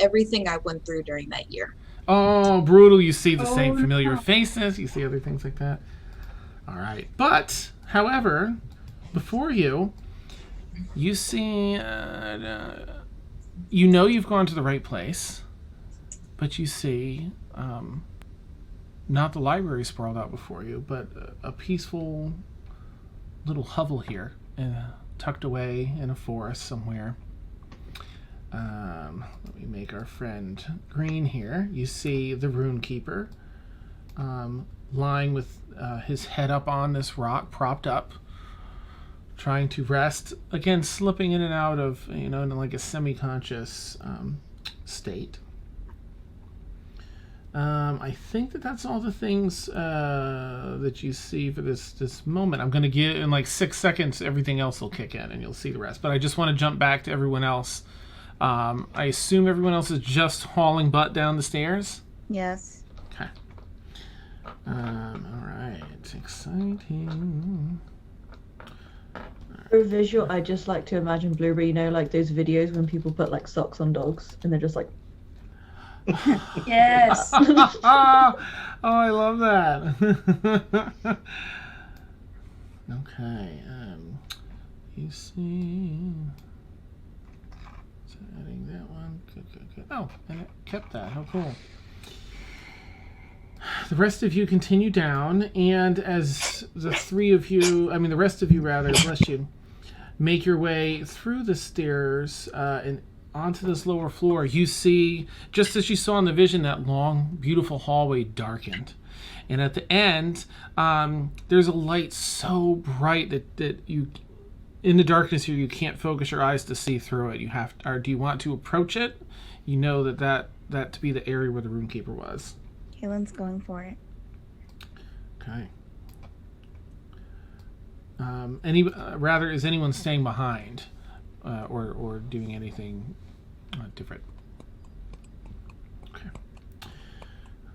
Everything I went through during that year. Oh, brutal. You see the same familiar faces. You see other things like that. All right. But, however, before you see, you know you've gone to the right place, but you see not the library sprawled out before you, but a peaceful little hovel here, tucked away in a forest somewhere. Let me make our friend green here. You see the Runekeeper lying with his head up on this rock, propped up, trying to rest. Again, slipping in and out of, you know, in like a semi-conscious state. I think that's all the things that you see for this moment. I'm going to give, in like 6 seconds, everything else will kick in and you'll see the rest. But I just want to jump back to everyone else. I assume everyone else is just hauling butt down the stairs? Yes. Okay. All right. Exciting. For a visual, I just like to imagine Blueberry, you know, like those videos when people put like socks on dogs and they're just like... Yes. Oh, I love that. Okay. You see... Adding that one. Good. Oh, and it kept that. How cool. The rest of you continue down, and as the rest of you, bless you, make your way through the stairs and onto this lower floor, you see, just as you saw in the vision, that long, beautiful hallway darkened. And at the end, there's a light so bright that you... In the darkness here, you can't focus your eyes to see through it. Do you want to approach it? You know that to be the area where the Runekeeper was. Kaylin's going for it. Okay. Is anyone staying behind, or doing anything different? Okay.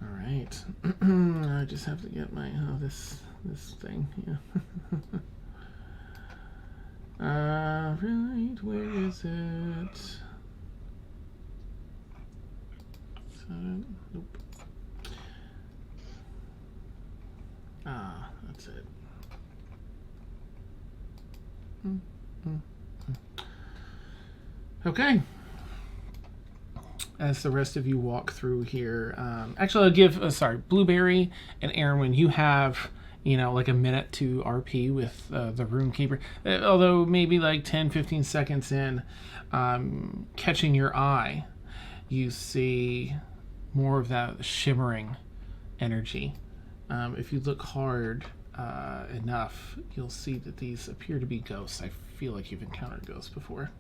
All right. I just have to get my this thing. Yeah. Right, where is it? Nope. That's it. Okay. As the rest of you walk through here, actually I'll give, Blueberry and Erwin, you have... like a minute to RP with the Runekeeper. Although maybe like 10-15 seconds in, catching your eye, you see more of that shimmering energy. If you look hard enough, you'll see that these appear to be ghosts. I feel like you've encountered ghosts before.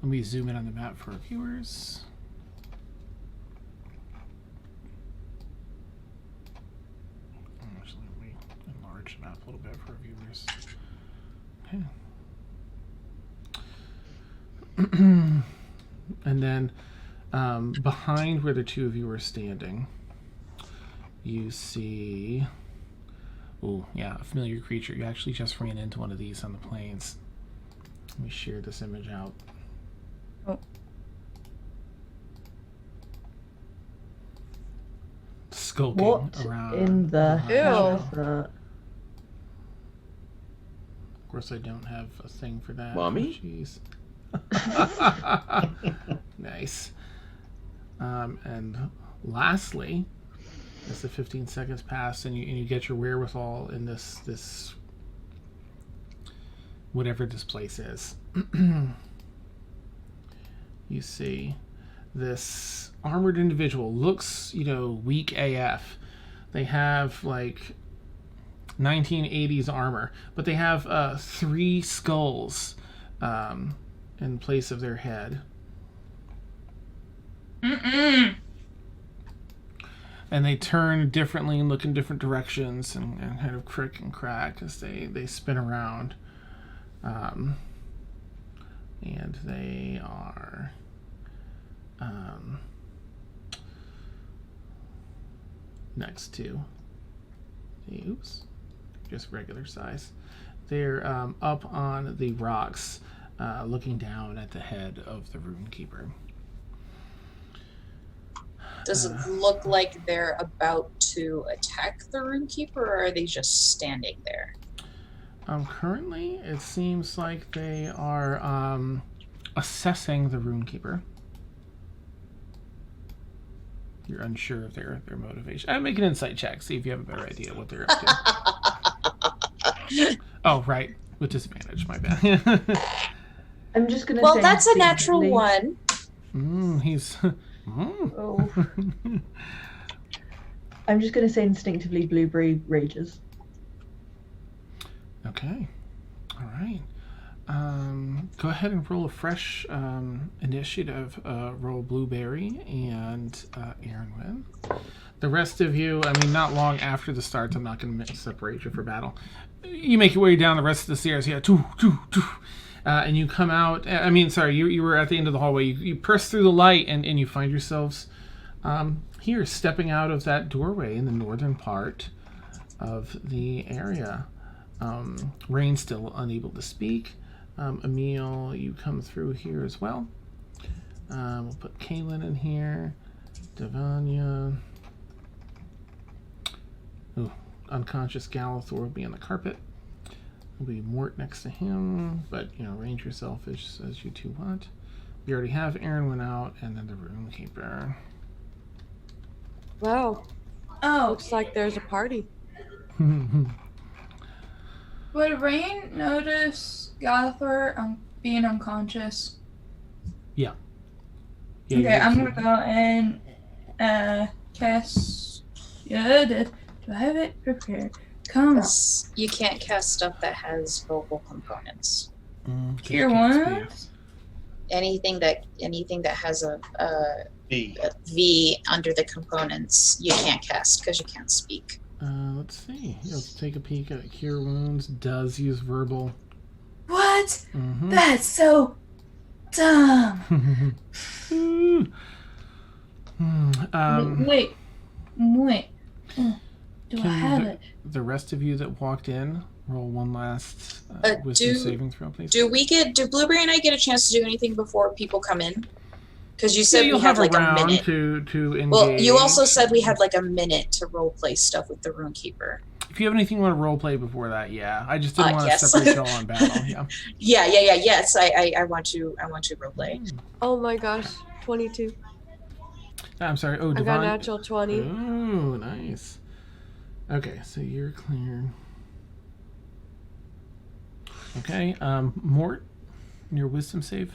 Let me zoom in on the map for our viewers. Enlarge the map a little bit for our viewers. Okay. And then behind where the two of you are standing, you see, a familiar creature. You actually just ran into one of these on the plains. Let me share this image out. Oh. Skulking What around. in the hell is that? Of course, I don't have a thing for that. Mommy? Jeez. Nice. And lastly, as the 15 seconds pass and you get your wherewithal in this whatever this place is, you see this armored individual. Looks, weak AF. They have like 1980s armor, but they have 3 skulls in place of their head. Mm-mm. And they turn differently and look in different directions and kind of crick and crack as they spin around. And they are next to just regular size. They're up on the rocks, looking down at the head of the Runekeeper. Does it look like they're about to attack the Runekeeper, or are they just standing there? Currently, it seems like they are assessing the Runekeeper. You're unsure of their motivation. Make an insight check, see if you have a better idea what they're up to. Oh, right. With disadvantage, my bad. I'm just going to say... Well, that's a natural one. He's... Oh. I'm just going to say instinctively Blueberry rages. Okay. All right. Go ahead and roll a fresh initiative. Roll Blueberry and Aaronwin. The rest of you, I mean, not long after the start, I'm not going to separate you for battle. You make your way down the rest of the stairs. Yeah, and you come out. I mean, sorry, you were at the end of the hallway. You press through the light, and you find yourselves here, stepping out of that doorway in the northern part of the area. Rain's still unable to speak. Emil, you come through here as well. We'll put Kaylin in here. Devanya. Ooh, unconscious Galathor will be on the carpet. Will be Mort next to him, but arrange yourself as you two want. You already have Aaron out, and then the Runekeeper. Wow. Oh, Looks like there's a party. would Rain notice Galathor being unconscious? Yeah. Okay, I'm gonna go and cast. Yeah, do I have it prepared? Come on. You can't cast stuff that has vocal components. Here one. Anything that has a B. V under the components, you can't cast because you can't speak. Let's see. Let's take a peek at Cure Wounds. Does use verbal. What? Mm-hmm. That's so dumb. Wait. Do I have it? The rest of you that walked in, roll one last wisdom saving throw, please. Do Blueberry and I get a chance to do anything before people come in? Because you said we had like a minute to engage. Well, you also said we had like a minute to roleplay stuff with the Runekeeper. If you have anything you want to roleplay before that, yeah. I just didn't want to separate y'all on battle. Yeah. Yes. I want to roleplay. Oh my gosh, 22. I'm sorry. Oh, I got Devon. natural 20. Oh, nice. Okay, so you're cleared. Okay, Mort, your wisdom save.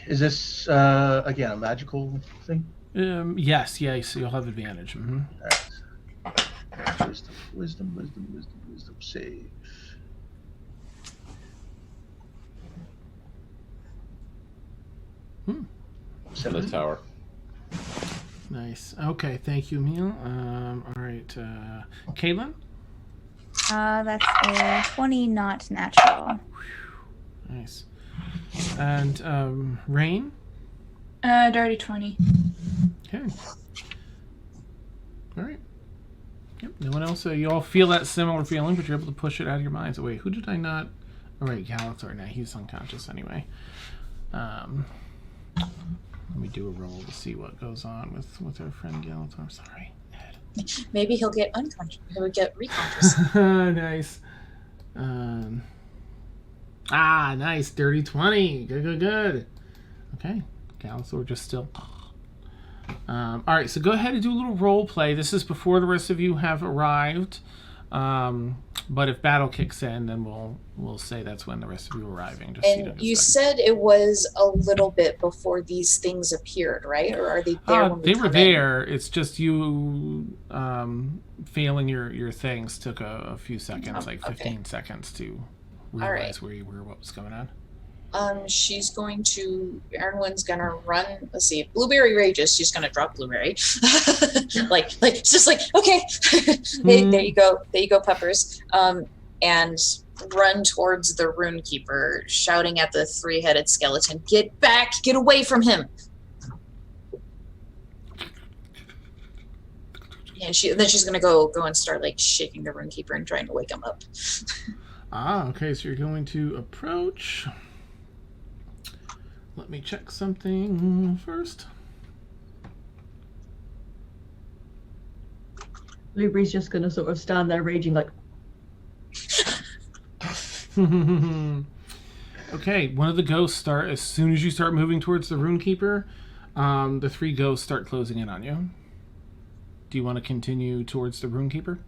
Is this again a magical thing? Yes, so you'll have advantage. Mm-hmm. Right. Wisdom save. In the tower. Nice. Okay, thank you, Emil. All right, Kaylin. That's a 20, not natural. Nice. And Rain. Dirty 20. Okay. All right. Yep. No one else. You all feel that similar feeling, but you're able to push it out of your minds. Wait, who did I not? Oh, right, Galathor. Now he's unconscious anyway. Let me do a roll to see what goes on with our friend Galathor. Sorry, Ed. Maybe he'll get unconscious. He'll get reconscious. Nice. Nice. Dirty 20. Good. Okay. Galathor just still. All right, so go ahead and do a little role play. This is before the rest of you have arrived. But if battle kicks in, then we'll say that's when the rest of you are arriving. Just so And you said it was a little bit before these things appeared, right? Or are they there when we they were come there. It's just you failing your things took a few seconds, like 15 seconds to realize where you were, what was going on. She's going to, Erwin's gonna run, let's see, Blueberry rages, she's gonna drop Blueberry. like, it's just like, okay, there you go, Peppers. And run towards the Runekeeper, shouting at the 3-headed skeleton, get back, get away from him. And then she's gonna go and start like shaking the Runekeeper and trying to wake him up. Okay, so you're going to approach. Let me check something first. Blueberry's just going to sort of stand there raging like... Okay, one of the ghosts start, as soon as you start moving towards the Runekeeper, the 3 ghosts start closing in on you. Do you want to continue towards the Runekeeper?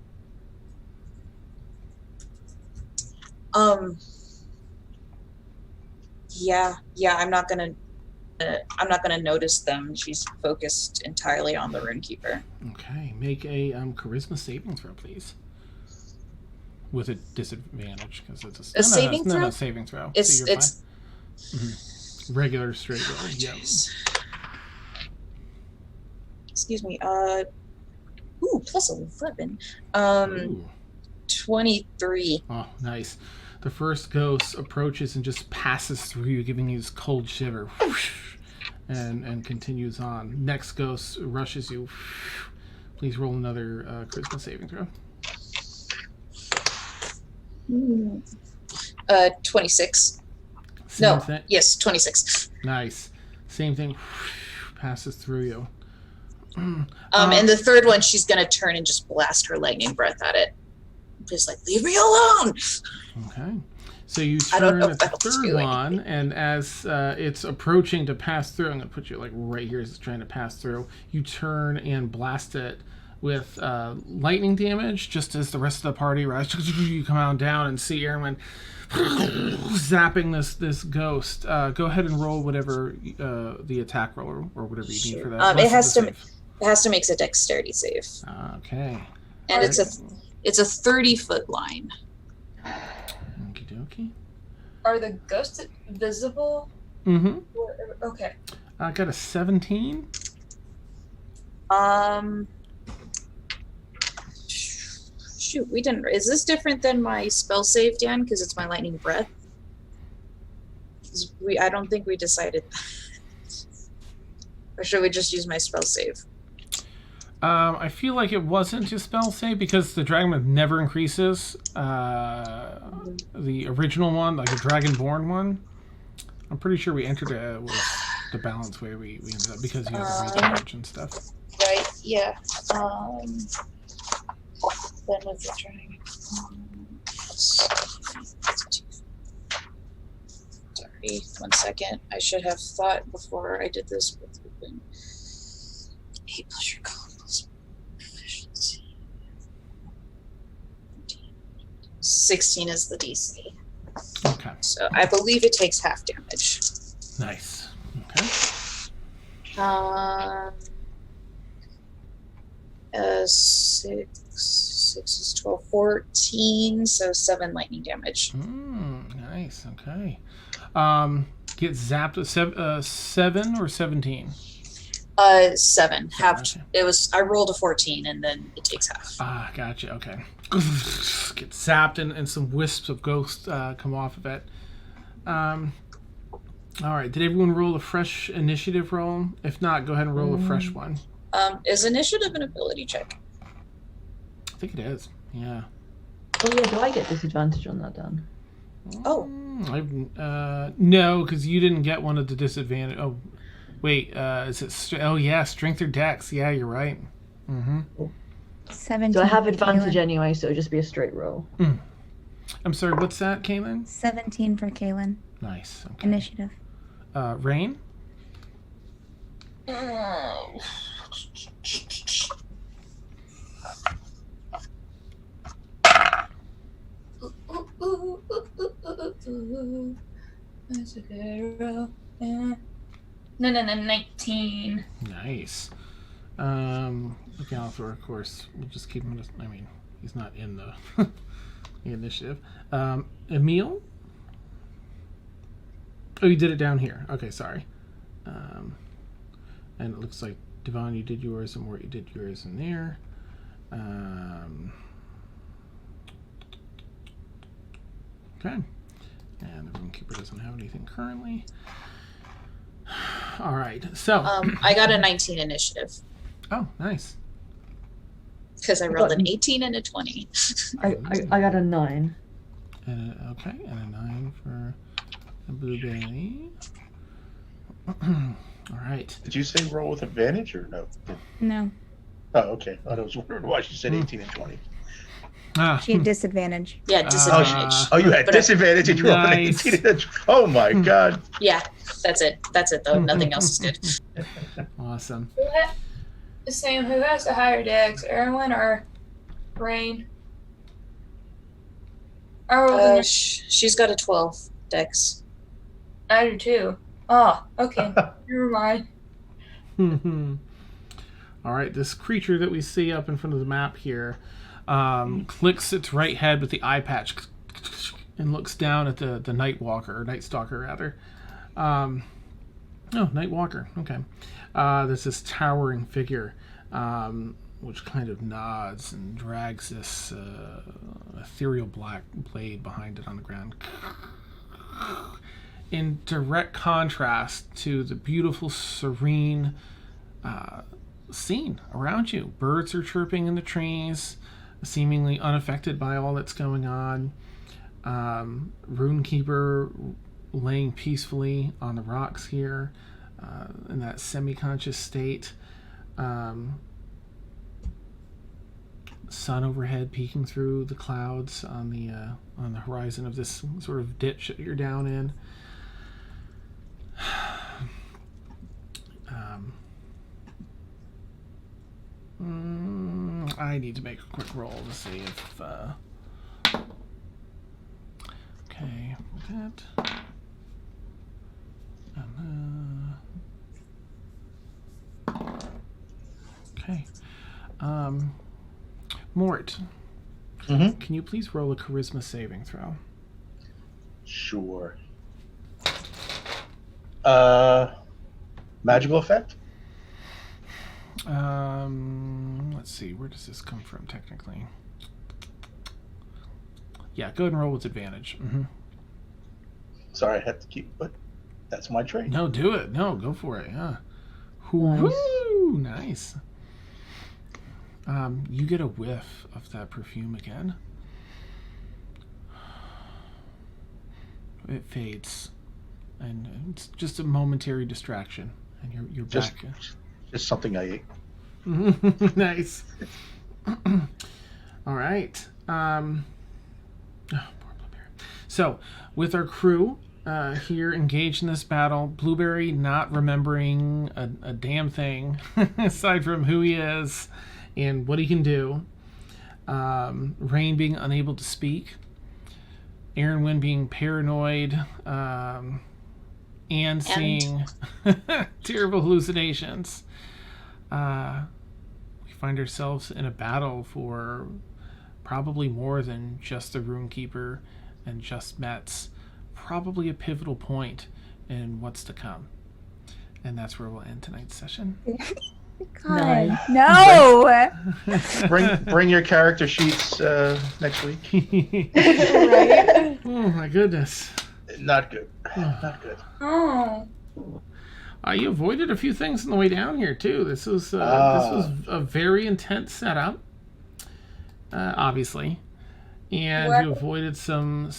Yeah, I'm not gonna notice them. She's focused entirely on the Runekeeper. Okay, make a charisma saving throw, please. With a disadvantage because it's a saving throw. No, saving throw. It's so you're fine. Regular straight roll. Yeah. Excuse me. Plus 11. 23. Oh, nice. The first ghost approaches and just passes through you, giving you this cold shiver, and continues on. Next ghost rushes you. Please roll another charisma saving throw. 26. Yes, 26. Nice. Same thing. Passes through you. And the third one, she's gonna turn and just blast her lightning breath at it. Just like, leave me alone. Okay. So you turn at the third one, and as it's approaching to pass through, I'm going to put you like right here as it's trying to pass through, you turn and blast it with lightning damage, just as the rest of the party rises. You come on down and see Erwin zapping this ghost. Go ahead and roll whatever the attack roll or whatever you need for that. It has to make a dexterity save. Okay. And it's a 30-foot line. Okie dokie. Are the ghosts visible? Mm-hmm. Okay. I got a 17. Shoot, we didn't. Is this different than my spell save, Dan? Because it's my lightning breath. I don't think we decided. Or should we just use my spell save? I feel like it wasn't a spell save because the Dragonmouth never increases. The original one, like the Dragonborn one, I'm pretty sure we entered it with the balance way we ended up because you have the damage and stuff. Right, yeah. Then with the Dragon. Sorry, 1 second. I should have thought before I did this with open. 8 plus your con plus proficiency. 16 is the DC. Okay. So I believe it takes half damage. Nice. Okay. 6 is 12, 14, so 7 lightning damage. Nice. Okay. Get zapped at 7 or 17. 7. Half. It was. I rolled a 14, and then it takes half. Gotcha. Okay. Get zapped, and some wisps of ghosts come off of it. All right. Did everyone roll a fresh initiative roll? If not, go ahead and roll a fresh one. Is initiative an ability check? I think it is. Yeah. Oh yeah. Do I get disadvantage on that, Dan? Oh. No, because you didn't get one of the disadvantage. Oh. Wait, is it? Oh yeah, strength or dex. Yeah, you're right. Mm-hmm. 17. So I have advantage anyway, so it'll just be a straight roll. I'm sorry. What's that, Caitlin? 17 for Kaylin. Nice. Okay. Initiative. Rain. Ooh, that's a girl. No, 19. Nice. Gallifrey, of course, we'll just keep him. I mean, he's not in the, the initiative. Emil? Oh, you did it down here. Okay, sorry. And it looks like, Devon, you did yours, and Mort, you did yours in there. Okay. And the Runekeeper doesn't have anything currently. All right, so. I got a 19 initiative. Oh, nice. Because I rolled an 18 and a 20. I got a 9. Okay, and a 9 for a blueberry. All right. Did you say roll with advantage or no? No. Oh, okay. I was wondering why she said 18 and 20. She had disadvantage. Yeah, disadvantage. Oh, you had disadvantage and you rolled an 18 and 20. Oh my god. Yeah, that's it. That's it though. Nothing else is good. Awesome. Sam, who has the higher dex, Erwin or Rain? She's got a 12 dex. I do too. Oh, okay. Never mind. All right, this creature that we see up in front of the map here clicks its right head with the eye patch and looks down at the Night Walker, or Night Stalker rather. Night Walker. Okay. There's this towering figure which kind of nods and drags this ethereal black blade behind it on the ground. In direct contrast to the beautiful, serene scene around you. Birds are chirping in the trees, seemingly unaffected by all that's going on. Runekeeper laying peacefully on the rocks here in that semi-conscious state. Sun overhead peeking through the clouds on the horizon of this sort of ditch that you're down in. I need to make a quick roll to see if okay, that okay. Mort, can you please roll a charisma saving throw? Sure. Magical effect? Let's see, where does this come from technically? Yeah, go ahead and roll with advantage. Sorry, I have to keep, but that's my trait. No, do it. No, go for it. Yeah. Nice. Woo, nice. You get a whiff of that perfume again. It fades, and it's just a momentary distraction, and you're back. Just something I ate. Nice. All right. Poor Blueberry. So, with our crew here engaged in this battle, Blueberry not remembering a damn thing aside from who he is and what he can do. Rain being unable to speak. Aaron Wynn being paranoid. And seeing terrible hallucinations. We find ourselves in a battle for probably more than just the Runekeeper and just Metz. Probably a pivotal point in what's to come. And that's where we'll end tonight's session. God, no! Bring your character sheets next week. Right? Oh my goodness. Not good. Not good. Oh. You avoided a few things on the way down here too. This was a very intense setup, obviously, and you avoided some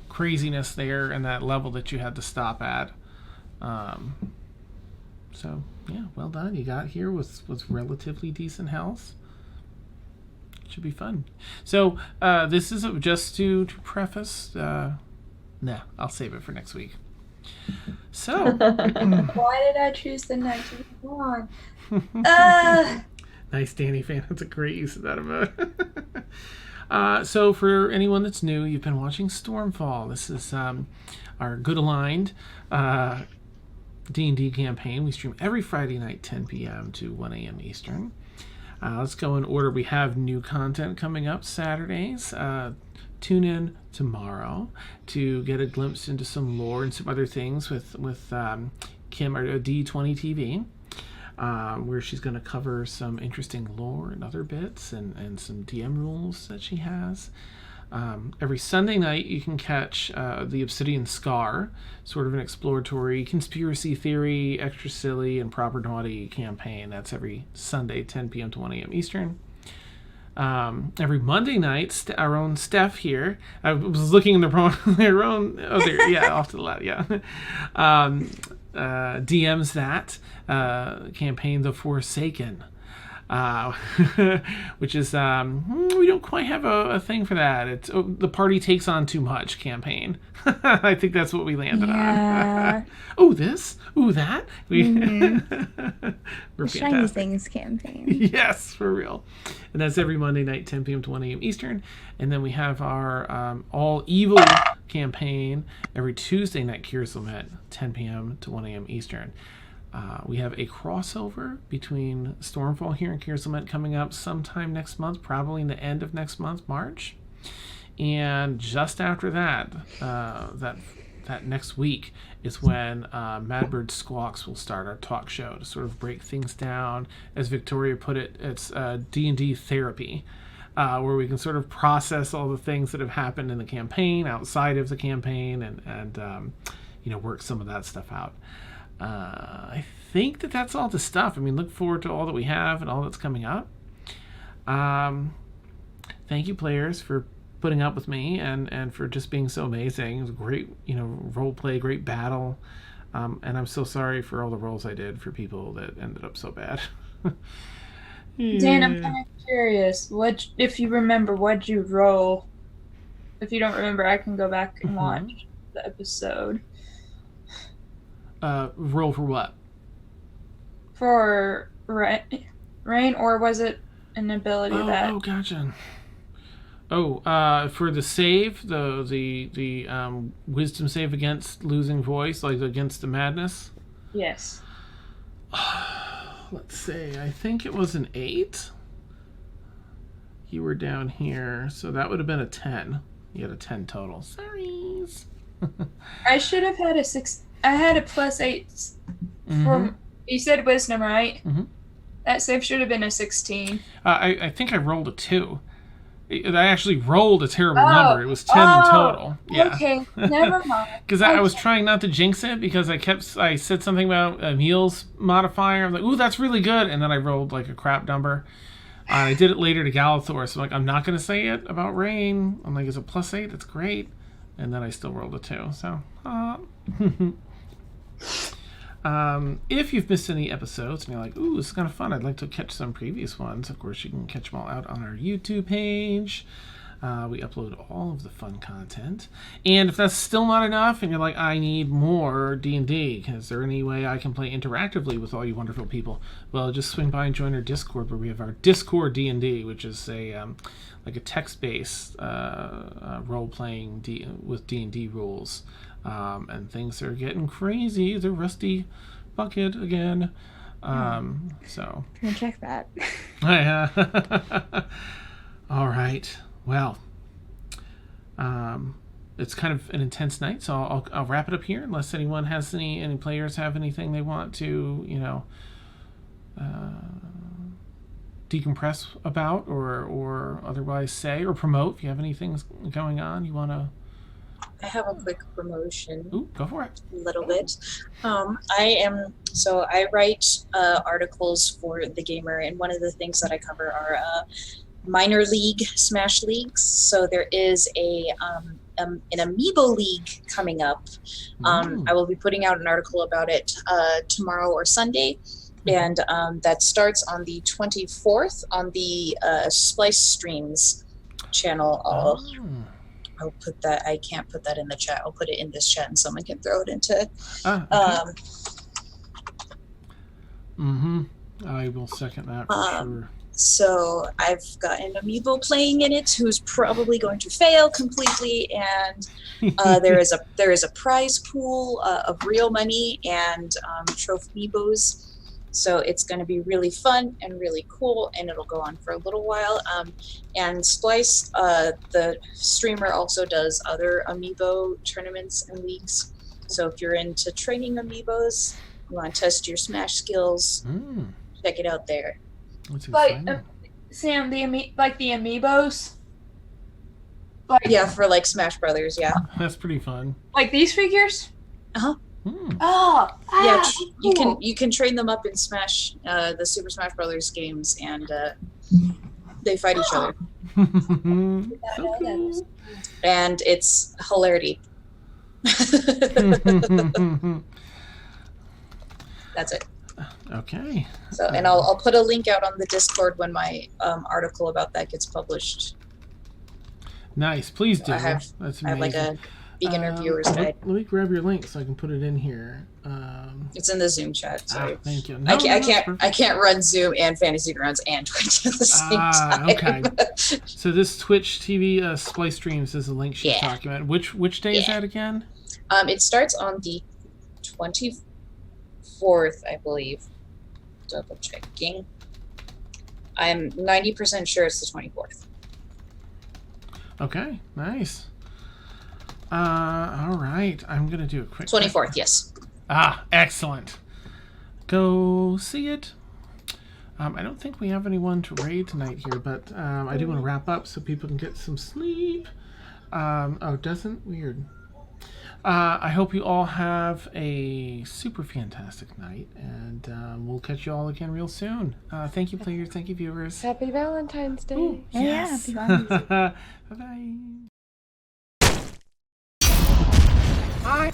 craziness there in that level that you had to stop at. So yeah, well done. You got here with relatively decent health. Should be fun. So this is just to preface. Nah, I'll save it for next week. So, why did I choose the 91? Nice, Danny fan. That's a great use of that emote. So for anyone that's new, you've been watching Stormfall. This is our Good Aligned D&D campaign. We stream every Friday night, 10 p.m. to 1 a.m. Eastern. Let's go in order. We have new content coming up Saturdays. Tune in tomorrow to get a glimpse into some lore and some other things with Kim or D20 TV. Where she's going to cover some interesting lore and other bits and some DM rules that she has. Every Sunday night you can catch the Obsidian Scar, sort of an exploratory conspiracy theory, extra silly and proper naughty campaign. That's every Sunday, 10 p.m. to 1 a.m. Eastern. Every Monday night, our own Steph here. I was looking in the wrong, off to the left, yeah. DMs that campaign, The Forsaken, which is we don't quite have a thing for that. It's the party takes on too much campaign. I think that's what we landed on. Oh, this, oh that. We're the Shiny Things campaign. Yes, for real. And that's every Monday night, 10 p.m. to 1 a.m. Eastern. And then we have our All Evil campaign every Tuesday night, Met, 10 p.m. to 1 a.m. Eastern. We have a crossover between Stormfall here and Met coming up sometime next month, probably in the end of next month, March. And just after that, that next week is when Madbird Squawks will start our talk show to sort of break things down. As Victoria put it, it's D&D therapy, where we can sort of process all the things that have happened in the campaign, outside of the campaign, and work some of that stuff out. I think that's all the stuff. I mean, look forward to all that we have and all that's coming up. Thank you, players, for putting up with me and for just being so amazing. It was a great, role play, great battle. And I'm so sorry for all the rolls I did for people that ended up so bad. Dan, I'm kind of curious. If you remember, what'd you roll? If you don't remember, I can go back and watch the episode. Roll for what? For rain, or was it an ability that? Oh, gotcha. For the save, the wisdom save against losing voice, like against the madness. Yes. Let's see. I think it was an 8. You were down here, so that would have been a 10. You had a 10 total. Sorry. I should have had a 6. I had a +8 from. You said wisdom, right? Mm-hmm. That save should have been a 16. I think I rolled a 2. I actually rolled a terrible number. It was 10 in total. Yeah. Okay, never mind. Because I was trying not to jinx it because I said something about Emil's modifier. I'm like, ooh, that's really good. And then I rolled like a crap number. I did it later to Galathor. So I'm like, I'm not going to say it about Rain. I'm like, it's a +8. That's great. And then I still rolled a 2. So, if you've missed any episodes and you're like, ooh, this is kind of fun, I'd like to catch some previous ones, of course you can catch them all out on our YouTube page. We upload all of the fun content. And if that's still not enough and you're like, I need more D&D, is there any way I can play interactively with all you wonderful people? Well, just swing by and join our Discord, where we have our Discord D&D, which is a like a text-based role-playing with D&D rules. And things are getting crazy. The Rusty Bucket again. So gonna check that. All right. Well, it's kind of an intense night, so I'll wrap it up here. Unless anyone has any players have anything they want to decompress about or otherwise say or promote. If you have anything going on you want to. I have a quick promotion. Ooh, go for it. A little bit. I write articles for The Gamer, and one of the things that I cover are minor league Smash leagues. So there is an Amiibo league coming up. I will be putting out an article about it tomorrow or Sunday. And that starts on the 24th on the Splice Streams channel. I'll put that. I can't put that in the chat. I'll put it in this chat, and someone can throw it into. I will second that for sure. So I've got an amiibo playing in it who's probably going to fail completely, and there is a prize pool of real money and trophy amiibos. So it's going to be really fun and really cool, and it'll go on for a little while. And Splice, the streamer, also does other amiibo tournaments and leagues. So if you're into training amiibos, you want to test your Smash skills, check it out there. Like, Sam, the amiibos? Like, yeah, for like Smash Brothers, yeah. That's pretty fun. Like these figures? Uh-huh. Yeah, you can train them up in Smash, the Super Smash Brothers games, and they fight each other. So cool. And it's hilarity. That's it. Okay. So, and I'll put a link out on the Discord when my article about that gets published. Nice, please do. I have like a beginner viewer's guide. Let me grab your link so I can put it in here. It's in the Zoom chat. Sorry. Thank you. No, I can't run Zoom and Fantasy Grounds and Twitch at the same time. Okay. So this Twitch TV Splice Streams is a link sheet document. Which day is that again? It starts on the 24th, I believe. Double checking. I'm 90% sure it's the 24th. Okay, nice. All right. I'm gonna do a quick 24th, yes. Excellent. Go see it. I don't think we have anyone to raid tonight here, but I do want to wrap up so people can get some sleep. Doesn't? Weird. I hope you all have a super fantastic night, and we'll catch you all again real soon. Thank you, players. Thank you, viewers. Happy Valentine's Day. Ooh, yes. Yeah, happy Valentine's Day. Bye-bye. Bye.